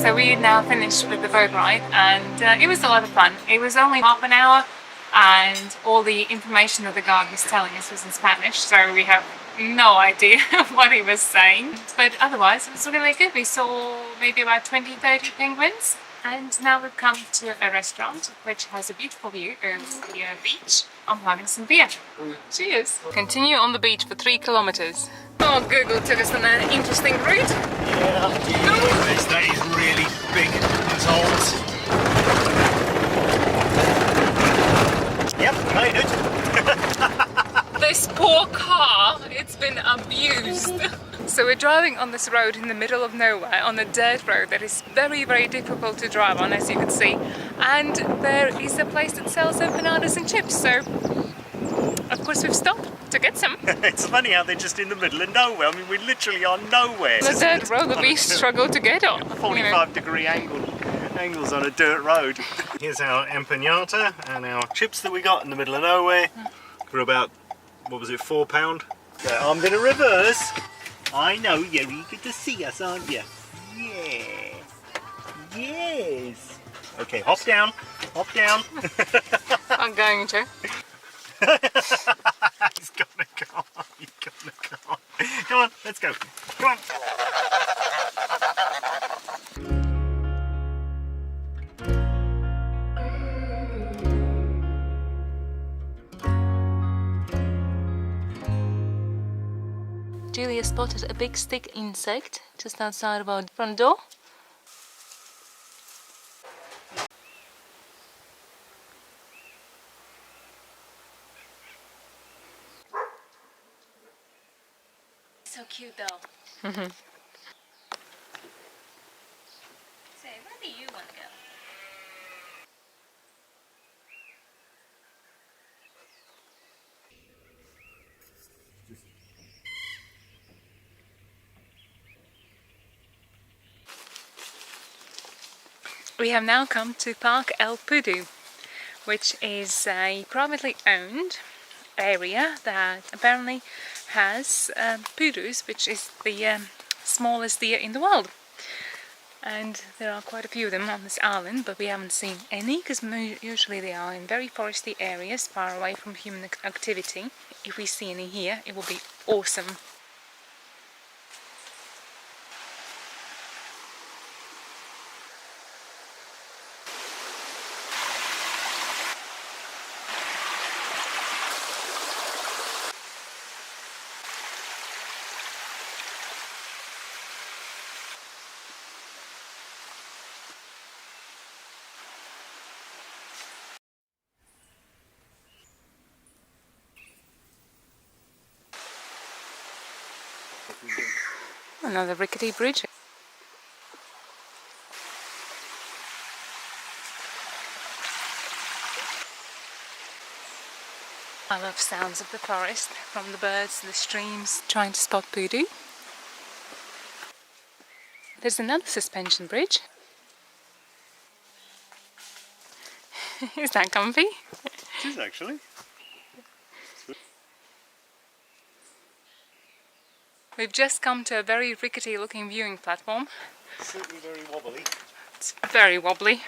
So we now finished with the boat ride, and it was a lot of fun. It was only half an hour, and all the information that the guide was telling us was in Spanish, so we have no idea what he was saying. But otherwise, it was really good. We saw maybe about 20-30 penguins. And now we've come to a restaurant which has a beautiful view of the beach. I'm having some beer. Cheers! Continue on the beach for 3 kilometers. Oh, Google took us on an interesting route. Yeah, that is really big and tall. Yep, made it. This poor car, it's been abused. So we're driving on this road in the middle of nowhere, on a dirt road that is very, very difficult to drive on, as you can see. And there is a place that sells empanadas and chips, so of course we've stopped to get some. It's funny how they're just in the middle of nowhere. I mean, we literally are nowhere. The dirt road that we struggle to get on. 45-degree angles on a dirt road. Here's our empanada and our chips that we got in the middle of nowhere for about, what was it, £4? So I'm going to reverse. I know, you're eager to see us, aren't you? Yeah. Yes. Okay, hop down. Hop down. I'm going to. He's gonna go. He's gonna go. Come on, let's go. Come on. Julia spotted a big stick insect just outside of our front door. So cute though. Say, where do you want to go? We have now come to Park El Pudú, which is a privately owned area that apparently has pudus, which is the smallest deer in the world. And there are quite a few of them on this island, but we haven't seen any because usually they are in very foresty areas far away from human activity. If we see any here, it will be awesome. Another rickety bridge. I love sounds of the forest, from the birds, the streams, trying to spot Pudú. There's another suspension bridge. Is that comfy? It is actually. We've just come to a very rickety looking viewing platform. Certainly very wobbly. It's very wobbly.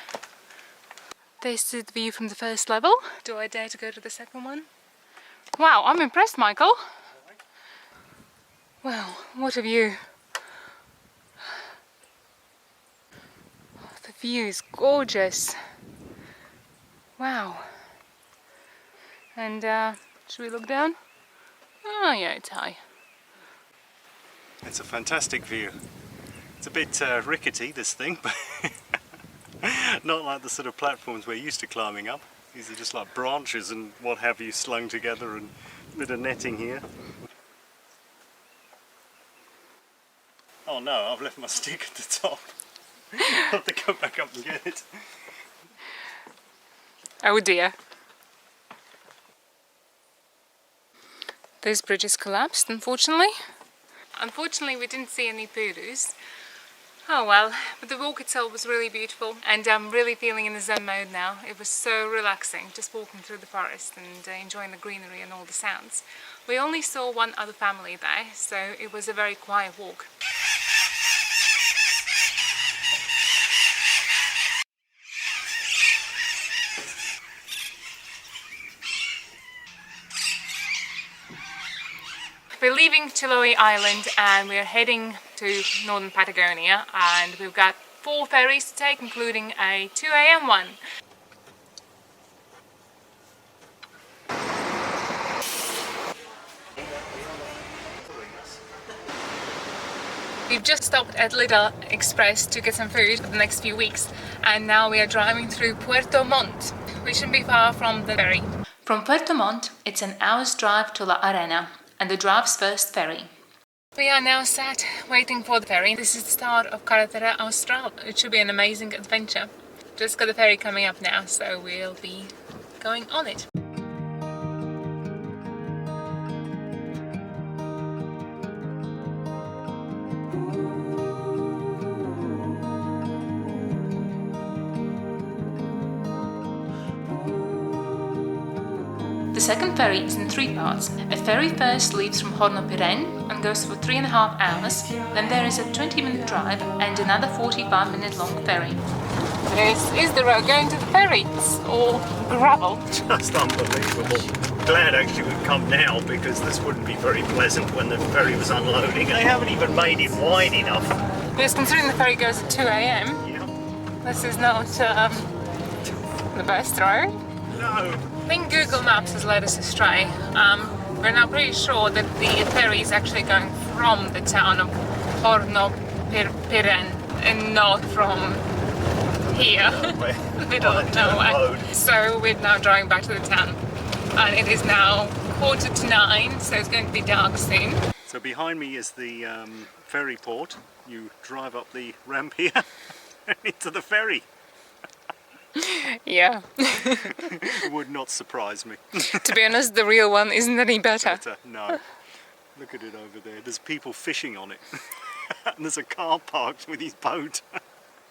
This is the view from the first level. Do I dare to go to the second one? Wow, I'm impressed, Michael. Wow, what a view. The view is gorgeous. Wow. And should we look down? Oh yeah, it's high. It's a fantastic view. It's a bit rickety, this thing, but not like the sort of platforms we're used to climbing up. These are just like branches and what have you slung together, and a bit of netting here. Oh no, I've left my stick at the top. I'll have to go back up and get it. Oh dear. This bridge is collapsed, unfortunately. Unfortunately, we didn't see any pudus. Oh well, but the walk itself was really beautiful, and I'm really feeling in the zen mode now. It was so relaxing, just walking through the forest and enjoying the greenery and all the sounds. We only saw one other family there, so it was a very quiet walk. leaving Chiloé Island and we're heading to northern Patagonia, and we've got 4 ferries to take, including a 2 AM one. We've just stopped at Lidl Express to get some food for the next few weeks, and now we are driving through Puerto Montt. We shouldn't be far from the ferry. From Puerto Montt, it's an hour's drive to La Arena and the drive's first ferry. We are now sat waiting for the ferry. This is the start of Carretera Austral. It should be an amazing adventure. Just got the ferry coming up now, so we'll be going on it. The second ferry is in 3 parts. A ferry first leaves from Horno and goes for 3.5 hours. Then there is a 20-minute drive and another 45-minute long ferry. This is the road going to the ferry. It's all gravel. Just unbelievable. Glad actually we've come now, because this wouldn't be very pleasant when the ferry was unloading. They haven't even made it wide enough. Yes, considering the ferry goes at 2 AM, this is not the best road. No. I think Google Maps has led us astray. We're now pretty sure that the ferry is actually going from the town of Horno and not from here, middle of nowhere. So we're now driving back to the town, and it is now 8:45, so it's going to be dark soon. So behind me is the ferry port. You drive up the ramp here into the ferry. Yeah. Would not surprise me. To be honest, the real one isn't any better. No. Look at it over there. There's people fishing on it. And there's a car parked with his boat.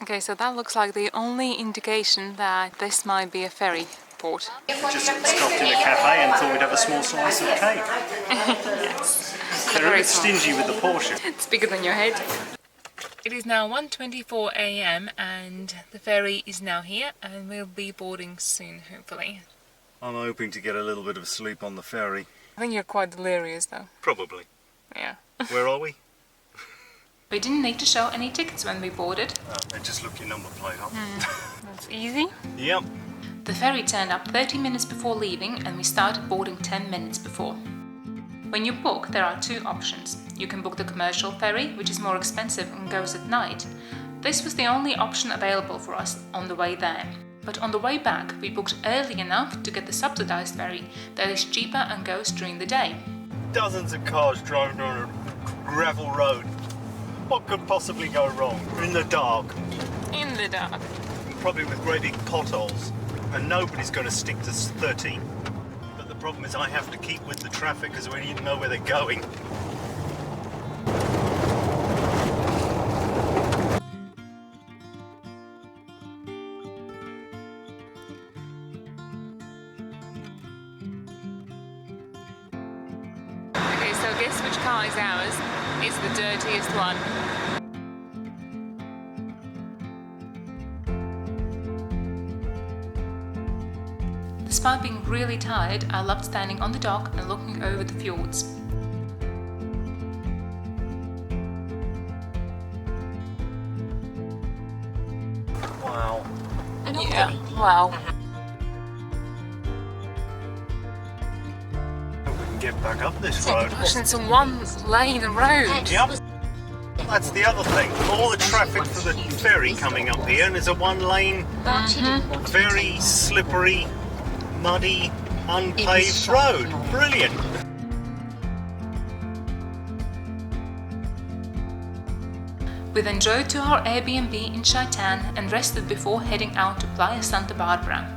Okay, so that looks like the only indication that this might be a ferry port. Just stopped in a cafe and thought we'd have a small slice of cake. Yes. They're a bit stingy with the portion. It's bigger than your head. It is now 1:24 AM and the ferry is now here, and we'll be boarding soon, hopefully. I'm hoping to get a little bit of sleep on the ferry. I think you're quite delirious though. Probably. Yeah. Where are we? We didn't need to show any tickets when we boarded. They just look your number plate up. That's easy. Yep. The ferry turned up 30 minutes before leaving, and we started boarding 10 minutes before. When you book, there are 2 options. You can book the commercial ferry, which is more expensive and goes at night. This was the only option available for us on the way there. But on the way back, we booked early enough to get the subsidized ferry that is cheaper and goes during the day. Dozens of cars driving on a gravel road. What could possibly go wrong? In the dark. In the dark. Probably with great big potholes. And nobody's going to stick to 30. But the problem is I have to keep with the traffic because we need to know where they're going. Okay, so guess which car is ours? It's the dirtiest one. Despite being really tired, I loved standing on the dock and looking over the fjords. Wow. Yeah, wow. We can get back up this road. Gosh, it's a 1-lane road. Yep. That's the other thing. All the traffic for the ferry coming up here, and it's a 1-lane, very slippery, muddy, unpaved road. Brilliant. We then drove to our Airbnb in Chaitan and rested before heading out to Playa Santa Bárbara.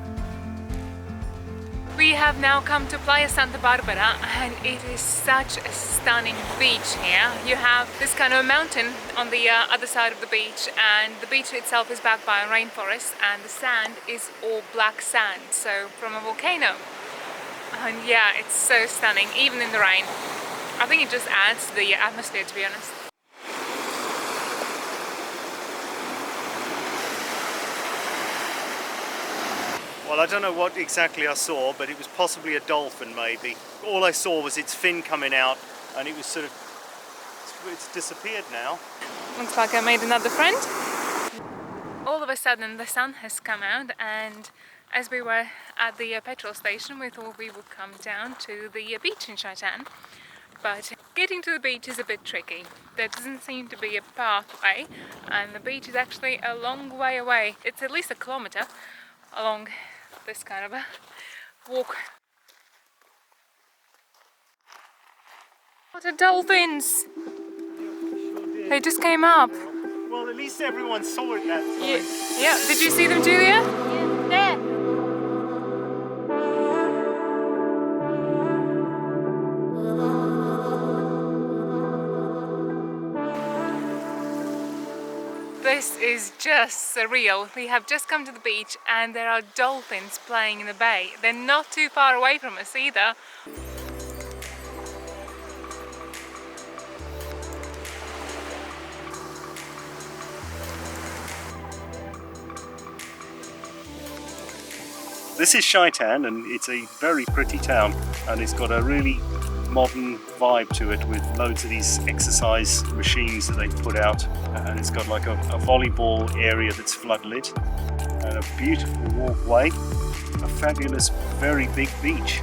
We have now come to Playa Santa Bárbara, and it is such a stunning beach here. You have this kind of mountain on the other side of the beach, and the beach itself is backed by a rainforest, and the sand is all black sand, so from a volcano. And yeah, it's so stunning, even in the rain. I think it just adds to the atmosphere, to be honest. Well, I don't know what exactly I saw, but it was possibly a dolphin maybe. All I saw was its fin coming out and it was sort of, it's disappeared now. Looks like I made another friend. All of a sudden the sun has come out, and as we were at the petrol station we thought we would come down to the beach in Chaitan. But getting to the beach is a bit tricky. There doesn't seem to be a pathway, and the beach is actually a long way away. It's at least a kilometer along this kind of a walk. What are dolphins? They just came up. Well, at least everyone saw it that time. Yeah. Did you see them, Julia? There. This is just surreal. We have just come to the beach and there are dolphins playing in the bay. They're not too far away from us either. This is Chaitan, and it's a very pretty town, and it's got a really modern vibe to it with loads of these exercise machines that they put out, and it's got like a volleyball area that's floodlit and a beautiful walkway, a fabulous, very big beach.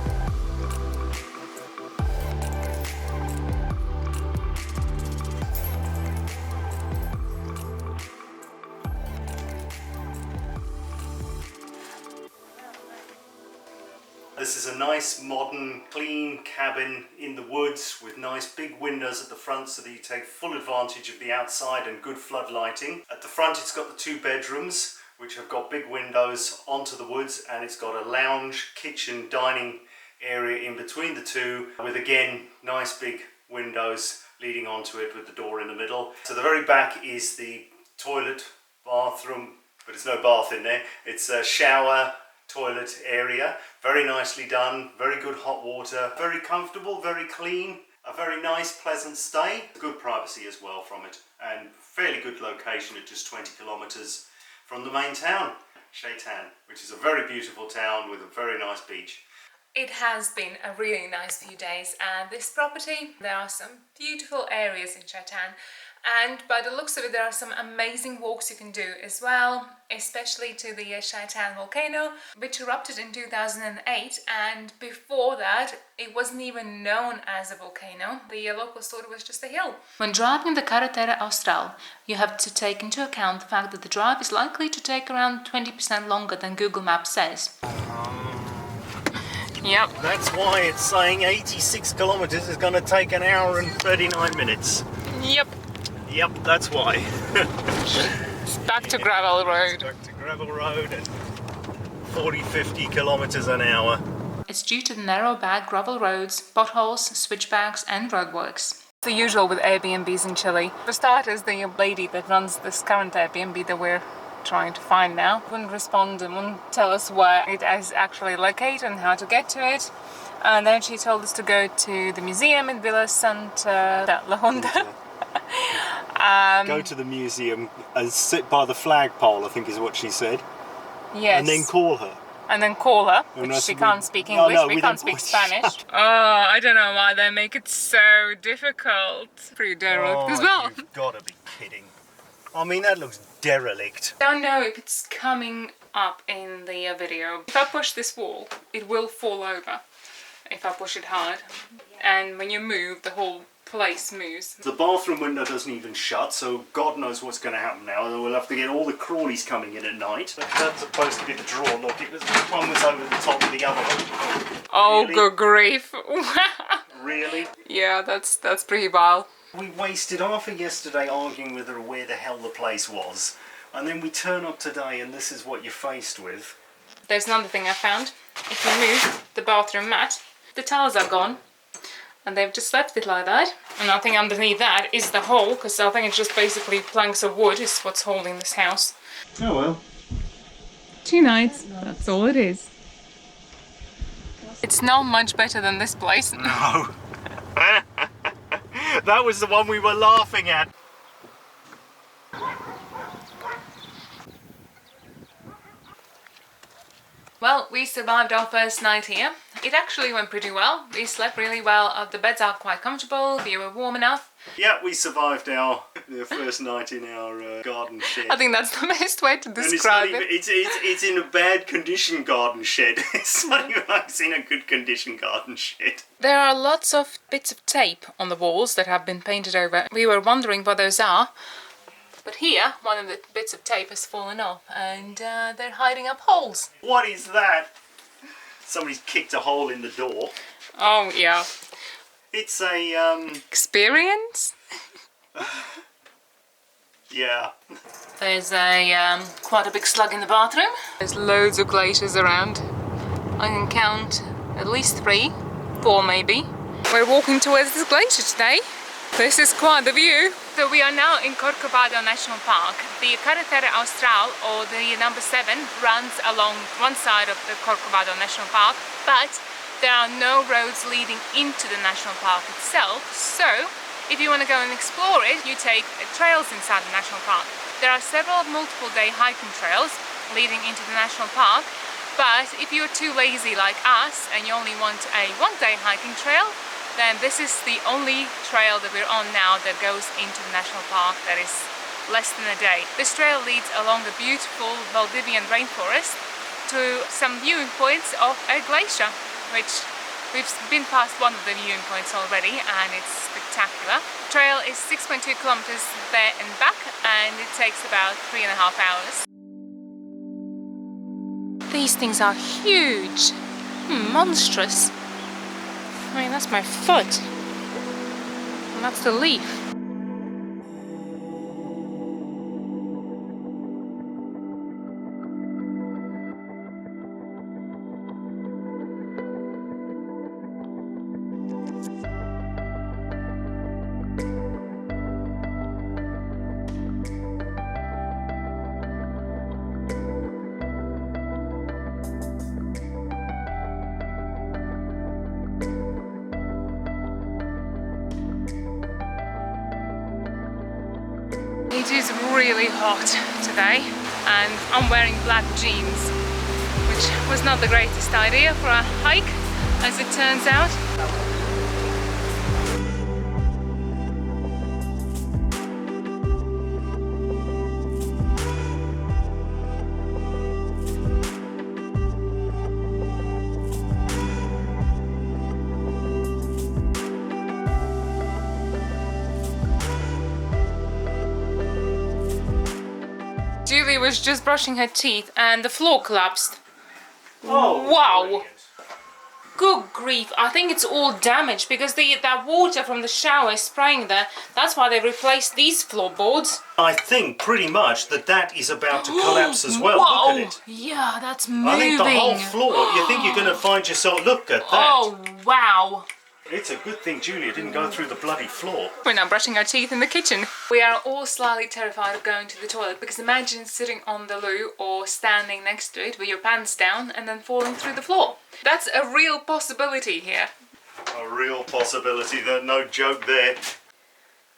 This is a nice, modern, clean cabin in the woods with nice big windows at the front so that you take full advantage of the outside and good flood lighting. At the front it's got the 2 bedrooms which have got big windows onto the woods, and it's got a lounge, kitchen, dining area in between the two with again nice big windows leading onto it with the door in the middle. So the very back is the toilet, bathroom, but there's no bath in there. It's a shower, toilet area, very nicely done, very good hot water, very comfortable, very clean, a very nice pleasant stay, good privacy as well from it, and fairly good location at just 20 kilometers from the main town, Chaitan, which is a very beautiful town with a very nice beach. It has been a really nice few days, and this property, there are some beautiful areas in Chaitan, and by the looks of it there are some amazing walks you can do as well, especially to the Chaitan volcano, which erupted in 2008, and before that it wasn't even known as a volcano. The locals thought it was just a hill. When driving the Carretera Austral, you have to take into account the fact that the drive is likely to take around 20% longer than Google Maps says. Yep. That's why it's saying 86 kilometers is going to take an hour and 39 minutes. Yep. Yep, that's why. Back to gravel road. Back to gravel road and 40-50 kilometers an hour. It's due to the narrow back gravel roads, potholes, switchbacks and roadworks. The usual with Airbnbs in Chile. For starters, the lady that runs this current Airbnb that we're trying to find now wouldn't respond and wouldn't tell us where it is actually located and how to get to it. And then she told us to go to the museum in Villa Santa Honda. Go to the museum and sit by the flagpole, I think is what she said. Yes. And then call her. And then call her, which she can't speak English, we can't speak Spanish. Oh, I don't know why they make it so difficult. Pretty derelict as well. You've got to be kidding. I mean, that looks derelict. I don't know if it's coming up in the video. If I push this wall, it will fall over if I push it hard. And when you move, the whole place moves. The bathroom window doesn't even shut, so God knows what's going to happen now. We'll have to get all the crawlies coming in at night. That's supposed to be the drawer. Look, one was over the top of the other one. Oh, really? Good grief. Really? Yeah, that's pretty wild. We wasted half of yesterday arguing with her where the hell the place was, and then we turn up today and this is what you're faced with. There's another thing I found. If you move the bathroom mat, the tiles are gone. And they've just left it like that. And I think underneath that is the hole, because I think it's just basically planks of wood is what's holding this house. Oh well. 2 nights, that's all it is. It's not much better than this place. No. That was the one we were laughing at. Well, we survived our first night here. it actually went pretty well. We slept really well. The beds are quite comfortable. We were warm enough. Yeah, we survived the first night in our garden shed. I think that's the best way to describe it. It's in a bad condition garden shed. It's not even like it's in a good condition garden shed. There are lots of bits of tape on the walls that have been painted over. We were wondering what those are. But here, one of the bits of tape has fallen off and they're hiding up holes. What is that? Somebody's kicked a hole in the door. Oh, yeah. It's a, experience? Yeah. There's quite a big slug in the bathroom. There's loads of glaciers around. I can count at least 3, 4 maybe. We're walking towards this glacier today. This is quite the view. So we are now in Corcovado National Park. The Carretera Austral, or the number 7, runs along one side of the Corcovado National Park, but there are no roads leading into the national park itself. So if you want to go and explore it, you take trails inside the national park. There are several multiple-day hiking trails leading into the national park, but if you're too lazy like us and you only want a one-day hiking trail, then this is the only trail that we're on now that goes into the national park that is less than a day. This trail leads along the beautiful Valdivian rainforest to some viewing points of a glacier, which we've been past one of the viewing points already and it's spectacular. The trail is 6.2 kilometers there and back and it takes about 3.5 hours. These things are huge, monstrous. I mean, that's my foot, and that's the leaf. It is really hot today and I'm wearing black jeans, which was not the greatest idea for a hike, as it turns out. Julie was just brushing her teeth and the floor collapsed. Oh, wow! Brilliant. Good grief, I think it's all damaged because that water from the shower is spraying there. That's why they replaced these floorboards. I think pretty much that is about to collapse as well. Whoa. Look at it. Yeah, that's moving. I think the whole floor, you think you're going to find yourself, look at that. Oh, wow. It's a good thing Julia didn't go through the bloody floor. We're now brushing our teeth in the kitchen. We are all slightly terrified of going to the toilet because imagine sitting on the loo or standing next to it with your pants down and then falling through the floor. That's a real possibility here. A real possibility, there's no joke there.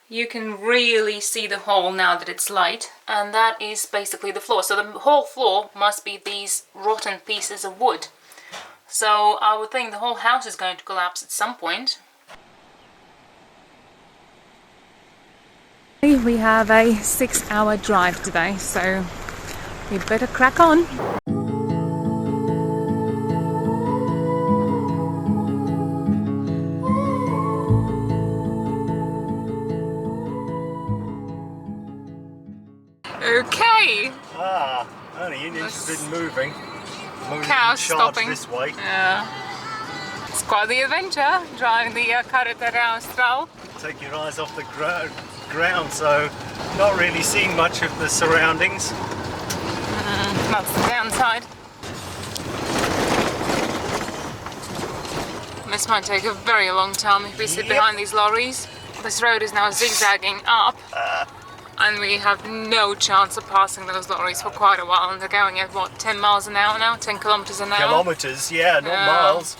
You can really see the hole now that it's light, and that is basically the floor. So the whole floor must be these rotten pieces of wood. So I would think the whole house is going to collapse at some point. We have a 6-hour drive today, so we better crack on. Okay. Only Indians have been moving. Cows stopping this way. Yeah. It's quite the adventure driving the Carretera Austral. Take your eyes off the ground, so not really seeing much of the surroundings. That's the downside. This might take a very long time if we sit behind these lorries. This road is now zigzagging up. And we have no chance of passing those lorries for quite a while, and they're going at what, 10 miles an hour now? 10 kilometers an hour? Kilometers, yeah, not miles.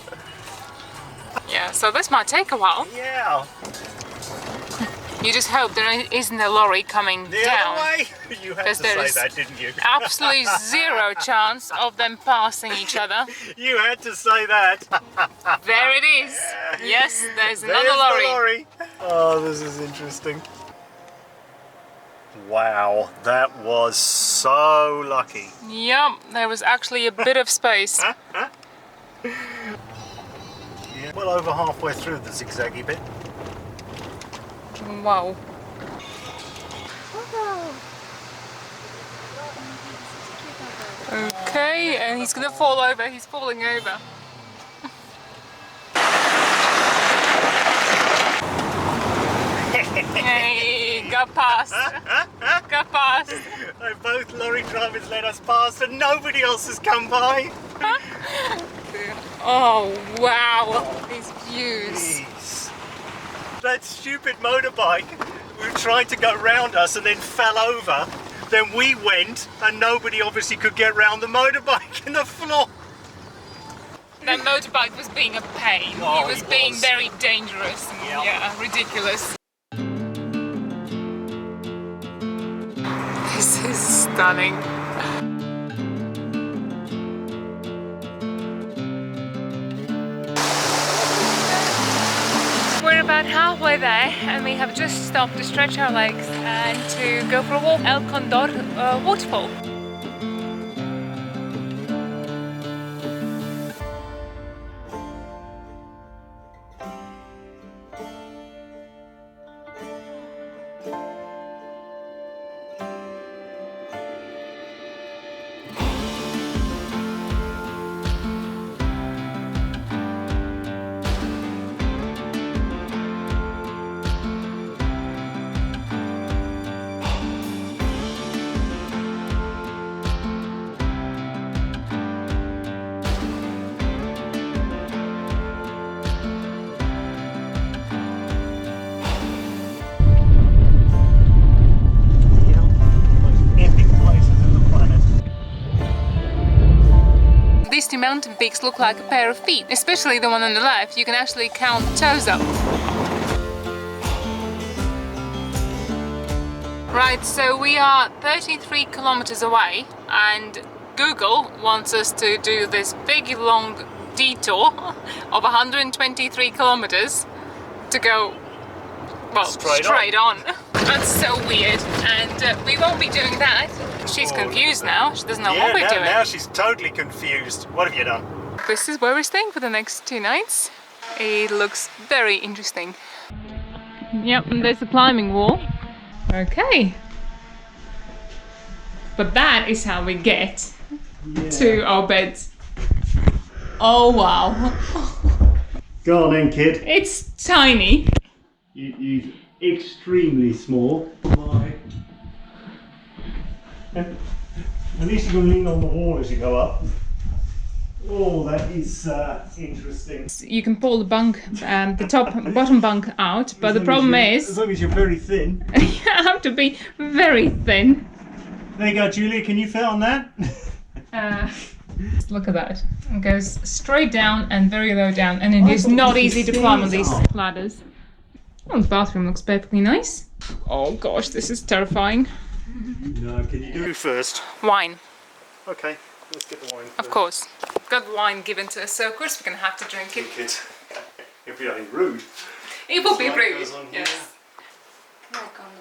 Yeah, so this might take a while. Yeah. You just hope there isn't a lorry coming the down. other way? You had to Because there say is that, didn't you? absolutely zero chance of them passing each other. You had to say that. There it is. Yes, there's another There's lorry. the lorry. Oh, this is interesting. Wow, that was so lucky. Yep, there was actually a bit of space. Yeah, well over halfway through the zigzaggy bit. Wow. Okay, and he's gonna fall over. He's falling over. Hey, got past. Got past. Both lorry drivers let us past and nobody else has come by. Oh, wow. These views. Jeez. That stupid motorbike who tried to go round us and then fell over. Then we went and nobody obviously could get round the motorbike in the floor. That motorbike was being a pain. Oh, he was being very dangerous and yeah, ridiculous. This is stunning. We're about halfway there and we have just stopped to stretch our legs and to go for a walk. El Condor waterfall. These two mountain peaks look like a pair of feet, especially the one on the left. You can actually count toes up. Right, so we are 33 kilometers away and Google wants us to do this big long detour of 123 kilometers to go, well, straight on. That's so weird, and we won't be doing that. She's confused now. She doesn't know what we're doing. Now she's totally confused. What have you done? This is where we're staying for the next 2 nights. It looks very interesting. Yep, and there's a climbing wall. Okay. But that is how we get to our beds. Oh wow. Go on then, kid. It's tiny. You extremely small. At least you can lean on the wall as you go up. Oh, that is interesting. You can pull the bunk, the bottom bunk out, but the problem is... As long as you're very thin. You have to be very thin. There you go, Julia, can you fit on that? Look at that. It goes straight down and very low down, and it is not easy to climb on these ladders. Oh, the bathroom looks perfectly nice. Oh gosh, this is terrifying. No, can you do first? Wine. Okay, let's get the wine first. Of course. Got wine given to us, so of course we're gonna have to drink it. If you're rude. It will be rude, yes.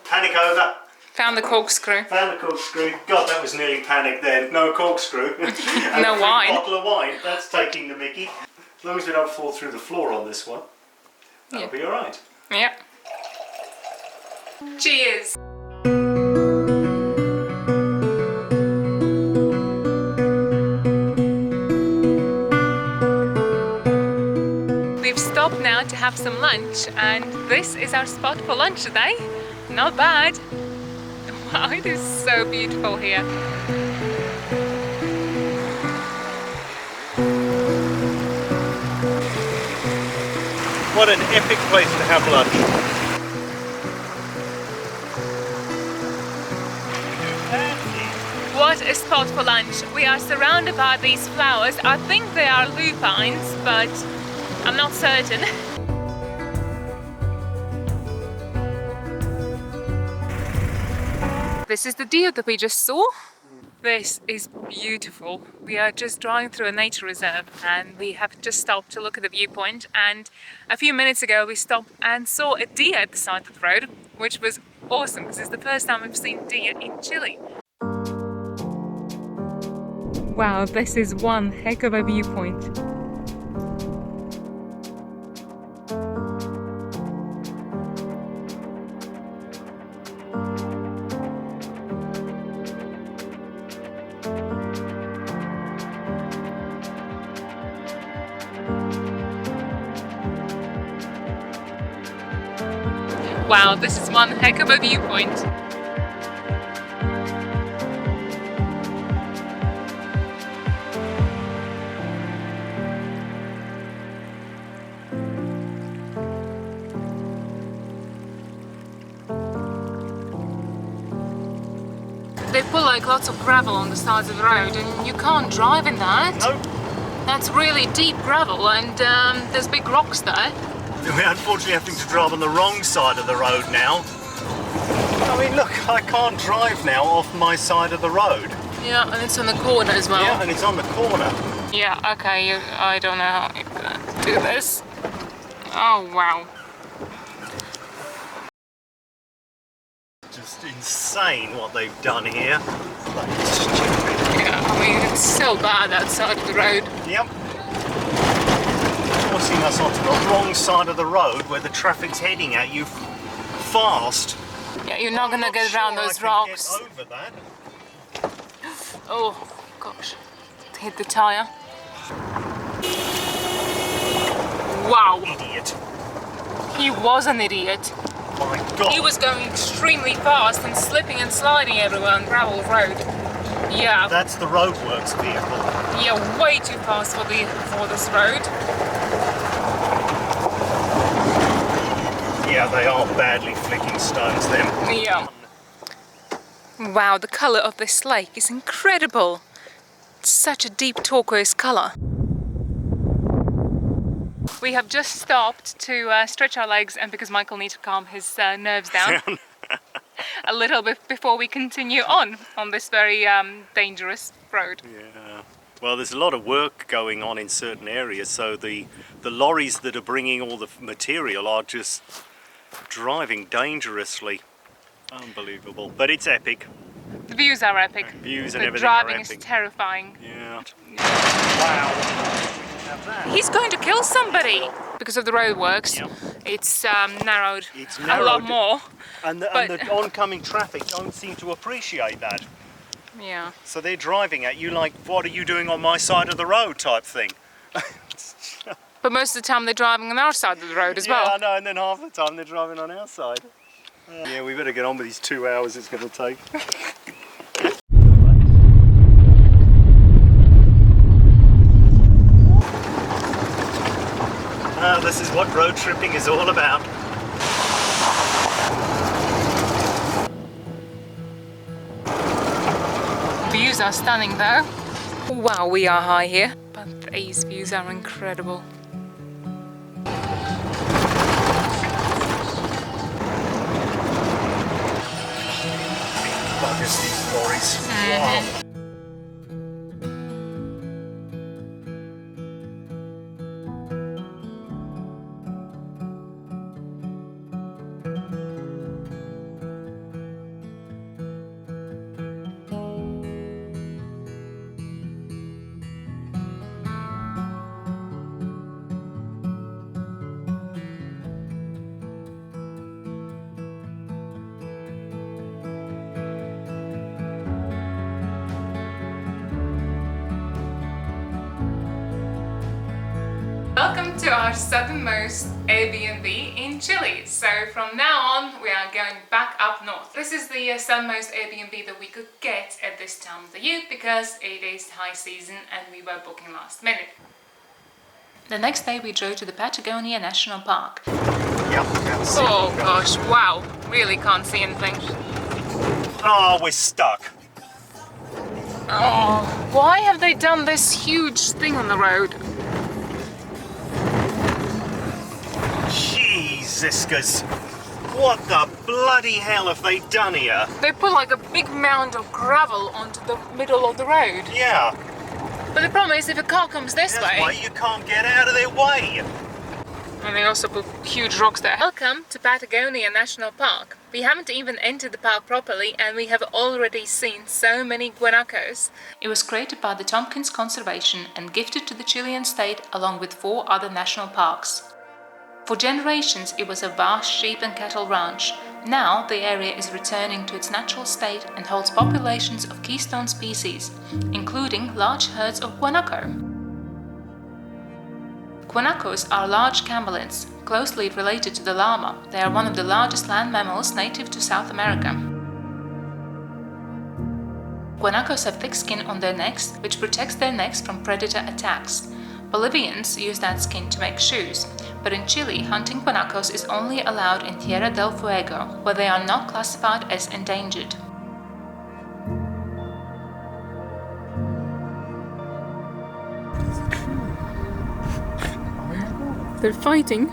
Panic over. Found the corkscrew. Found the corkscrew. God, that was nearly panic then. No corkscrew. And no wine. A bottle of wine. That's taking the mickey. As long as we don't fall through the floor on this one, that'll be alright. Yeah. Cheers. We've stopped now to have some lunch, and this is our spot for lunch today. Not bad. Wow, it is so beautiful here. What an epic place to have lunch. What a spot for lunch. We are surrounded by these flowers. I think they are lupines, but I'm not certain. this is the deer that we just saw. This is beautiful. We are just driving through a nature reserve and we have just stopped to look at the viewpoint, and a few minutes ago we stopped and saw a deer at the side of the road, which was awesome because it's the first time we've seen deer in Chile. Wow, this is one heck of a viewpoint. Wow, this is one heck of a viewpoint. They put like lots of gravel on the sides of the road and you can't drive in that. Nope. That's really deep gravel and there's big rocks there. We're unfortunately having to drive on the wrong side of the road now. I mean, look, I can't drive now off my side of the road. Yeah, and it's on the corner as well. Yeah, and it's on the corner. Yeah, okay, I don't know how you're gonna do this. Oh, wow. Just insane what they've done here. Like, stupid. Yeah, I mean, it's so bad outside of the road. Yep. Forcing us onto the wrong side of the road where the traffic's heading at you fast. Yeah, you're not gonna get around those rocks. Get over that. Oh gosh, hit the tire. Wow. Idiot. He was an idiot. My God. He was going extremely fast and slipping and sliding everywhere on gravel road. Yeah. That's the roadworks vehicle. Yeah, way too fast for this road. Yeah, they are badly flicking stones, them. Yeah. Wow, the colour of this lake is incredible. It's such a deep turquoise colour. We have just stopped to stretch our legs, and because Michael needs to calm his nerves down a little bit before we continue on this very dangerous road. Yeah. Well, there's a lot of work going on in certain areas, so the lorries that are bringing all the material are just driving dangerously. Unbelievable. But it's epic. The views are epic. Views and the everything are driving epic. is terrifying. Yeah. Wow. He's going to kill somebody because of the roadworks. Yep. It's narrowed a lot more. And the oncoming traffic don't seem to appreciate that. Yeah. So they're driving at you like, what are you doing on my side of the road type thing. But most of the time they're driving on our side of the road as well. Yeah, I know, and then half the time they're driving on our side. Yeah, we better get on with these 2 hours it's going to take. This is what road tripping is all about. Views are stunning though. Wow, we are high here, but these views are incredible. Buggers, these lorries. Wow. Welcome to our southernmost Airbnb in Chile. So from now on we are going back up north. This is the southernmost Airbnb that we could get at this time of the year because it is high season and we were booking last minute. The next day we drove to the Patagonia National Park. Yep, oh gosh, wow, really can't see anything. Oh, we're stuck. Oh, why have they done this huge thing on the road? Jesus, What the bloody hell have they done here? They put like a big mound of gravel onto the middle of the road. Yeah. But the problem is, if a car comes this way... That's why you can't get out of their way. And they also put huge rocks there. Welcome to Patagonia National Park. We haven't even entered the park properly and we have already seen so many guanacos. It was created by the Tompkins Conservation and gifted to the Chilean state along with 4 other national parks. For generations it was a vast sheep and cattle ranch. Now the area is returning to its natural state and holds populations of keystone species, including large herds of guanaco. Guanacos are large camelids, closely related to the llama. They are one of the largest land mammals native to South America. Guanacos have thick skin on their necks, which protects their necks from predator attacks. Bolivians use that skin to make shoes, but in Chile, hunting guanacos is only allowed in Tierra del Fuego, where they are not classified as endangered. They're fighting.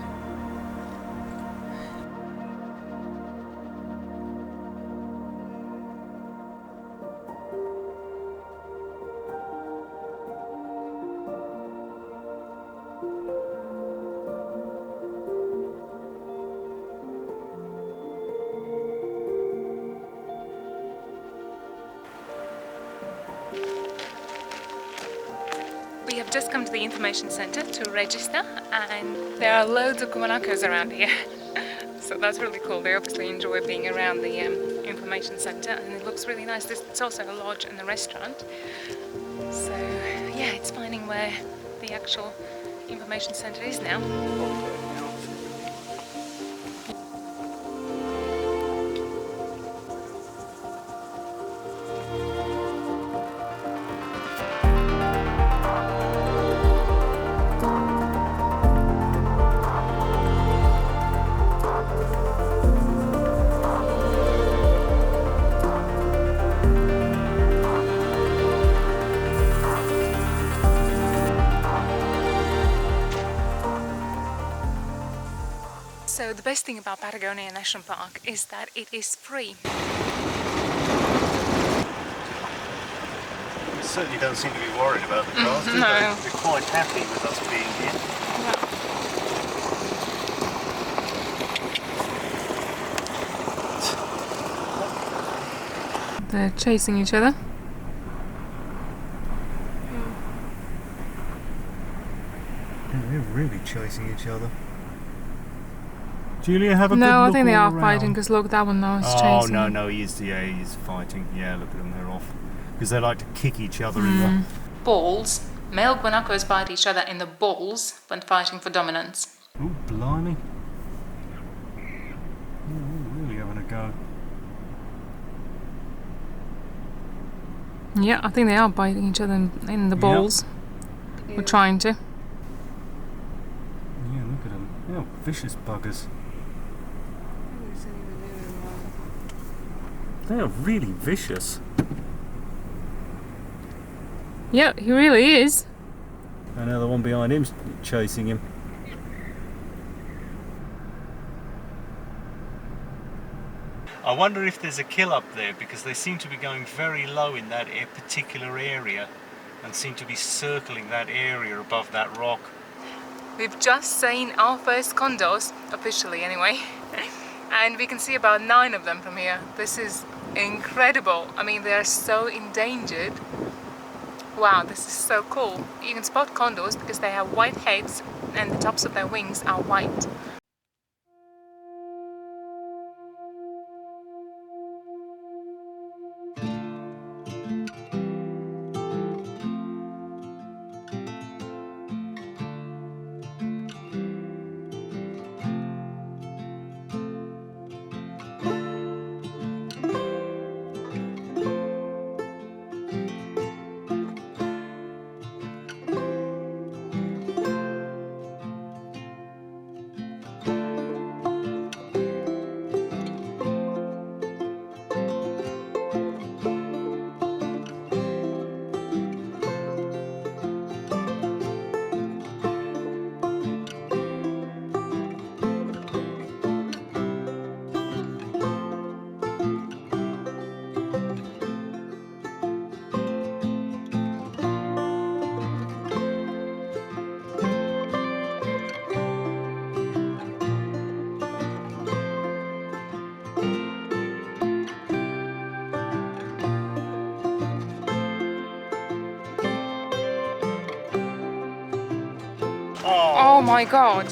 We have just come to the information center to register, and there are loads of guanacos around here. So that's really cool. They obviously enjoy being around the information center, and it looks really nice. It's also a lodge and a restaurant. So yeah, it's finding where the actual information center is now. So the best thing about Patagonia National Park is that it is free. They certainly don't seem to be worried about the cars, do they? No. They're quite happy with us being here. They're chasing each other. They're really chasing each other. Julia, have a good look. No, I think they are around. fighting, because look, that one now is chasing. Oh, no, no, he's fighting. Yeah, look at them, they're off. Because they like to kick each other in the... Balls. Male guanacos bite each other in the balls when fighting for dominance. Oh, blimey. Oh, really having a go. Yeah, I think they are biting each other in the balls. Yep. We're trying to. Yeah, look at them. They're vicious buggers. They are really vicious. Yeah, he really is. And now the one behind him's chasing him. I wonder if there's a kill up there, because they seem to be going very low in that particular area and seem to be circling that area above that rock. We've just seen our first condors, officially anyway, and we can see about 9 of them from here. This is incredible. I mean, they are so endangered. Wow, this is so cool. You can spot condors because they have white heads and the tops of their wings are white. Oh my god.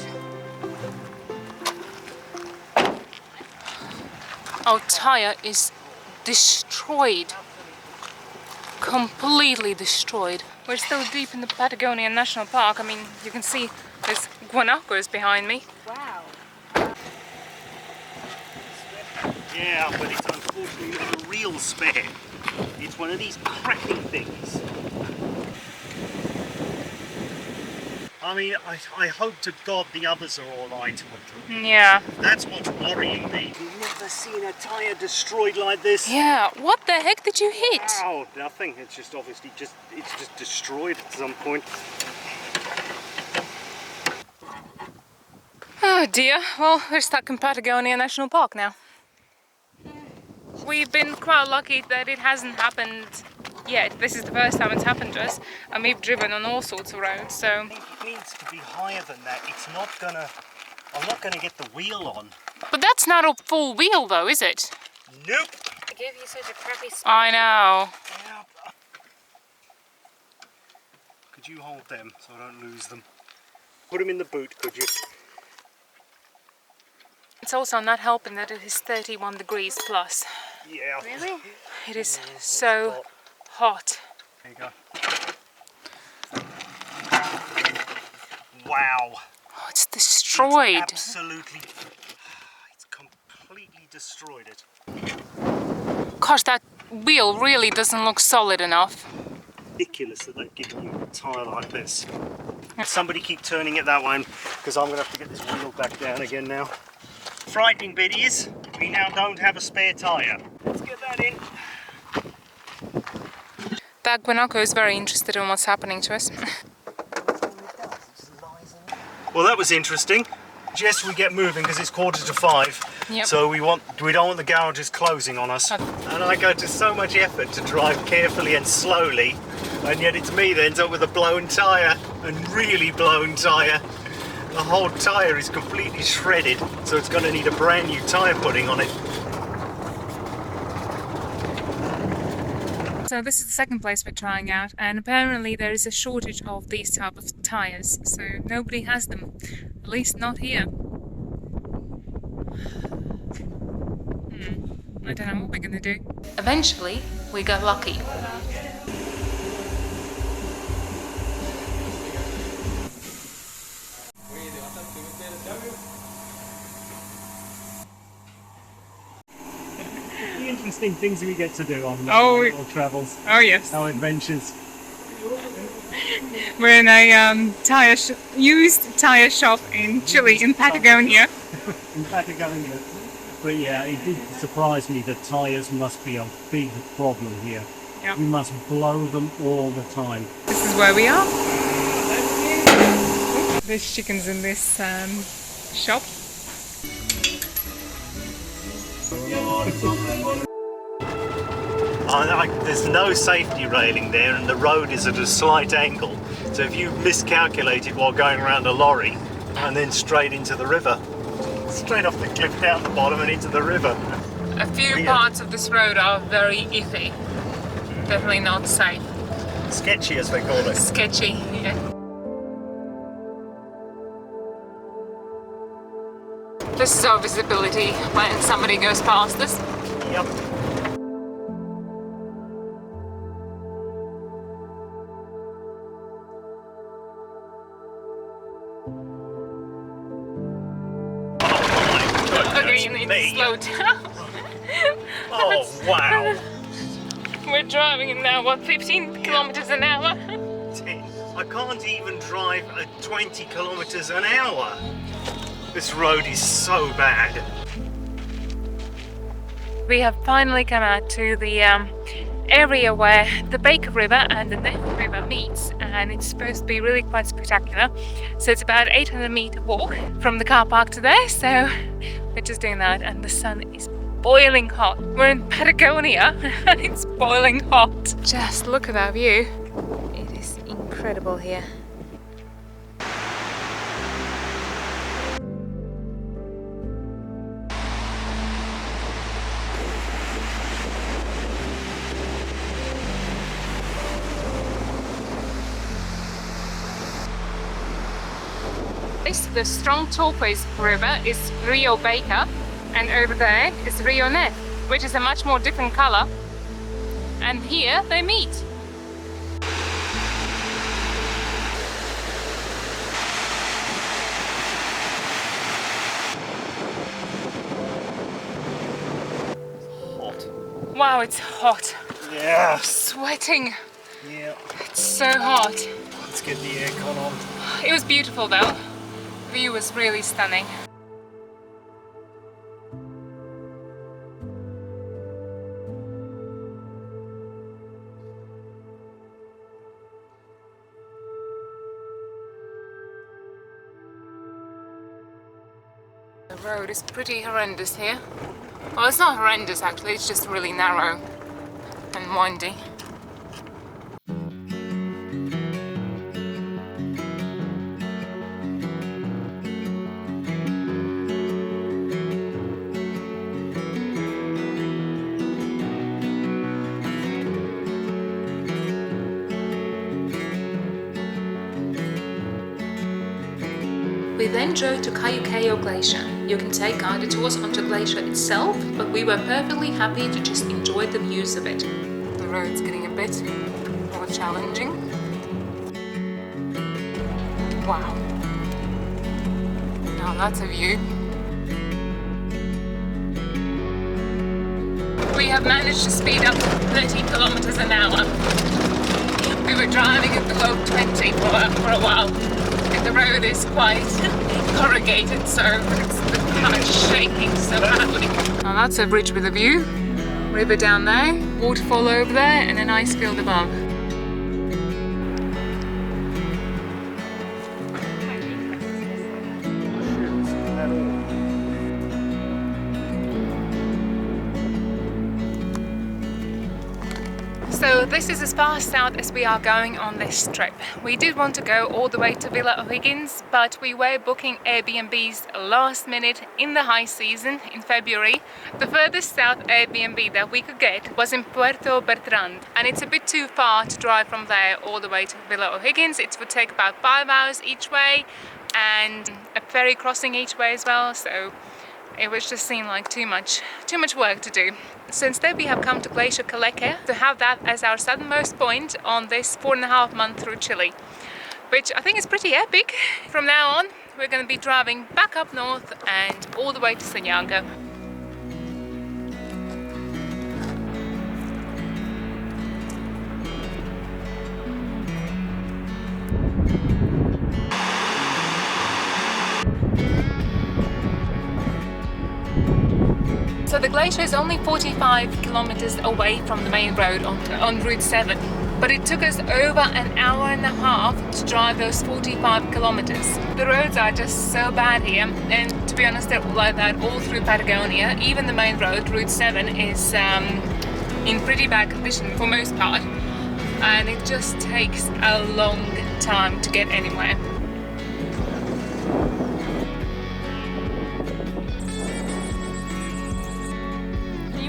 Our tire is destroyed. Completely destroyed. We're still deep in the Patagonian National Park. I mean, you can see there's guanacos behind me. Wow. Yeah, but it's unfortunately not a real spare. It's one of these cracking things. I mean, I hope to God the others are all right. Yeah. That's what's worrying me. I've never seen a tyre destroyed like this. Yeah, what the heck did you hit? Oh, nothing. It's just obviously it's just destroyed at some point. Oh dear, well, we're stuck in Patagonia National Park now. We've been quite lucky that it hasn't happened yet. This is the first time it's happened to us, and we've driven on all sorts of roads, so... I think it needs to be higher than that. It's not gonna... I'm not gonna get the wheel on. But that's not a full wheel though, is it? Nope! I gave you such a crappy spot. I know. Yep. Could you hold them so I don't lose them? Put them in the boot, could you? It's also not helping that it is 31 degrees plus. Yeah. Really? It is so hot. There you go. Wow. Oh, it's destroyed. It's absolutely... It's completely destroyed it. Gosh, that wheel really doesn't look solid enough. Ridiculous that they've given you a tyre like this. Somebody keep turning it that way, because I'm going to have to get this wheel back down again now. Frightening bit is, we now don't have a spare tyre. Let's get that in. That guanaco is very interested in what's happening to us. Well, that was interesting. Just we get moving because it's 4:45. Yep. So we don't want the garages closing on us. And I go to so much effort to drive carefully and slowly, and yet it's me that ends up with a blown tyre, and really blown tyre. The whole tyre is completely shredded, so it's going to need a brand new tyre putting on it. So this is the second place we're trying out, and apparently there is a shortage of these type of tyres, so nobody has them, at least not here. I don't know what we're gonna do. Eventually, we got lucky. Interesting things we get to do on our travels. Oh yes. Our adventures. We're in a used tyre shop in Chile, in Patagonia. In Patagonia. But yeah, it did surprise me that tyres must be a big problem here. Yep. We must blow them all the time. This is where we are. There's chickens in this shop. There's no safety railing there, and the road is at a slight angle. So if you miscalculated while going around a lorry, and then straight into the river, straight off the cliff down the bottom and into the river. A few parts of this road are very iffy. Definitely not safe. Sketchy, as they call it. Sketchy, yeah. This is our visibility when somebody goes past us. Yep. Okay, you need to slow down. Oh, wow. We're driving now, what, 15 kilometers an hour? I can't even drive at 20 kilometers an hour. This road is so bad. We have finally come out to the area where the Baker River and the Neck River meets, and it's supposed to be really quite spectacular. So it's about 800-meter walk from the car park to there, so we're just doing that, and the sun is boiling hot. We're in Patagonia and it's boiling hot. Just look at that view. It is incredible here. This, the strong turquoise river, is Rio Baker, and over there is Rio Net, which is a much more different color. And here they meet. Hot. Wow, it's hot. Yeah. Sweating. Yeah. It's so hot. Let's get the aircon on. It was beautiful though. The view was really stunning. The road is pretty horrendous here. Well, it's not horrendous actually, it's just really narrow and windy. We then drove to Cayuqueyo Glacier. You can take guided tours onto the glacier itself, but we were perfectly happy to just enjoy the views of it. The road's getting a bit more challenging. Wow. Now that's a view. We have managed to speed up 30 kilometers an hour. We were driving at below 20 for a while. The road is quite corrugated, so the car is shaking so badly. Now that's a bridge with a view. River down there, waterfall over there, and an ice field above. So this is as far south as we are going on this trip. We did want to go all the way to Villa O'Higgins, but we were booking Airbnbs last minute in the high season in February. The furthest south Airbnb that we could get was in Puerto Bertrand, and it's a bit too far to drive from there all the way to Villa O'Higgins. It would take about 5 hours each way and a ferry crossing each way as well, so it was just seemed like too much work to do. So instead we have come to Glacier Caleche to have that as our southernmost point on this 4.5 month through Chile, which I think is pretty epic. From now on we're going to be driving back up north and all the way to Santiago. So the glacier is only 45 kilometers away from the main road on Route 7, but it took us over an hour and a half to drive those 45 kilometers. The roads are just so bad here, and to be honest they're like that all through Patagonia. Even the main road, Route 7, is in pretty bad condition for most part, and it just takes a long time to get anywhere.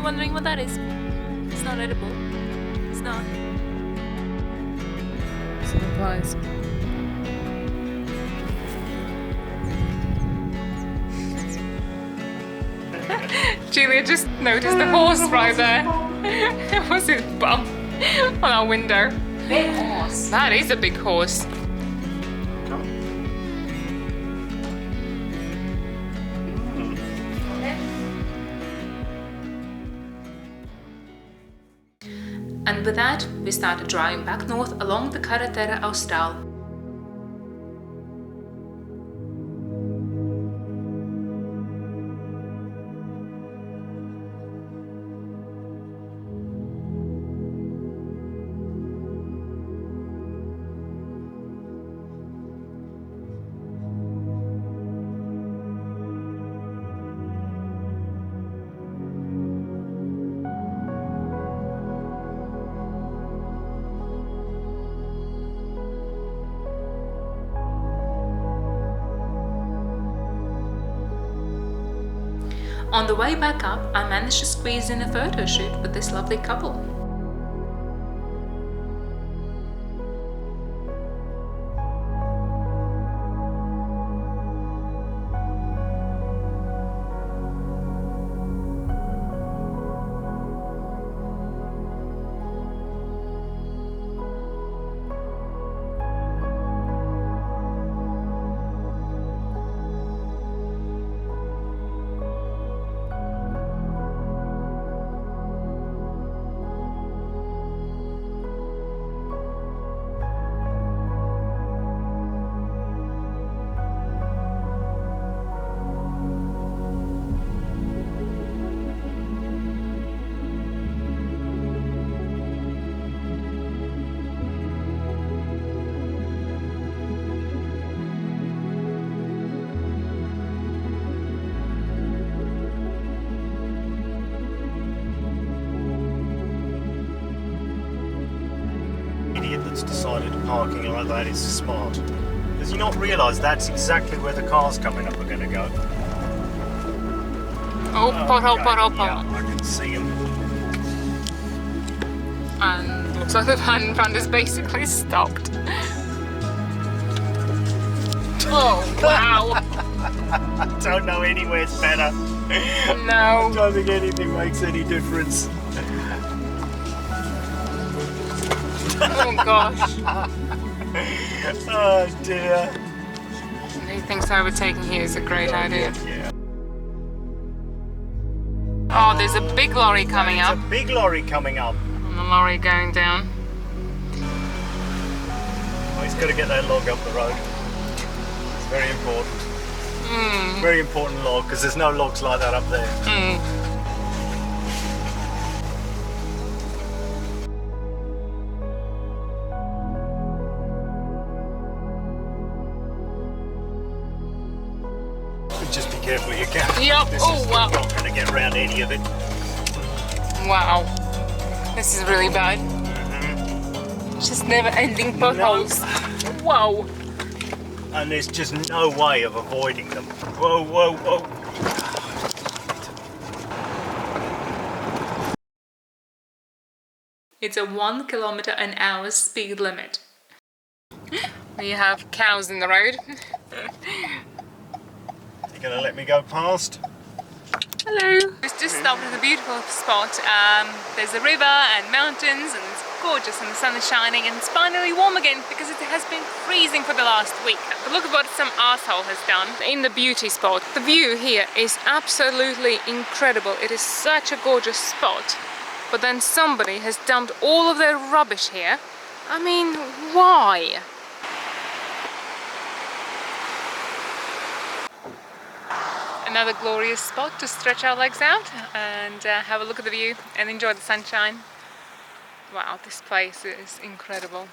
Wondering what that is? It's not edible. It's not. Surprise. Julia just noticed the horse right there. It was his bum on our window. Big horse. That is a big horse. And with that, we started driving back north along the Carretera Austral. On the way back up, I managed to squeeze in a photo shoot with this lovely couple. Idiot that's decided parking like that is smart. Does he not realise that's exactly where the cars coming up are going to go? Oh, pothole, pothole, pothole. Yeah, I can see him. And looks like the van in front is basically stopped. Oh, wow. I don't know anywhere's better. No. I don't think anything makes any difference. Oh gosh. Oh dear. He thinks overtaking here is a great idea. Yeah. Oh, there's a big lorry coming up. There's a big lorry coming up. And the lorry going down. Oh, he's got to get that log up the road. It's very important. Very important log, because there's no logs like that up there. Just be careful, you can. Yep. This Oh, is wow. not going to get around any of it. Wow. This is really bad. Just never-ending potholes. No. Wow. And there's just no way of avoiding them. Whoa, whoa, whoa. It's a 1 km/h speed limit. We have cows in the road. You gonna let me go past? Hello. It's just stopped at a beautiful spot. There's a river and mountains, and it's gorgeous, and the sun is shining, and it's finally warm again because it has been freezing for the last week. But look at what some arsehole has done in the beauty spot. The view here is absolutely incredible. It is such a gorgeous spot. But then somebody has dumped all of their rubbish here. I mean, why? Another glorious spot to stretch our legs out and have a look at the view and enjoy the sunshine. Wow, this place is incredible.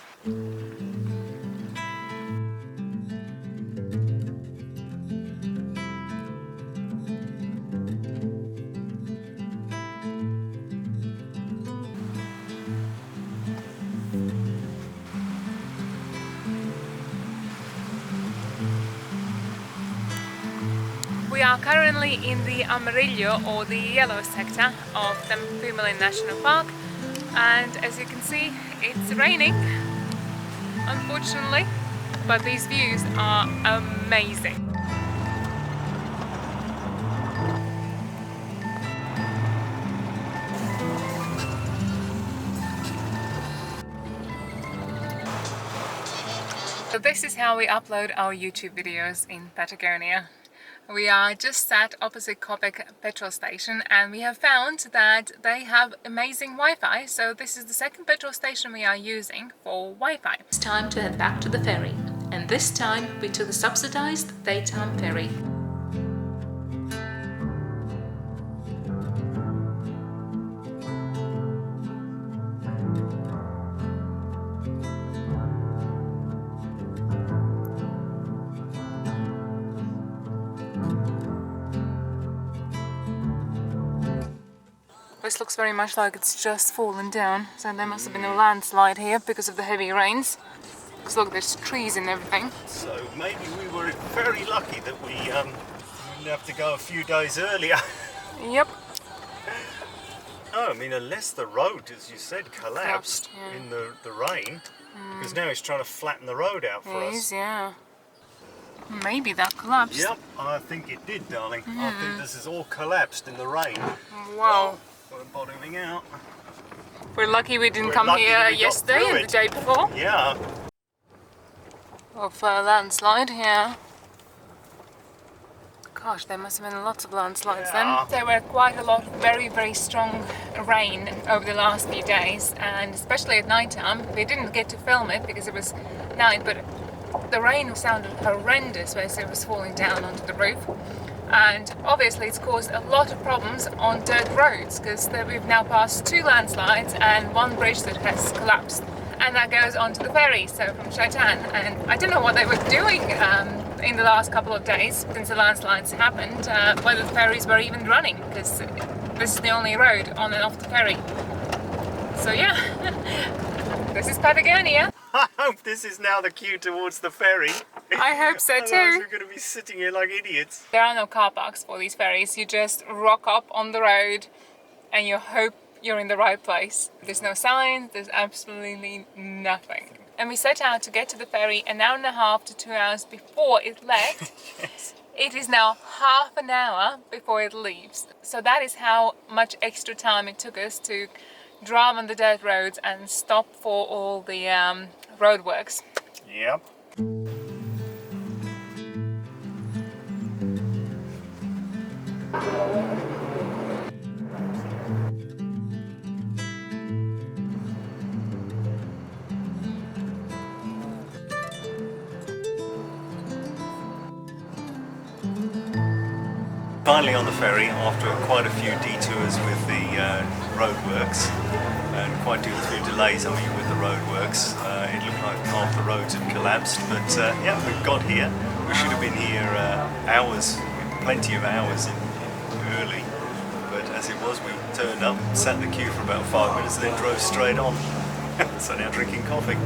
We are currently in the Amarillo, or the yellow sector of the Puñihuil National Park, and as you can see, it's raining, unfortunately, but these views are amazing. So this is how we upload our YouTube videos in Patagonia. We are just at opposite Copec petrol station, and we have found that they have amazing Wi-Fi, so this is the second petrol station we are using for Wi-Fi. It's time to head back to the ferry, and this time we took the subsidized daytime ferry. This looks very much like it's just fallen down, so there must have been a landslide here because of the heavy rains. Because look, there's trees and everything. So maybe we were very lucky that we didn't have to go a few days earlier. Yep. No, I mean, unless the road, as you said, collapsed in the rain, because now he's trying to flatten the road out for us. Yeah. Maybe that collapsed. Yep, I think it did, darling. I think this is all collapsed in the rain. Wow. We're bottoming out. We're lucky we didn't come here yesterday and the day before. Yeah. Of a landslide, yeah. Gosh, there must have been lots of landslides then. There were quite a lot of very, very strong rain over the last few days, and especially at night time. We didn't get to film it because it was night, but the rain sounded horrendous as it was falling down onto the roof. And obviously it's caused a lot of problems on dirt roads, because we've now passed 2 landslides and 1 bridge that has collapsed, and that goes onto the ferry, so from Chaitan. And I don't know what they were doing in the last couple of days since the landslides happened, whether the ferries were even running, because this is the only road on and off the ferry. So yeah. This is Patagonia. I hope this is now the queue towards the ferry. I hope so too. Otherwise we're going to be sitting here like idiots. There are no car parks for these ferries. You just rock up on the road and you hope you're in the right place. There's no signs, there's absolutely nothing. And we set out to get to the ferry an hour and a half to 2 hours before it left. Yes. It is now half an hour before it leaves. So that is how much extra time it took us to drive on the dirt roads and stop for all the roadworks. Yep. Finally on the ferry, after quite a few detours with the roadworks and quite a few delays, with the roadworks, it looked like half the roads had collapsed, but yeah, we've got here. We should have been here hours, plenty of hours early, but as it was, we turned up, sat in the queue for about 5 minutes, then drove straight on. So now drinking coffee.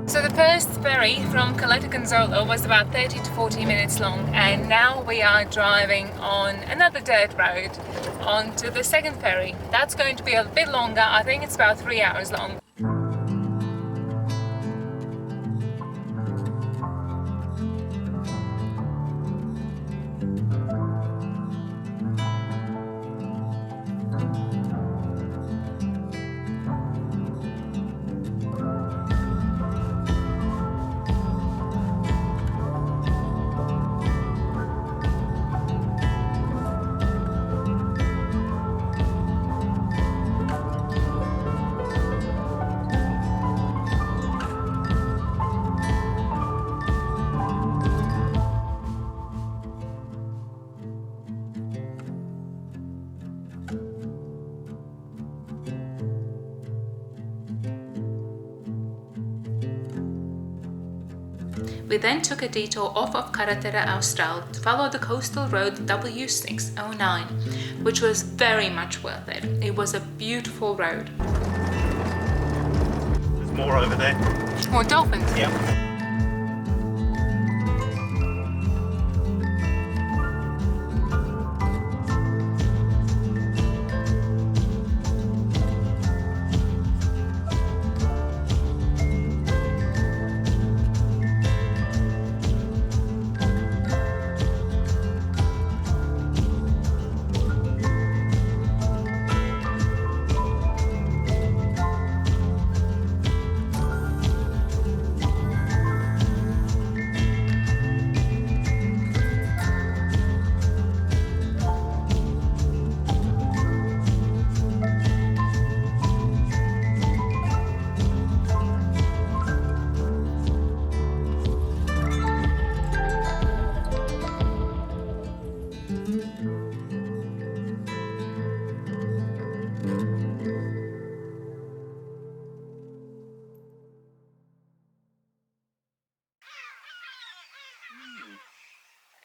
So the first ferry from Caleta-Gonzalo was about 30 to 40 minutes long, and now we are driving on another dirt road onto the second ferry. That's going to be a bit longer. I think it's about 3 hours long. We then took a detour off of Carretera Austral to follow the coastal road W609, which was very much worth it. It was a beautiful road. There's more over there. More dolphins? Yep.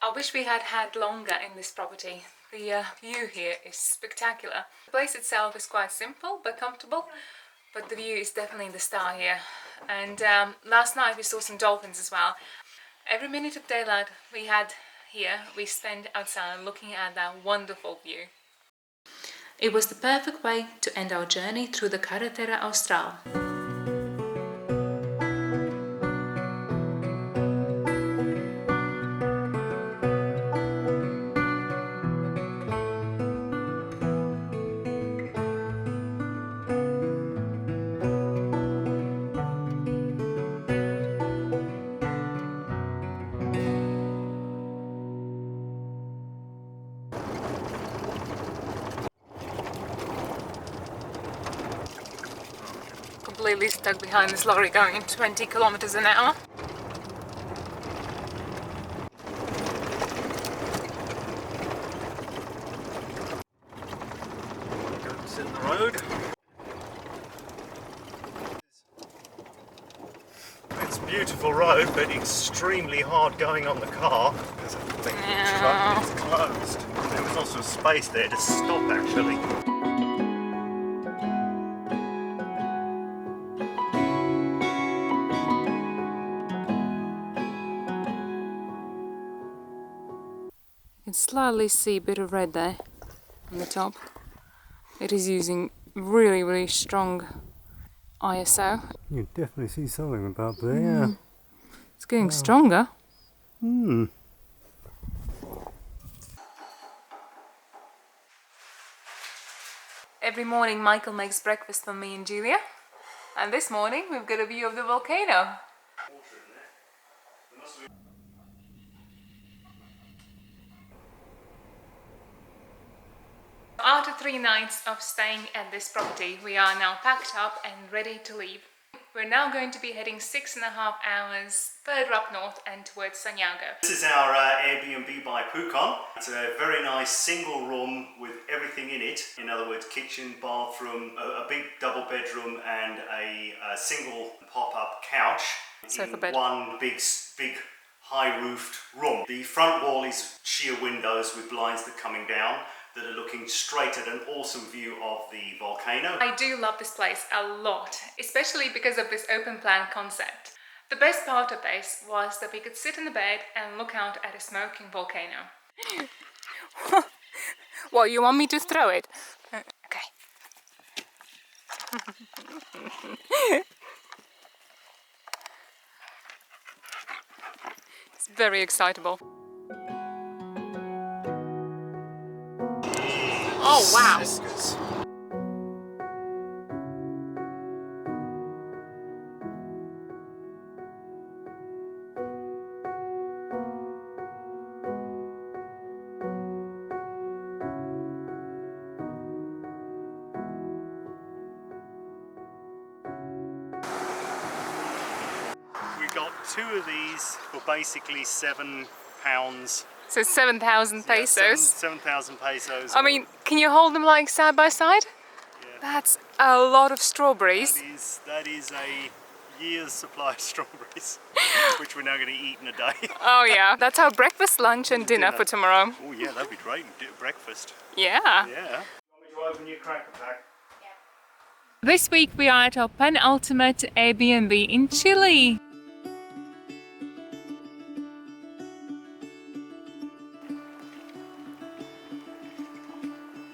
I wish we had had longer in this property. The view here is spectacular. The place itself is quite simple but comfortable, but the view is definitely the star here. And last night we saw some dolphins as well. Every minute of daylight we had here, we spent outside looking at that wonderful view. It was the perfect way to end our journey through the Carretera Austral. Completely stuck behind this lorry going at 20 kilometers an hour. Goats in the road. Beautiful road, but extremely hard going on the car because the truck is closed. There was also space there to stop actually. You can slightly see a bit of red there on the top. It is using really, really strong ISO. You can definitely see something about there, yeah. It's getting stronger. Every morning Michael makes breakfast for me and Julia. And this morning we've got a view of the volcano. After 3 nights of staying at this property, we are now packed up and ready to leave. We're now going to be heading 6.5 hours further up north and towards Santiago. This is our Airbnb by Pucon. It's a very nice single room with everything in it. In other words, kitchen, bathroom, a big double bedroom and a single pop-up couch Sofa in bed. one big high-roofed room. The front wall is sheer windows with blinds that are coming down that are looking straight at an awesome view of the volcano. I do love this place a lot, especially because of this open plan concept. The best part of this was that we could sit in the bed and look out at a smoking volcano. What, you want me to throw it? Okay. It's very excitable. Oh wow! Whiskers. We got 2 of these for basically £7. So 7,000 pesos. 7,000 pesos. I mean, can you hold them like side by side? Yeah. That's a lot of strawberries. That is a year's supply of strawberries, which we're now going to eat in a day. Oh yeah, that's our breakfast, lunch and dinner for tomorrow. Oh yeah, that'd be great. Breakfast. Yeah. Yeah. You want me to open your cracker pack? This week we are at our penultimate Airbnb in Chile.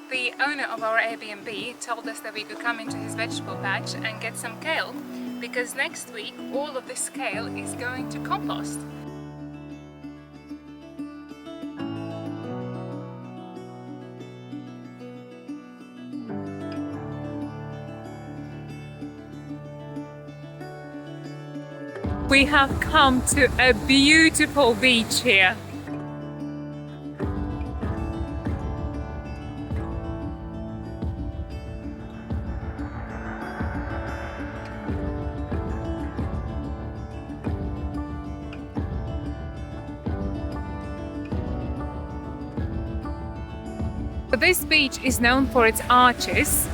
The owner of our Airbnb told us that we could come into his vegetable patch and get some kale, because next week all of this kale is going to compost. We have come to a beautiful beach here. But this beach is known for its arches,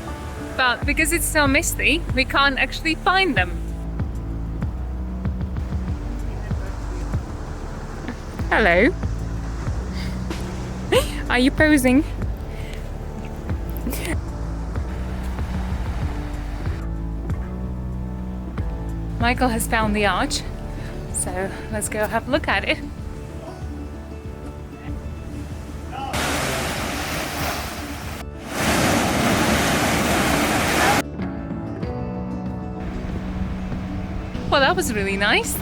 but because it's so misty, we can't actually find them. Hello. Are you posing? Michael has found the arch, so let's go have a look at it. Well, that was really nice.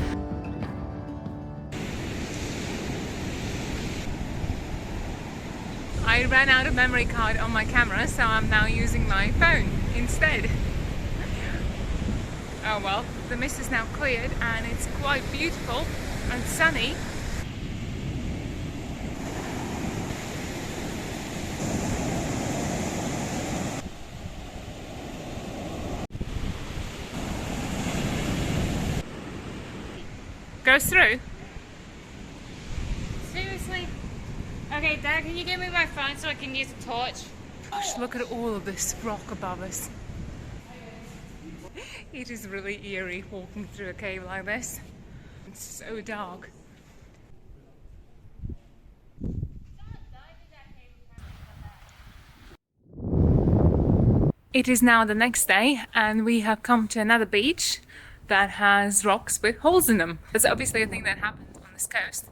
I ran out of memory card on my camera, so I'm now using my phone instead. Oh well, the mist is now cleared and it's quite beautiful and sunny. Goes through. Seriously? Okay, Dad, can you give me my phone so I can use a torch? Gosh, look at all of this rock above us. It is really eerie walking through a cave like this. It's so dark. It is now the next day and we have come to another beach that has rocks with holes in them. That's obviously a thing that happens on this coast.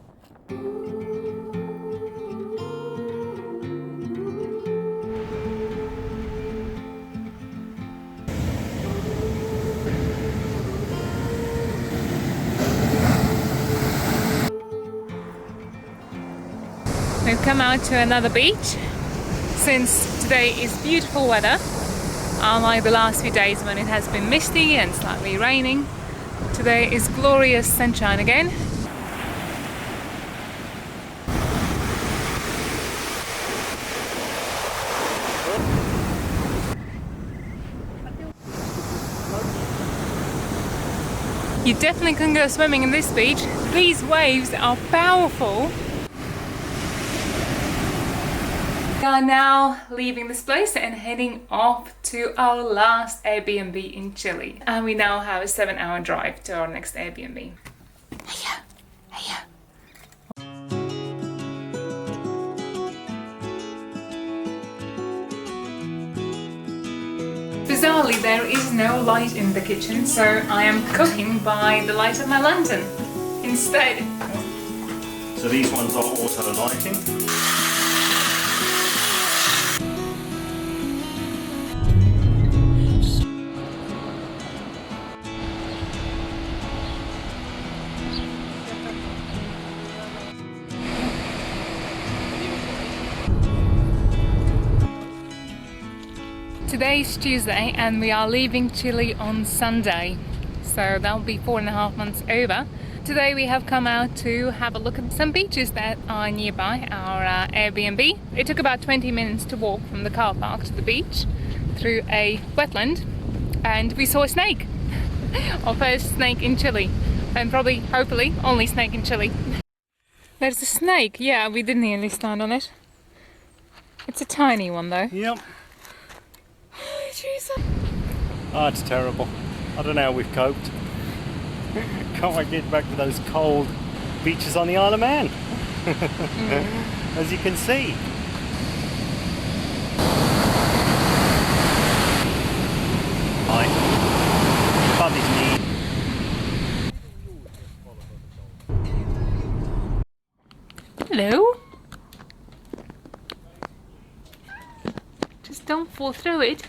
We've come out to another beach since today is beautiful weather. Unlike the last few days when it has been misty and slightly raining, today is glorious sunshine again. You definitely can go swimming in this beach. These waves are powerful. We are now leaving this place and heading off to our last Airbnb in Chile. And we now have a 7-hour drive to our next Airbnb. Hiya, hiya. Bizarrely, there is no light in the kitchen, so I am cooking by the light of my lantern instead. So these ones are auto lighting. Today is Tuesday and we are leaving Chile on Sunday, so that'll be 4.5 months over. Today we have come out to have a look at some beaches that are nearby our Airbnb. It took about 20 minutes to walk from the car park to the beach through a wetland, and we saw a snake. Our first snake in Chile, and probably, hopefully, only snake in Chile. There's a snake, yeah, we did nearly stand on it. It's a tiny one though. Yep. Jesus. Oh, it's terrible. I don't know how we've coped. Can't wait to get back to those cold beaches on the Isle of Man. As you can see. Hi. Above his knee. Hello? Just don't fall through it.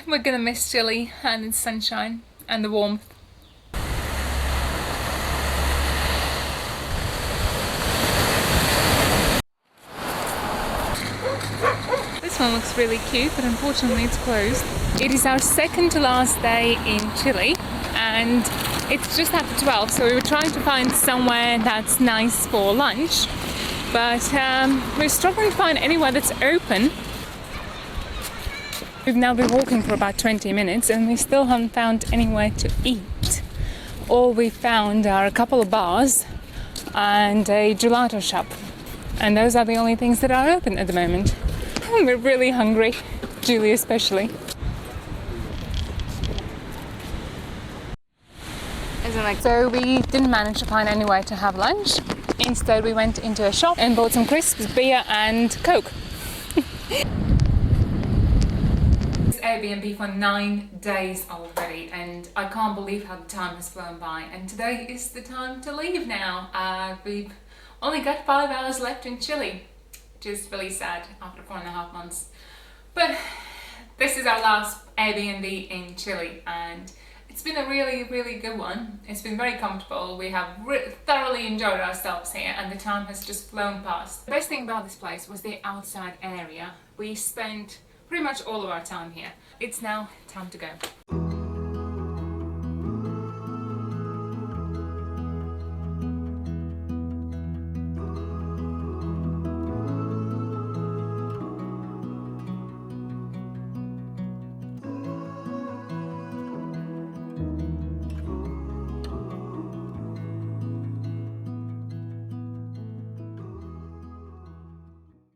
We're gonna miss Chile and its sunshine and the warmth. This one looks really cute, but unfortunately it's closed. It is our second to last day in Chile and it's just after 12, so we were trying to find somewhere that's nice for lunch, but we're struggling to find anywhere that's open. We've now been walking for about 20 minutes and we still haven't found anywhere to eat. All we found are a couple of bars and a gelato shop. And those are the only things that are open at the moment. We're really hungry, Julie especially. Isn't it? So we didn't manage to find anywhere to have lunch. Instead we went into a shop and bought some crisps, beer and Coke. Airbnb for 9 days already and I can't believe how the time has flown by, and today is the time to leave now. We've only got 5 hours left in Chile, which is really sad after 4.5 months, but this is our last Airbnb in Chile and it's been a really good one. It's been very comfortable. We have thoroughly enjoyed ourselves here and the time has just flown past. The best thing about this place was the outside area. We spent pretty much all of our time here. It's now time to go.